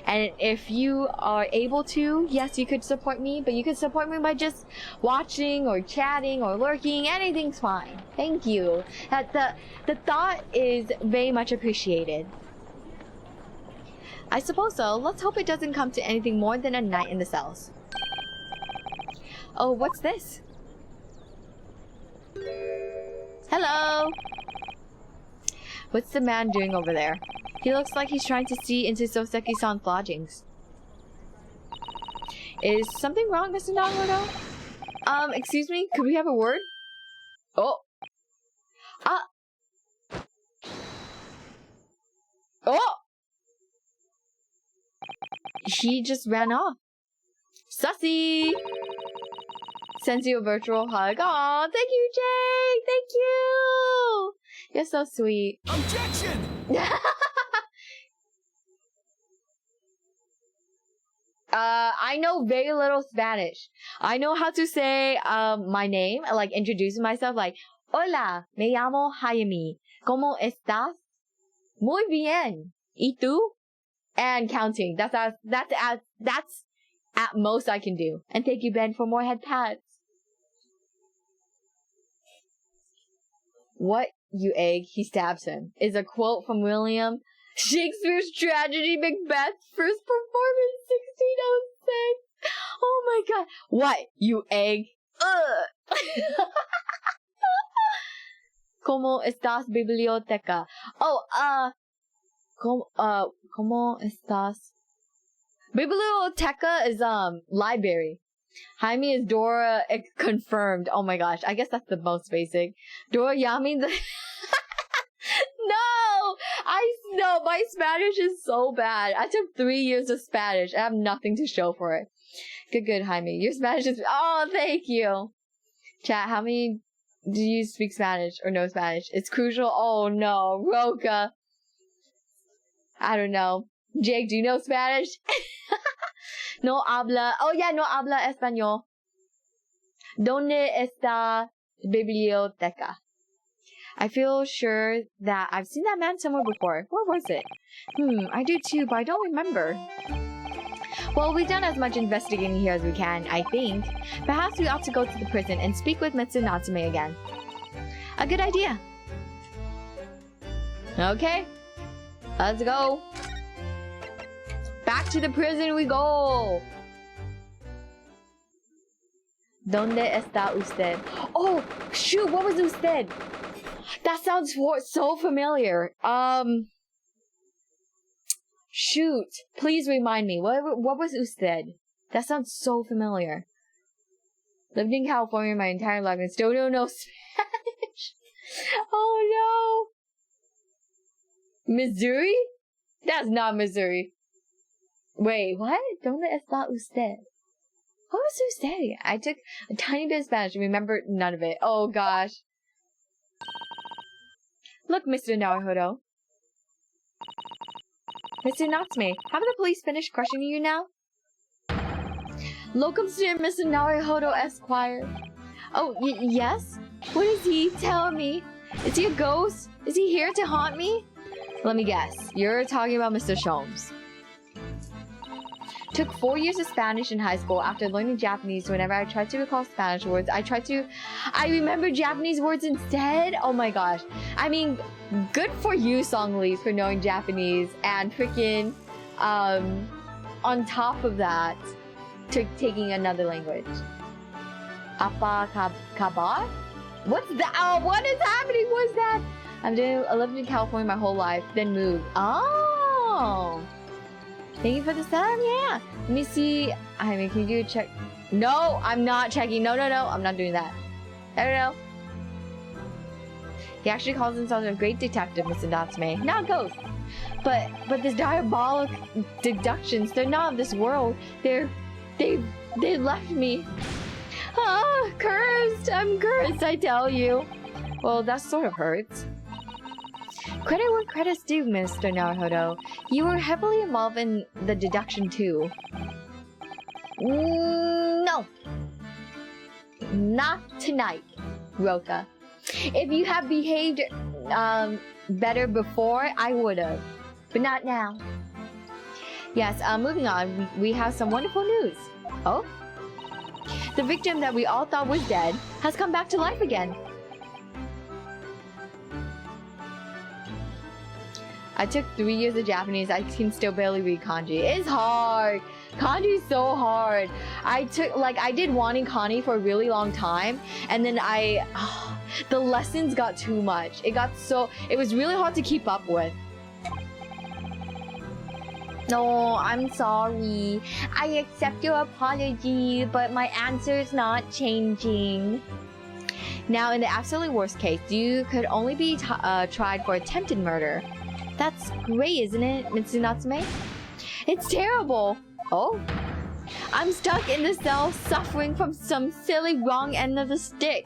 And if you are able to, yes, you could support me, but you could support me by just watching or chatting or lurking. Anything's fine. Thank you. The thought is very much appreciated. I suppose so. Let's hope it doesn't come to anything more than a night in the cells. Oh, what's this? Hello! What's the man doing over there? He looks like he's trying to see into Soseki-san's lodgings. Is something wrong, Mr. Naruto? Excuse me? Could we have a word? Oh! Oh! He just ran off. Sussy! Sends you a virtual hug. Aw, thank you, Jake! Thank you! You're so sweet. Objection! I know very little Spanish. I know how to say my name, like introducing myself, like Hola, me llamo Hayami. ¿Cómo estás? Muy bien. ¿Y tú? And counting. That's at most I can do. And thank you, Ben, for more head pats. What, you egg? He stabs him. Is a quote from William Shakespeare's tragedy Macbeth, first performance 1606. Oh my god. What, you egg? Ugh. ¿Cómo estás, biblioteca? Oh, ¿Cómo estás? Biblioteca is, library. Jaime is Dora confirmed. Oh my gosh. I guess that's the most basic. Dora Yami the... No, my Spanish is so bad. I took 3 years of Spanish. I have nothing to show for it. Good, Jaime. Your Spanish is... Oh, thank you. Chat, how many do you speak Spanish or know Spanish? It's crucial. Oh no, Roka. I don't know. Jake, do you know Spanish? No habla. Oh yeah, no habla español. ¿Dónde está biblioteca? I feel sure that I've seen that man somewhere before. Where was it? I do too, but I don't remember. Well, we've done as much investigating here as we can, I think. Perhaps we ought to go to the prison and speak with Mr. Natsume again. A good idea. Okay. Let's go. Back to the prison we go. ¿Dónde está usted? Oh, shoot, what was usted? That sounds so familiar. Shoot, please remind me. What was usted? That sounds so familiar. Lived in California my entire life and still don't know Spanish. Oh no. Missouri? That's not Missouri. Wait, what? ¿Dónde está usted? What was usted? I took a tiny bit of Spanish and remember none of it. Oh gosh. Look, Mr. Naruhodo. Mr. Natsume, have the police finished questioning you now? Locums dear Mr. Naruhodo Esquire. Oh, yes? What is he? Tell me. Is he a ghost? Is he here to haunt me? Let me guess. You're talking about Mr. Sholmes. Took 4 years of Spanish in high school. After learning Japanese, whenever I tried to recall Spanish words, I remember Japanese words instead. Oh my gosh. I mean, good for you, Songli, for knowing Japanese and freaking, on top of that, taking another language. Apa kabar? What's that? Oh, what is happening? What's that? I lived in California my whole life, then moved. Oh. Thank you for the sub, yeah. Let me see. I mean, can you do a check? No, I'm not checking. No. I'm not doing that. I don't know. He actually calls himself a great detective, Mr. Natsume. Not a ghost. But this diabolic deductions, they're not of this world. They left me. Ah, cursed! I'm cursed, I tell you. Well, that sort of hurts. Credit where credit's due, Mr. Naruhodo. You were heavily involved in the deduction too. No. Not tonight, Roka. If you had behaved better before, I would've. But not now. Yes, moving on, we have some wonderful news. Oh? The victim that we all thought was dead has come back to life again. I took 3 years of Japanese. I can still barely read kanji. It's hard. Kanji is so hard. I did Wani Kani for a really long time, and then the lessons got too much. It was really hard to keep up with. No, I'm sorry. I accept your apology, but my answer is not changing. Now, in the absolutely worst case, you could only be tried for attempted murder. That's great, isn't it, Mr. Natsume? It's terrible. Oh? I'm stuck in the cell suffering from some silly wrong end of the stick.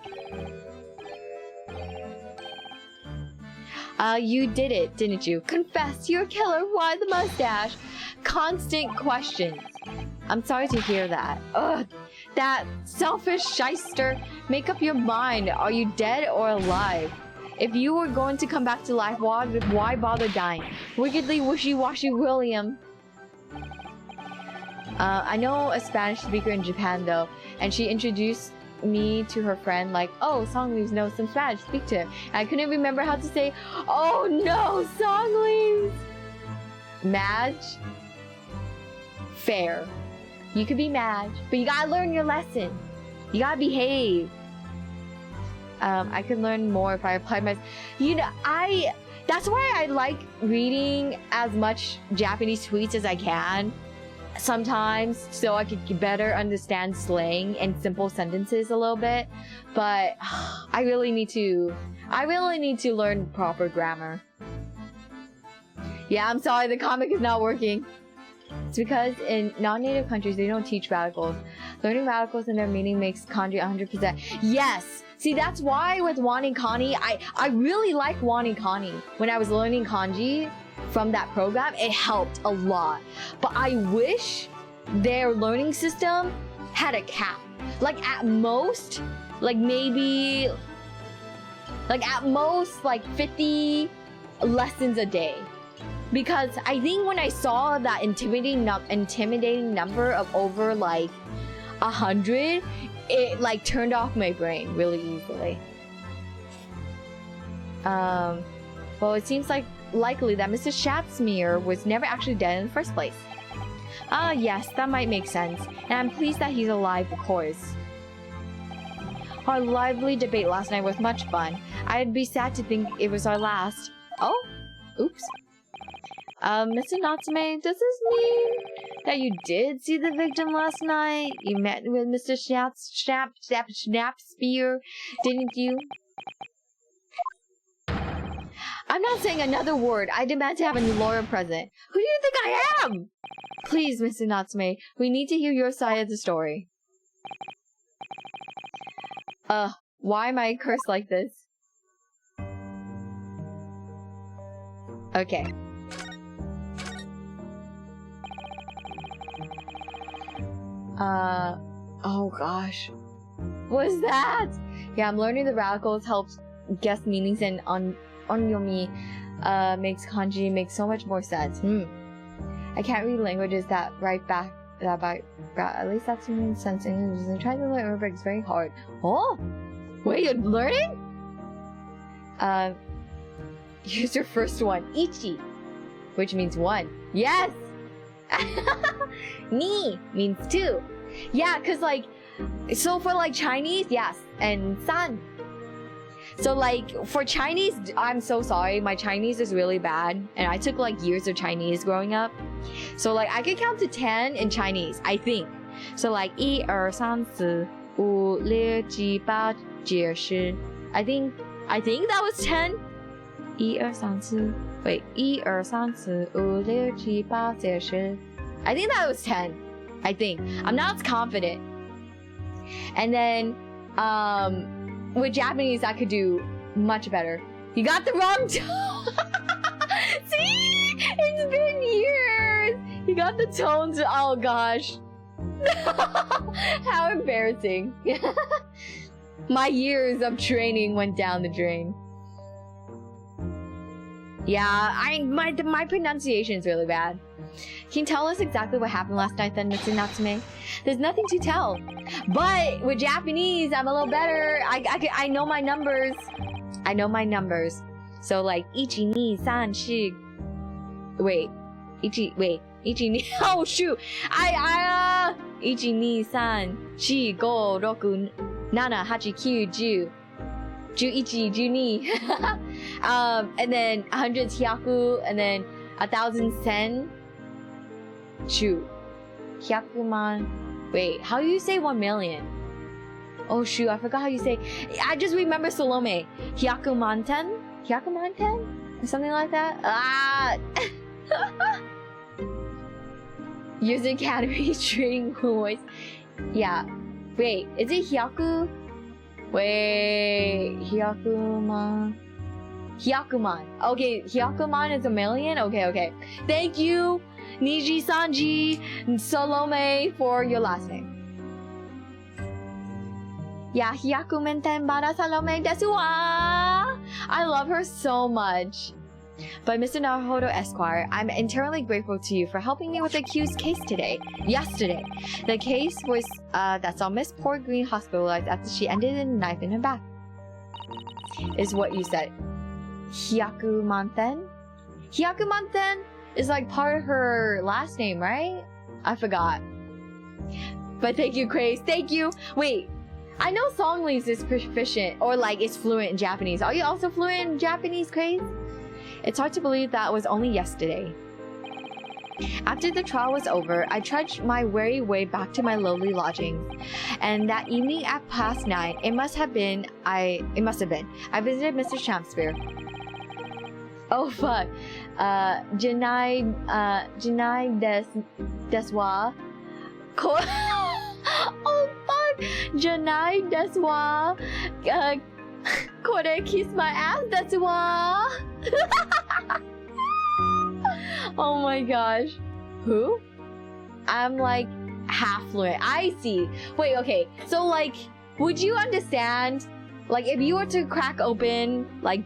You did it, didn't you? Confess, you're a killer. Why the mustache? Constant questions. I'm sorry to hear that. Ugh, that selfish shyster. Make up your mind. Are you dead or alive? If you were going to come back to life, why bother dying? Wickedly wishy-washy William. I know a Spanish speaker in Japan though, and she introduced me to her friend like, oh, Songleaves knows some Spanish, speak to him. And I couldn't remember how to say, oh no, Songleaves! Madge? Fair. You could be Madge, but you gotta learn your lesson. You gotta behave. I could learn more if I applied my... That's why I like reading as much Japanese tweets as I can. Sometimes, so I could better understand slang and simple sentences a little bit. But I really need to learn proper grammar. Yeah, I'm sorry, the comic is not working. It's because in non-native countries, they don't teach radicals. Learning radicals and their meaning makes kanji 100%. Yes! See, that's why with Wani Kani, I really like Wani Kani. When I was learning kanji from that program, it helped a lot. But I wish their learning system had a cap. Like at most, like 50 lessons a day. Because I think when I saw that intimidating number of over like 100, it like turned off my brain really easily. Well, it seems likely that Mr. Schatzmeier was never actually dead in the first place. Yes, that might make sense. And I'm pleased that he's alive, of course. Our lively debate last night was much fun. I'd be sad to think it was our last. Oh? Oops. Mr. Natsume, does this mean that you did see the victim last night? You met with Mr. Schnappspear, didn't you? I'm not saying another word. I demand to have a new lawyer present. Who do you think I am? Please, Mr. Natsume, we need to hear your side of the story. Why am I cursed like this? Okay. Oh gosh. What is that? Yeah, I'm learning the radicals helps guess meanings, and onyomi makes kanji make so much more sense. I can't read languages that write back at least that's mean sense in English. I'm trying to learn Arabic, it's very hard. Oh? Wait, you're learning? Here's your first one. Ichi, which means one. Yes! Ni means two. Yeah, cause like, so for like Chinese, yes, and san. So like for Chinese, I'm so sorry, my Chinese is really bad, and I took like years of Chinese growing up. So like I could count to 10 in Chinese, I think. So like 1, 2, 3, 4, 5, 6, 7, 8, 9, 10. I think I think that was 10. 1, 2, 3, 4. Wait, 1, 2, 3, 4, 5, 6, 7, 8, 9, 10. I think that was 10. I think. I'm not confident. And then, with Japanese, I could do much better. You got the wrong tone. See? It's been years. You got the tones. Oh gosh. How embarrassing. My years of training went down the drain. Yeah, my pronunciation is really bad. Can you tell us exactly what happened last night then, Mr. Natsume? There's nothing to tell. But with Japanese, I'm a little better. I know my numbers. I know my numbers. So like, 1, 2, 3, 4. Wait. 1, 2, 3. Oh shoot. 1, 2, 3, 4, 5, 6, 7, 8, 9, 10. 11, 12. And then 100 hyaku, and then 1,000 sen. Shoot. Hyakuman. Wait, how do you say 1 million? Oh shoot, I forgot how you say. I just remember Salome. Hyakumanten? Hyakumanten? Or something like that? Ah! User Academy trading voice. Yeah. Wait, is it Hyaku? Wait, Hyakuman. Hyakuman. Okay, Hyakuman is 1 million? Okay. Thank you, Niji Sanji Salome, for your last name. Yeah, Hyakumenten bara Salome desu wa. I love her so much. But Mr. Naruhodo Esquire, I'm eternally grateful to you for helping me with the accused case yesterday. The case was that saw Miss Poor Green hospitalized after she ended in a knife in her back. Is what you said. Hyakumanten? Hyakumanten is like part of her last name, right? I forgot. But thank you, Craze. Thank you. Wait, I know Songlys is proficient or like is fluent in Japanese. Are you also fluent in Japanese, Craze? It's hard to believe that was only yesterday. After the trial was over, I trudged my weary way back to my lowly lodgings. And that evening at past 9, it must have been, I visited Mr. Shakespeare. Oh fuck. Janai deswa. Oh fuck. Janai deswa. Kore kiss my ass deswa. Oh my gosh. Who? I'm like half fluent. I see. Wait, okay. So like, would you understand, like if you were to crack open, like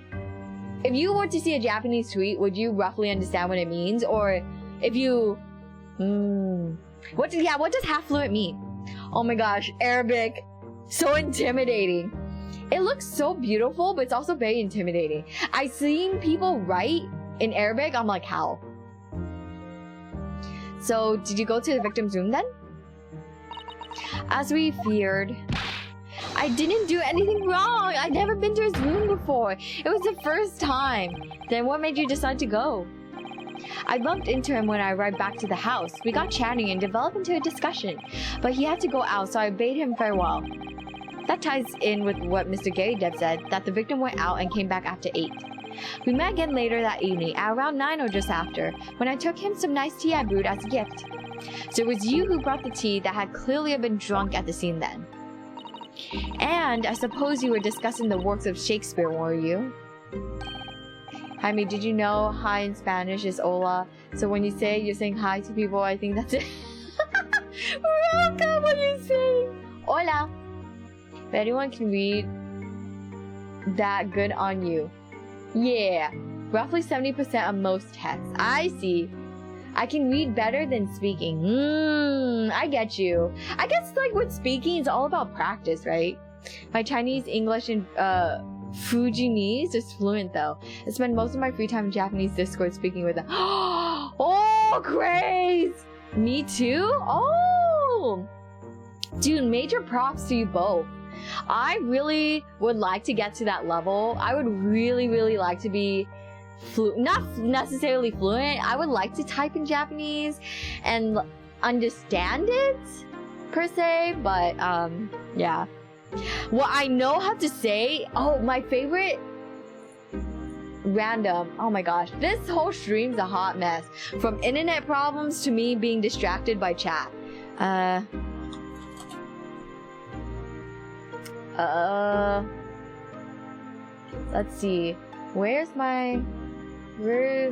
if you were to see a Japanese tweet, would you roughly understand what it means? Or if you, what does half fluent mean? Oh my gosh, Arabic. So intimidating. It looks so beautiful, but it's also very intimidating. I've seen people write in Arabic. I'm like, how? So, did you go to the victim's room then? As we feared, I didn't do anything wrong. I'd never been to his room before. It was the first time. Then what made you decide to go? I bumped into him when I arrived back to the house. We got chatting and developed into a discussion, but he had to go out, so I bade him farewell. That ties in with what Mr. Gary Dev said, that the victim went out and came back after 8. We met again later that evening, at around 9 or just after, when I took him some nice tea I brewed as a gift. So it was you who brought the tea that had clearly been drunk at the scene then. And I suppose you were discussing the works of Shakespeare, were you? Jaime, did you know hi in Spanish is hola? So when you say you're saying hi to people, I think that's it. Welcome, what you say? Hola. If anyone can read that, good on you. Yeah, roughly 70% of most texts. I see. I can read better than speaking. I get you. I guess like with speaking, it's all about practice, right? My Chinese, English, and Fujinese is fluent though. I spend most of my free time in Japanese Discord speaking with them. Oh, Grace! Me too? Oh! Dude, major props to you both. I really would like to get to that level. I would really like to be not necessarily fluent. I would like to type in Japanese and understand it per se, but yeah. What I know how to say, oh, my favorite random. Oh my gosh, this whole stream's a hot mess. From internet problems to me being distracted by chat. Let's see. Where is my... Where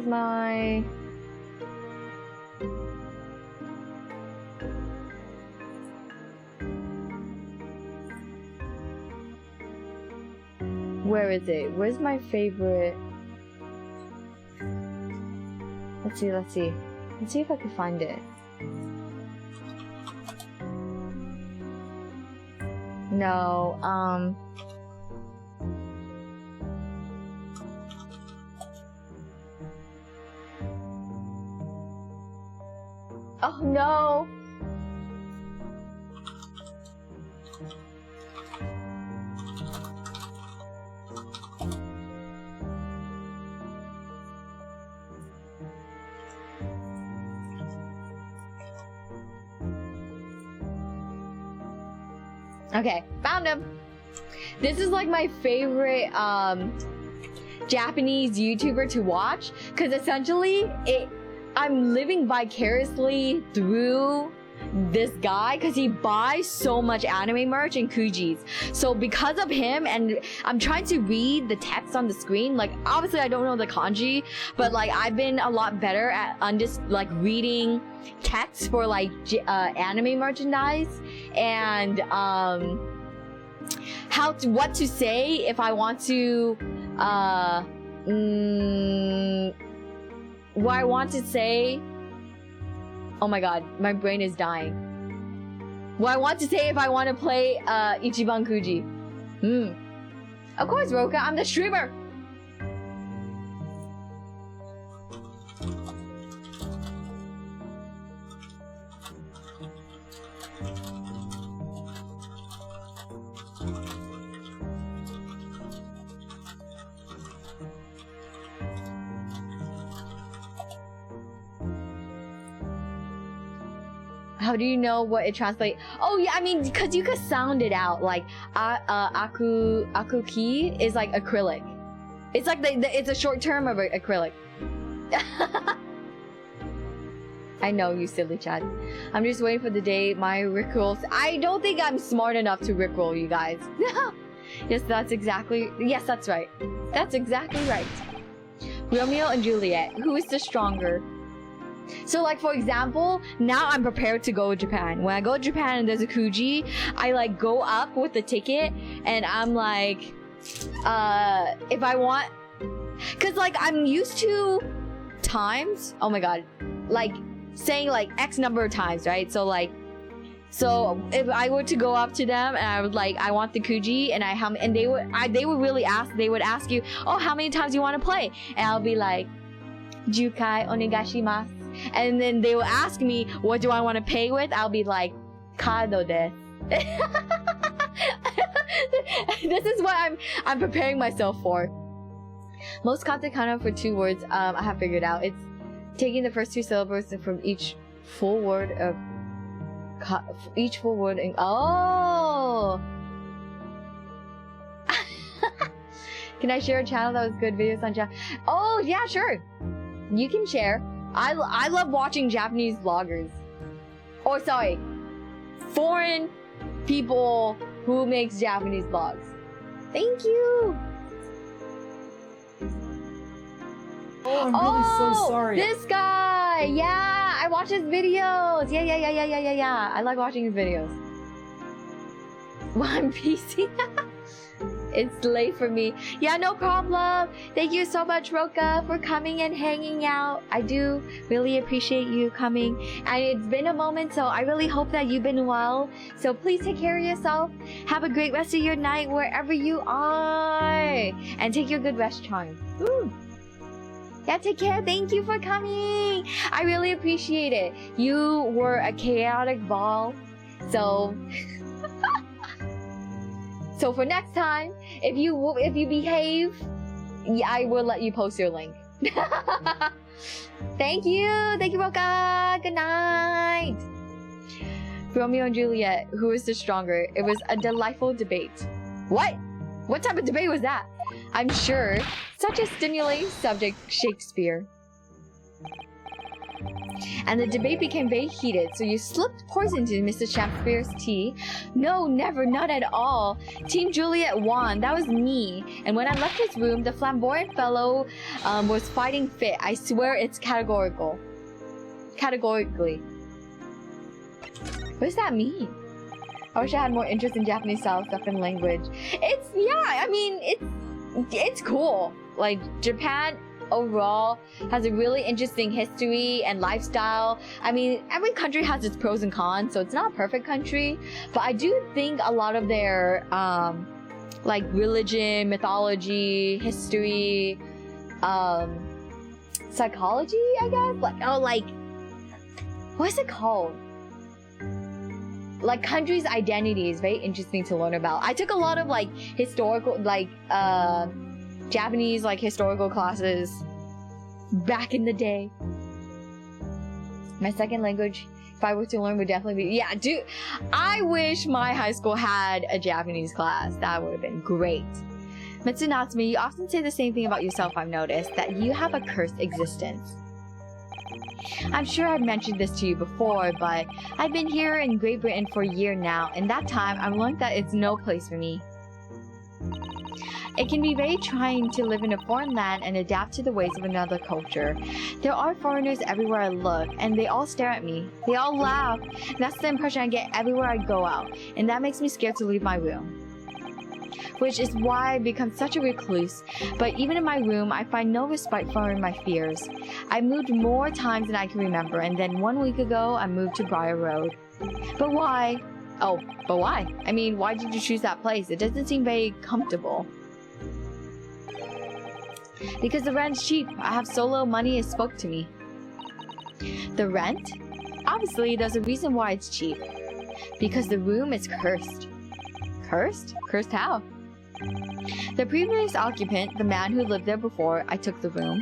is it? Where's my favorite? Let's see. Let's see if I can find it. No, oh no! Okay, found him. This is like my favorite Japanese YouTuber to watch, because essentially I'm living vicariously through this guy because he buys so much anime merch and kujis. So because of him, and I'm trying to read the text on the screen, like obviously I don't know the kanji, but like I've been a lot better at like reading text for like anime merchandise, and what to say if I want to what I want to say. Oh my god, my brain is dying. What I want to say if I want to play Ichiban Kuji. Of course, Roka, I'm the streamer. How do you know what it translates? Oh yeah, I mean, because you could sound it out. Like akuki is like acrylic. It's like it's a short term of acrylic. I know, you silly Chad. I'm just waiting for the day my rickrolls. I don't think I'm smart enough to rickroll you guys. Yes, that's right. That's exactly right. Romeo and Juliet. Who is the stronger? So like, for example, now I'm prepared to go to Japan. When I go to Japan and there's a Kuji, I like go up with the ticket and I'm like, if I want, cause like I'm used to times, oh my god, like saying like X number of times, right? So like, if I were to go up to them and I would like, I want the Kuji, and they would ask you, oh, how many times you want to play? And I'll be like, Jukai onegashimasu. And then they will ask me, what do I want to pay with? I'll be like, Kado desu. This is what I'm preparing myself for. Most katakana for 2 words, I have figured out. It's taking the first 2 syllables from each full word of in, oh. Can I share a channel that was good videos on channel? Oh yeah, sure. You can share. I love watching Japanese vloggers. Or sorry, foreign people who makes Japanese vlogs. Thank you. Oh, I'm really so sorry. This guy. Yeah, I watch his videos. Yeah. I like watching his videos. One PC. It's late for me. Yeah, no problem. Thank you so much, Roka, for coming and hanging out. I do really appreciate you coming. And it's been a moment, so I really hope that you've been well. So please take care of yourself. Have a great rest of your night wherever you are. And take your good rest charm. Ooh. Yeah, take care. Thank you for coming. I really appreciate it. You were a chaotic ball. So... So for next time, if you behave, I will let you post your link. Thank you, Roka. Good night. Romeo and Juliet, who is the stronger? It was a delightful debate. What type of debate was that? I'm sure. Such a stimulating subject, Shakespeare. And the debate became very heated, so you slipped poison into Mr. Shakespeare's tea. No, never, not at all. Team Juliet won, that was me. And when I left his room, the flamboyant fellow was fighting fit. I swear it's categorical. Categorically. What does that mean? I wish I had more interest in Japanese style stuff and language. It's cool. Like, Japan overall has a really interesting history and lifestyle. I mean, every country has its pros and cons, so it's not a perfect country. But I do think a lot of their, like, religion, mythology, history, psychology, I guess? What's it called? Like, countries' identity is very interesting to learn about. I took a lot of, like, historical, like, Japanese, like, historical classes back in the day. My second language, if I were to learn, would definitely be... Yeah, dude, I wish my high school had a Japanese class. That would have been great. Mitsunatsume, you often say the same thing about yourself, I've noticed, that you have a cursed existence. I'm sure I've mentioned this to you before, but I've been here in Great Britain for a year now, and that time I've learned that it's no place for me. It can be very trying to live in a foreign land and adapt to the ways of another culture. There are foreigners everywhere I look, and they all stare at me. They all laugh. That's the impression I get everywhere I go out, and that makes me scared to leave my room. Which is why I've become such a recluse, but even in my room, I find no respite for my fears. I've moved more times than I can remember, and then 1 week ago, I moved to Briar Road. But why? Oh, but why? I mean, why did you choose that place? It doesn't seem very comfortable. Because the rent's cheap. I have so little money it spoke to me. The rent? Obviously, there's a reason why it's cheap. Because the room is cursed. Cursed? Cursed how? The previous occupant, the man who lived there before I took the room,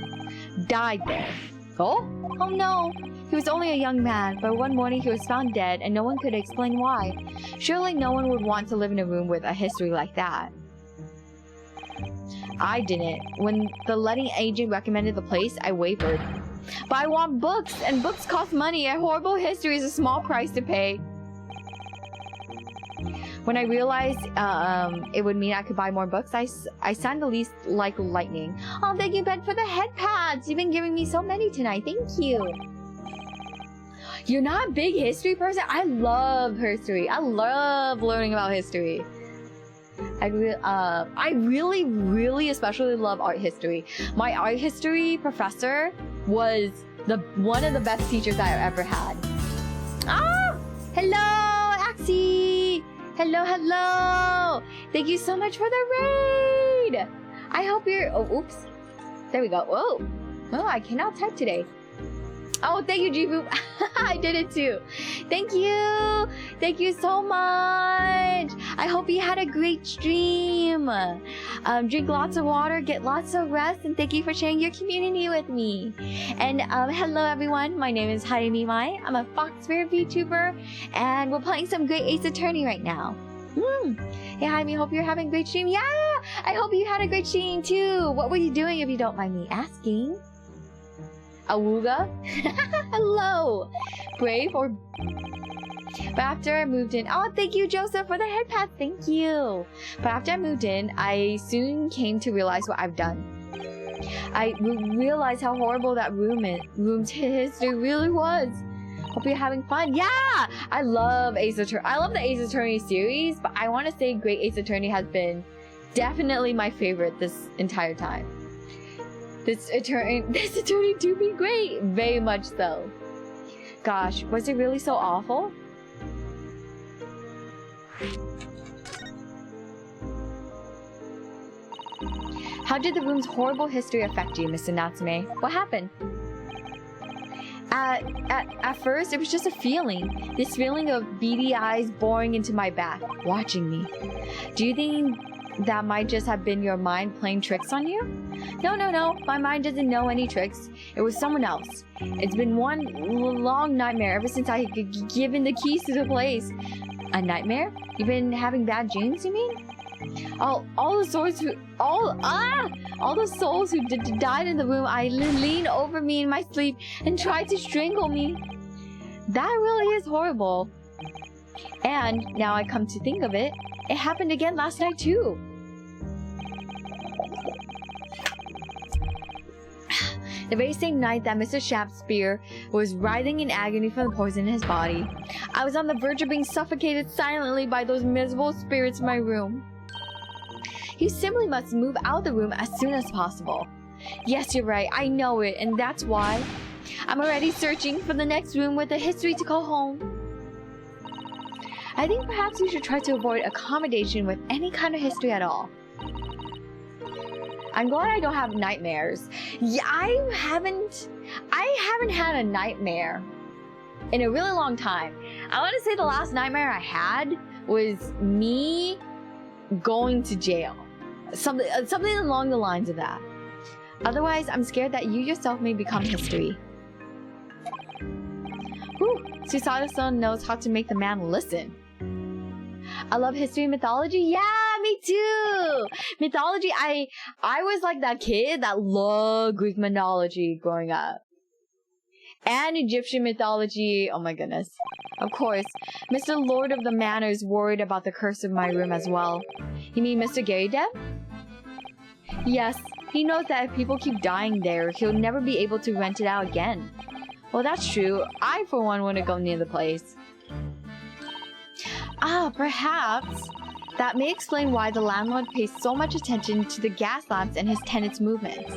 died there. Oh? Oh no! He was only a young man, but one morning he was found dead and no one could explain why. Surely no one would want to live in a room with a history like that. I didn't. When the letting agent recommended the place, I wavered. But I want books, and books cost money. A horrible history is a small price to pay. When I realized it would mean I could buy more books, I signed the lease like lightning. Oh, thank you, Ben, for the head pads. You've been giving me so many tonight. Thank you. You're not a big history person? I love history. I love learning about history. I really, really especially love art history. My art history professor was one of the best teachers I've ever had. Ah! Hello, Axie! Hello, hello! Thank you so much for the raid! I hope you're... Oh, oops. There we go. Whoa. Oh, I cannot type today. Oh, thank you, G-Boop. I did it too. Thank you. Thank you so much. I hope you had a great stream. Drink lots of water, get lots of rest, and thank you for sharing your community with me. And hello, everyone. My name is Hayami Mae. I'm a ENVtuber, and we're playing some great Ace Attorney right now. Hey, Hayami, hope you're having a great stream. Yeah, I hope you had a great stream too. What were you doing, if you don't mind me asking? Awuga? Hello! Brave or... But after I moved in... Oh, thank you, Joseph, for the head pad. Thank you. But after I moved in, I soon came to realize what I've done. I realized how horrible that room's history really was. Hope you're having fun. Yeah! I love Ace Attorney. I love the Ace Attorney series, but I want to say Great Ace Attorney has been definitely my favorite this entire time. This attorney do be great. Very much so. Gosh, was it really so awful? How did the room's horrible history affect you, Mr. Natsume? What happened? At first, it was just a feeling. This feeling of beady eyes boring into my back, watching me. Do you think that might just have been your mind playing tricks on you? No. My mind doesn't know any tricks. It was someone else. It's been one long nightmare ever since I given the keys to the place. A nightmare? You've been having bad dreams, you mean? All the souls who died in the room. I leaned over me in my sleep and tried to strangle me. That really is horrible. And now I come to think of it, it happened again last night too. The very same night that Mr. Shakespeare was writhing in agony from the poison in his body, I was on the verge of being suffocated silently by those miserable spirits in my room. You simply must move out of the room as soon as possible. Yes, you're right, I know it, and that's why I'm already searching for the next room with a history to call home. I think perhaps you should try to avoid accommodation with any kind of history at all. I'm glad I don't have nightmares. Yeah, I haven't had a nightmare in a really long time. I want to say the last nightmare I had was me going to jail. Something along the lines of that. Otherwise, I'm scared that you yourself may become history. Whew, Susanoo-san knows how to make the man listen. I love history and mythology. Yeah, me too. Mythology, I was like that kid that loved Greek mythology growing up. And Egyptian mythology. Oh my goodness. Of course, Mr. Lord of the Manor is worried about the curse of my room as well. You mean Mr. Garydev? Yes, he knows that if people keep dying there, he'll never be able to rent it out again. Well, that's true. I, for one, want to go near the place. Ah, perhaps that may explain why the landlord pays so much attention to the gas lamps and his tenants' movements.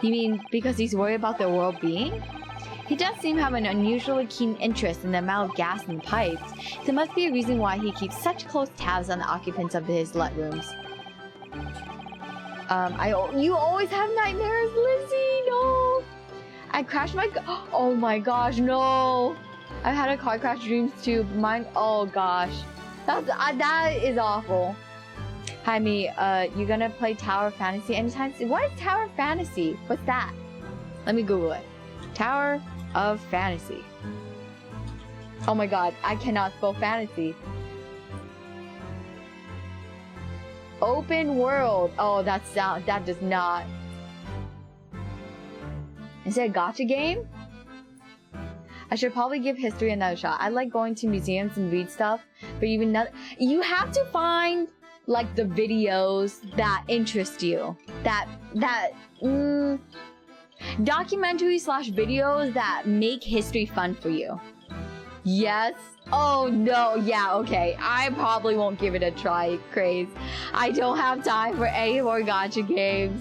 You mean because he's worried about their well-being? He does seem to have an unusually keen interest in the amount of gas in the pipes. There must be a reason why he keeps such close tabs on the occupants of his let rooms. You always have nightmares, Lizzie. No, I crashed my. Oh my gosh, no! I've had a car crash dreams too. Mine. Oh gosh, that is awful. Hi, me. You gonna play Tower of Fantasy anytime soon? What is Tower of Fantasy? What's that? Let me Google it. Tower of Fantasy. Oh my god, I cannot spell fantasy. Open world. Oh, that does not. Is it a gacha game? I should probably give history another shot. I like going to museums and read stuff, but even not. You have to find like the videos that interest you. Documentaries/videos that make history fun for you. Yes. Oh no, yeah, okay. I probably won't give it a try, Craze. I don't have time for any more gacha games.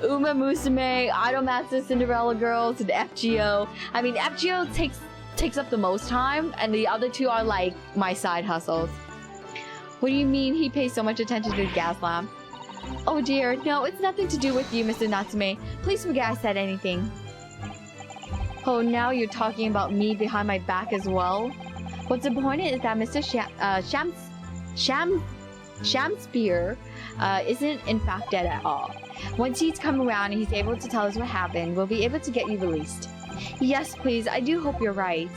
Uma Musume, Idolmaster Cinderella Girls, and FGO. I mean, FGO takes up the most time, and the other two are like my side hustles. What do you mean he pays so much attention to the gas lamp? Oh dear, no, it's nothing to do with you, Mr. Natsume. Please forget I said anything. Oh, now you're talking about me behind my back as well? What's important is that Mr. Shakespeare isn't in fact dead at all. Once he's come around and he's able to tell us what happened, we'll be able to get you released. Yes, please, I do hope you're right.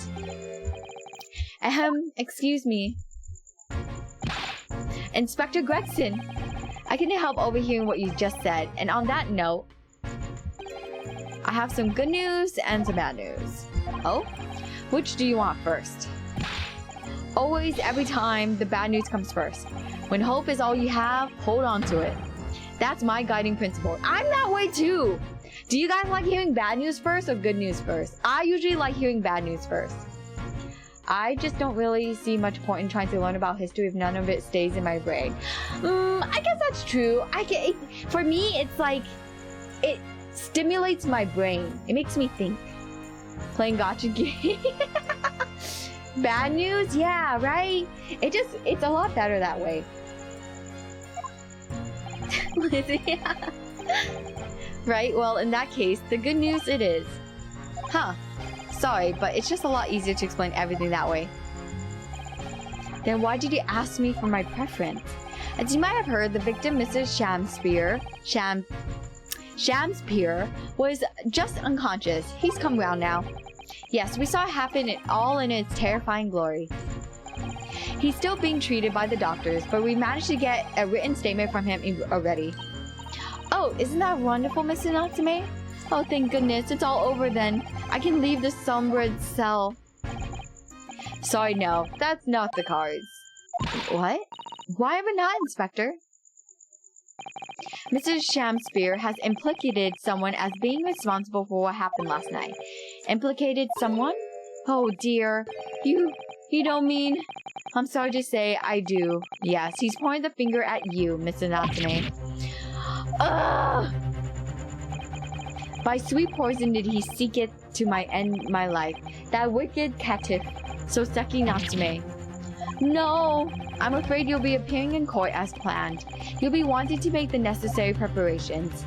Excuse me. Inspector Gregson, I couldn't help overhearing what you just said, and on that note, I have some good news and some bad news. Oh? Which do you want first? Always, every time, the bad news comes first. When hope is all you have, hold on to it. That's my guiding principle. I'm that way too! Do you guys like hearing bad news first or good news first? I usually like hearing bad news first. I just don't really see much point in trying to learn about history if none of it stays in my brain. I guess that's true. For me, it's like, it stimulates my brain. It makes me think. Playing gacha game. Bad news? Yeah, right? It's a lot better that way. Right? Well, in that case, the good news it is. Huh. Sorry, but it's just a lot easier to explain everything that way. Then why did you ask me for my preference? As you might have heard, the victim, Mrs. Shakespeare, was just unconscious. He's come round now. Yes, we saw it happen all in its terrifying glory. He's still being treated by the doctors, but we managed to get a written statement from him already. Oh, isn't that wonderful, Mr. Natsume? Oh, thank goodness, it's all over then. I can leave the sombred cell. Sorry, no, that's not the cards. What? Why am I not, Inspector? Mr. Shamspear has implicated someone as being responsible for what happened last night. Implicated someone? Oh dear. You don't mean... I'm sorry to say, I do. Yes, he's pointing the finger at you, Mr. Natsume. Ugh! By sweet poison did he seek it to end my life. That wicked caitiff, Soseki Natsume. No! I'm afraid you'll be appearing in court as planned. You'll be wanting to make the necessary preparations.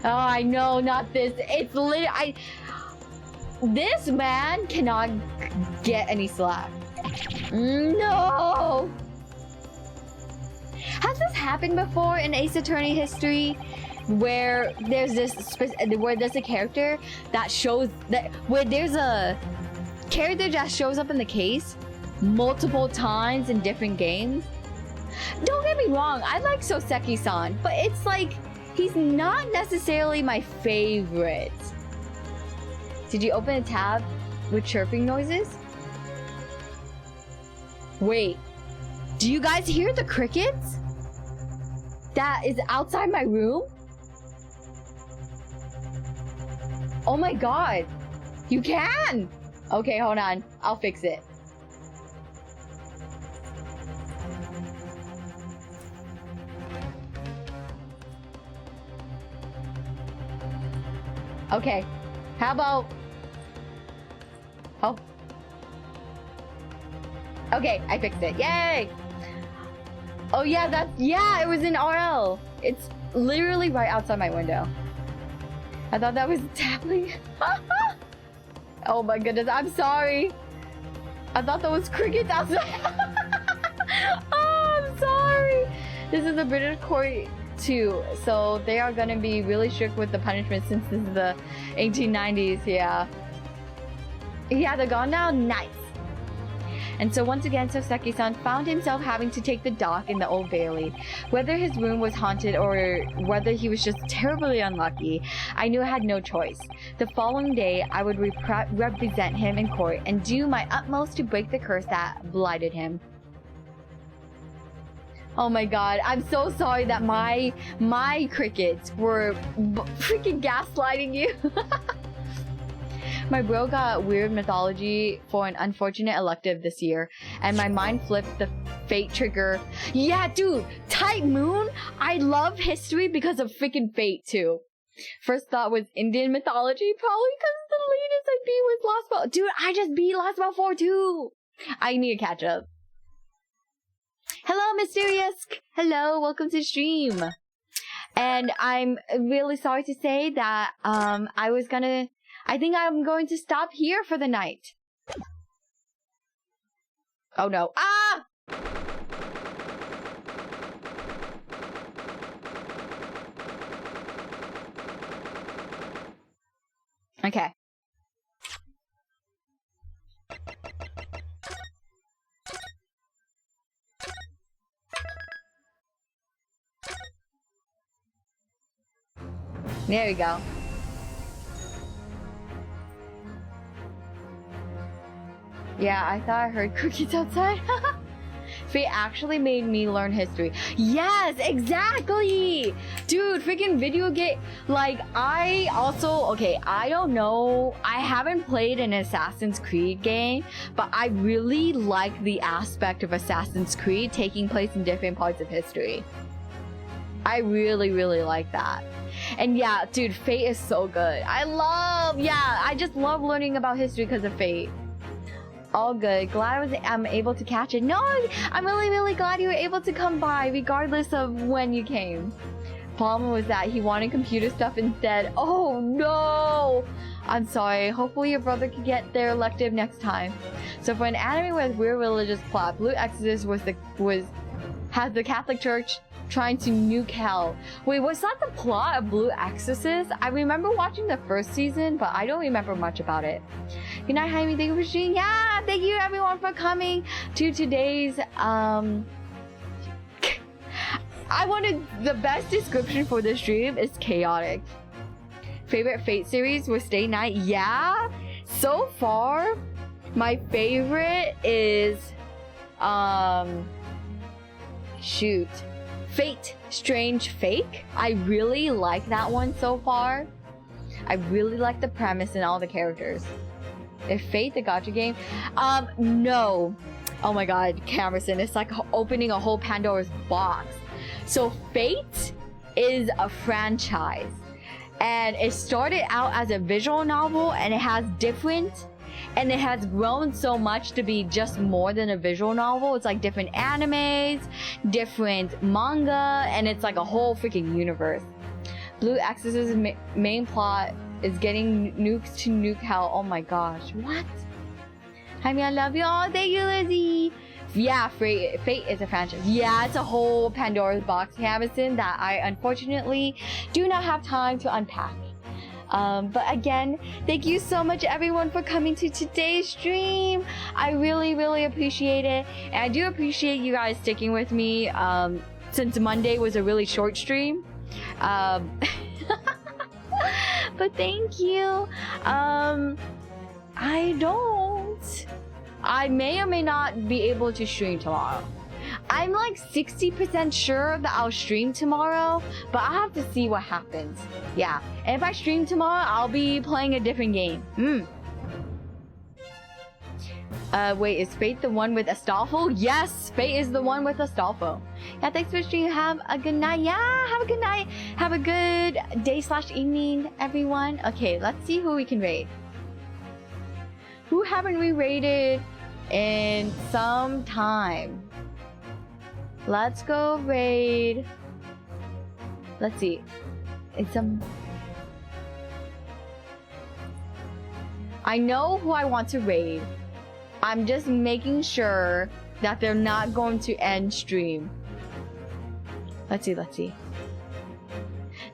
Oh, I know, not this. It's literally... This man cannot get any slack. No! Has this happened before in Ace Attorney history? Where there's a character that shows that... Where there's a character that shows up in the case multiple times in different games? Don't get me wrong, I like Soseki-san, but it's like, he's not necessarily my favorite. Did you open a tab with chirping noises? Wait, do you guys hear the crickets? That is outside my room? Oh my god, you can! Okay, hold on, I'll fix it. Okay, how about... Oh. Okay, I fixed it. Yay! Oh yeah, yeah, it was in RL. It's literally right outside my window. I thought that was tapping. Oh my goodness, I'm sorry. I thought that was crickets outside. Oh, I'm sorry. This is a British court too, so they are gonna be really strict with the punishment since this is the 1890s. Yeah, they're gone now. Nice. And so once again, Soseki-san found himself having to take the dock in the Old Bailey. Whether his room was haunted or whether he was just terribly unlucky, I knew I had no choice. The following day, I would represent him in court and do my utmost to break the curse that blighted him. Oh my god, I'm so sorry that my crickets were freaking gaslighting you. My bro got weird mythology for an unfortunate elective this year, and my mind flipped the fate trigger. Yeah, dude, Tight Moon? I love history because of freaking fate too. First thought was Indian mythology, probably because the latest I beat was Lost Ball. Dude, I just beat Lost Ball 4 too. I need to catch up. Hello, Mysterious. Hello, welcome to the stream. And I'm really sorry to say that I think I'm going to stop here for the night. Oh no. Ah! Okay. There we go. Yeah, I thought I heard crickets outside. Fate actually made me learn history. Yes, exactly! Dude, freaking video game. Like, I don't know. I haven't played an Assassin's Creed game, but I really like the aspect of Assassin's Creed taking place in different parts of history. I really, really like that. And yeah, dude, Fate is so good. I just love learning about history because of Fate. All good. Glad I'm able to catch it. No, I'm really, really glad you were able to come by, regardless of when you came. Problem was that he wanted computer stuff instead. Oh no! I'm sorry. Hopefully your brother can get their elective next time. So for an anime with weird religious plot, Blue Exorcist has the Catholic Church trying to nuke hell. Wait, was that the plot of Blue Exorcist? I remember watching the first season, but I don't remember much about it. Good night, Hayami. Thank you for streaming. Yeah, thank you everyone for coming to today's I wanted the best description for the stream is chaotic. Favorite Fate series was Stay Night. Yeah, so far my favorite is shoot, Fate Strange Fake. I really like that one so far. I really like the premise and all the characters. If Fate the gacha game, no. Oh my god, Camerson, it's like opening a whole Pandora's box. So Fate is a franchise, and it started out as a visual novel, and it has grown so much to be just more than a visual novel. It's like different animes, different manga, and it's like a whole freaking universe. Blue Exorcist's main plot is getting nukes to nuke hell. Oh my gosh, what? I mean, I love you all. Thank you, Lizzie. Yeah, Fate is a franchise. Yeah, it's a whole Pandora's box, Hamilton, that I unfortunately do not have time to unpack. But again, thank you so much everyone for coming to today's stream. I really appreciate it, and I do appreciate you guys sticking with me since Monday was a really short stream. But thank you. I may or may not be able to stream tomorrow. I'm like 60% sure that I'll stream tomorrow, but I'll have to see what happens. Yeah, and if I stream tomorrow, I'll be playing a different game. Wait, is Fate the one with Astolfo? Yes, Fate is the one with Astolfo. Yeah, thanks for streaming. Have a good night. Yeah, have a good night. Have a good day/evening, everyone. Okay, let's see who we can raid. Who haven't we raided in some time? Let's go raid. Let's see. I know who I want to raid. I'm just making sure that they're not going to end stream. Let's see.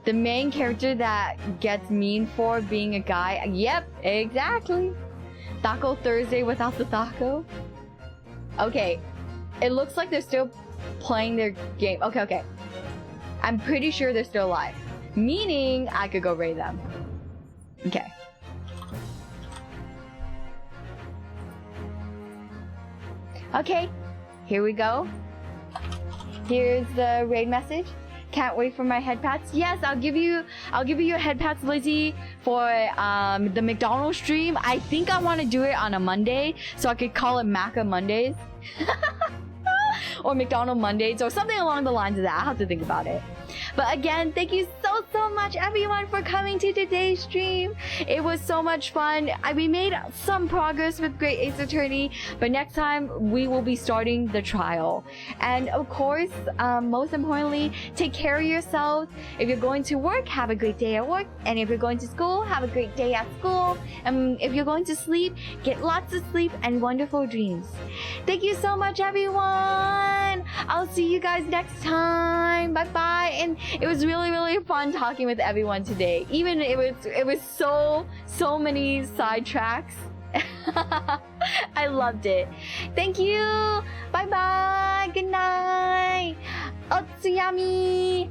The main character that gets mean for being a guy. Yep, exactly. Taco Thursday without the taco. Okay, it looks like they're still playing their game. Okay. I'm pretty sure they're still alive, meaning I could go raid them. Okay. Okay, here we go. Here's the raid message. Can't wait for my head pats. Yes, I'll give you your head pats, Lizzie, for the McDonald's stream. I think I want to do it on a Monday, so I could call it Maca Mondays. Or McDonald Mondays, or something along the lines of that. I'll have to think about it. But again, thank you so much everyone for coming to today's stream. It was so much fun. We made some progress with Great Ace Attorney, but next time we will be starting the trial. And of course, most importantly, take care of yourselves. If you're going to work, have a great day at work. And if you're going to school, have a great day at school. And if you're going to sleep, get lots of sleep and wonderful dreams. Thank you so much everyone. I'll see you guys next time. Bye bye. And it was really fun talking with everyone today. Even it was so many sidetracks. I loved it. Thank you. Bye bye. Good night. Otsuyami.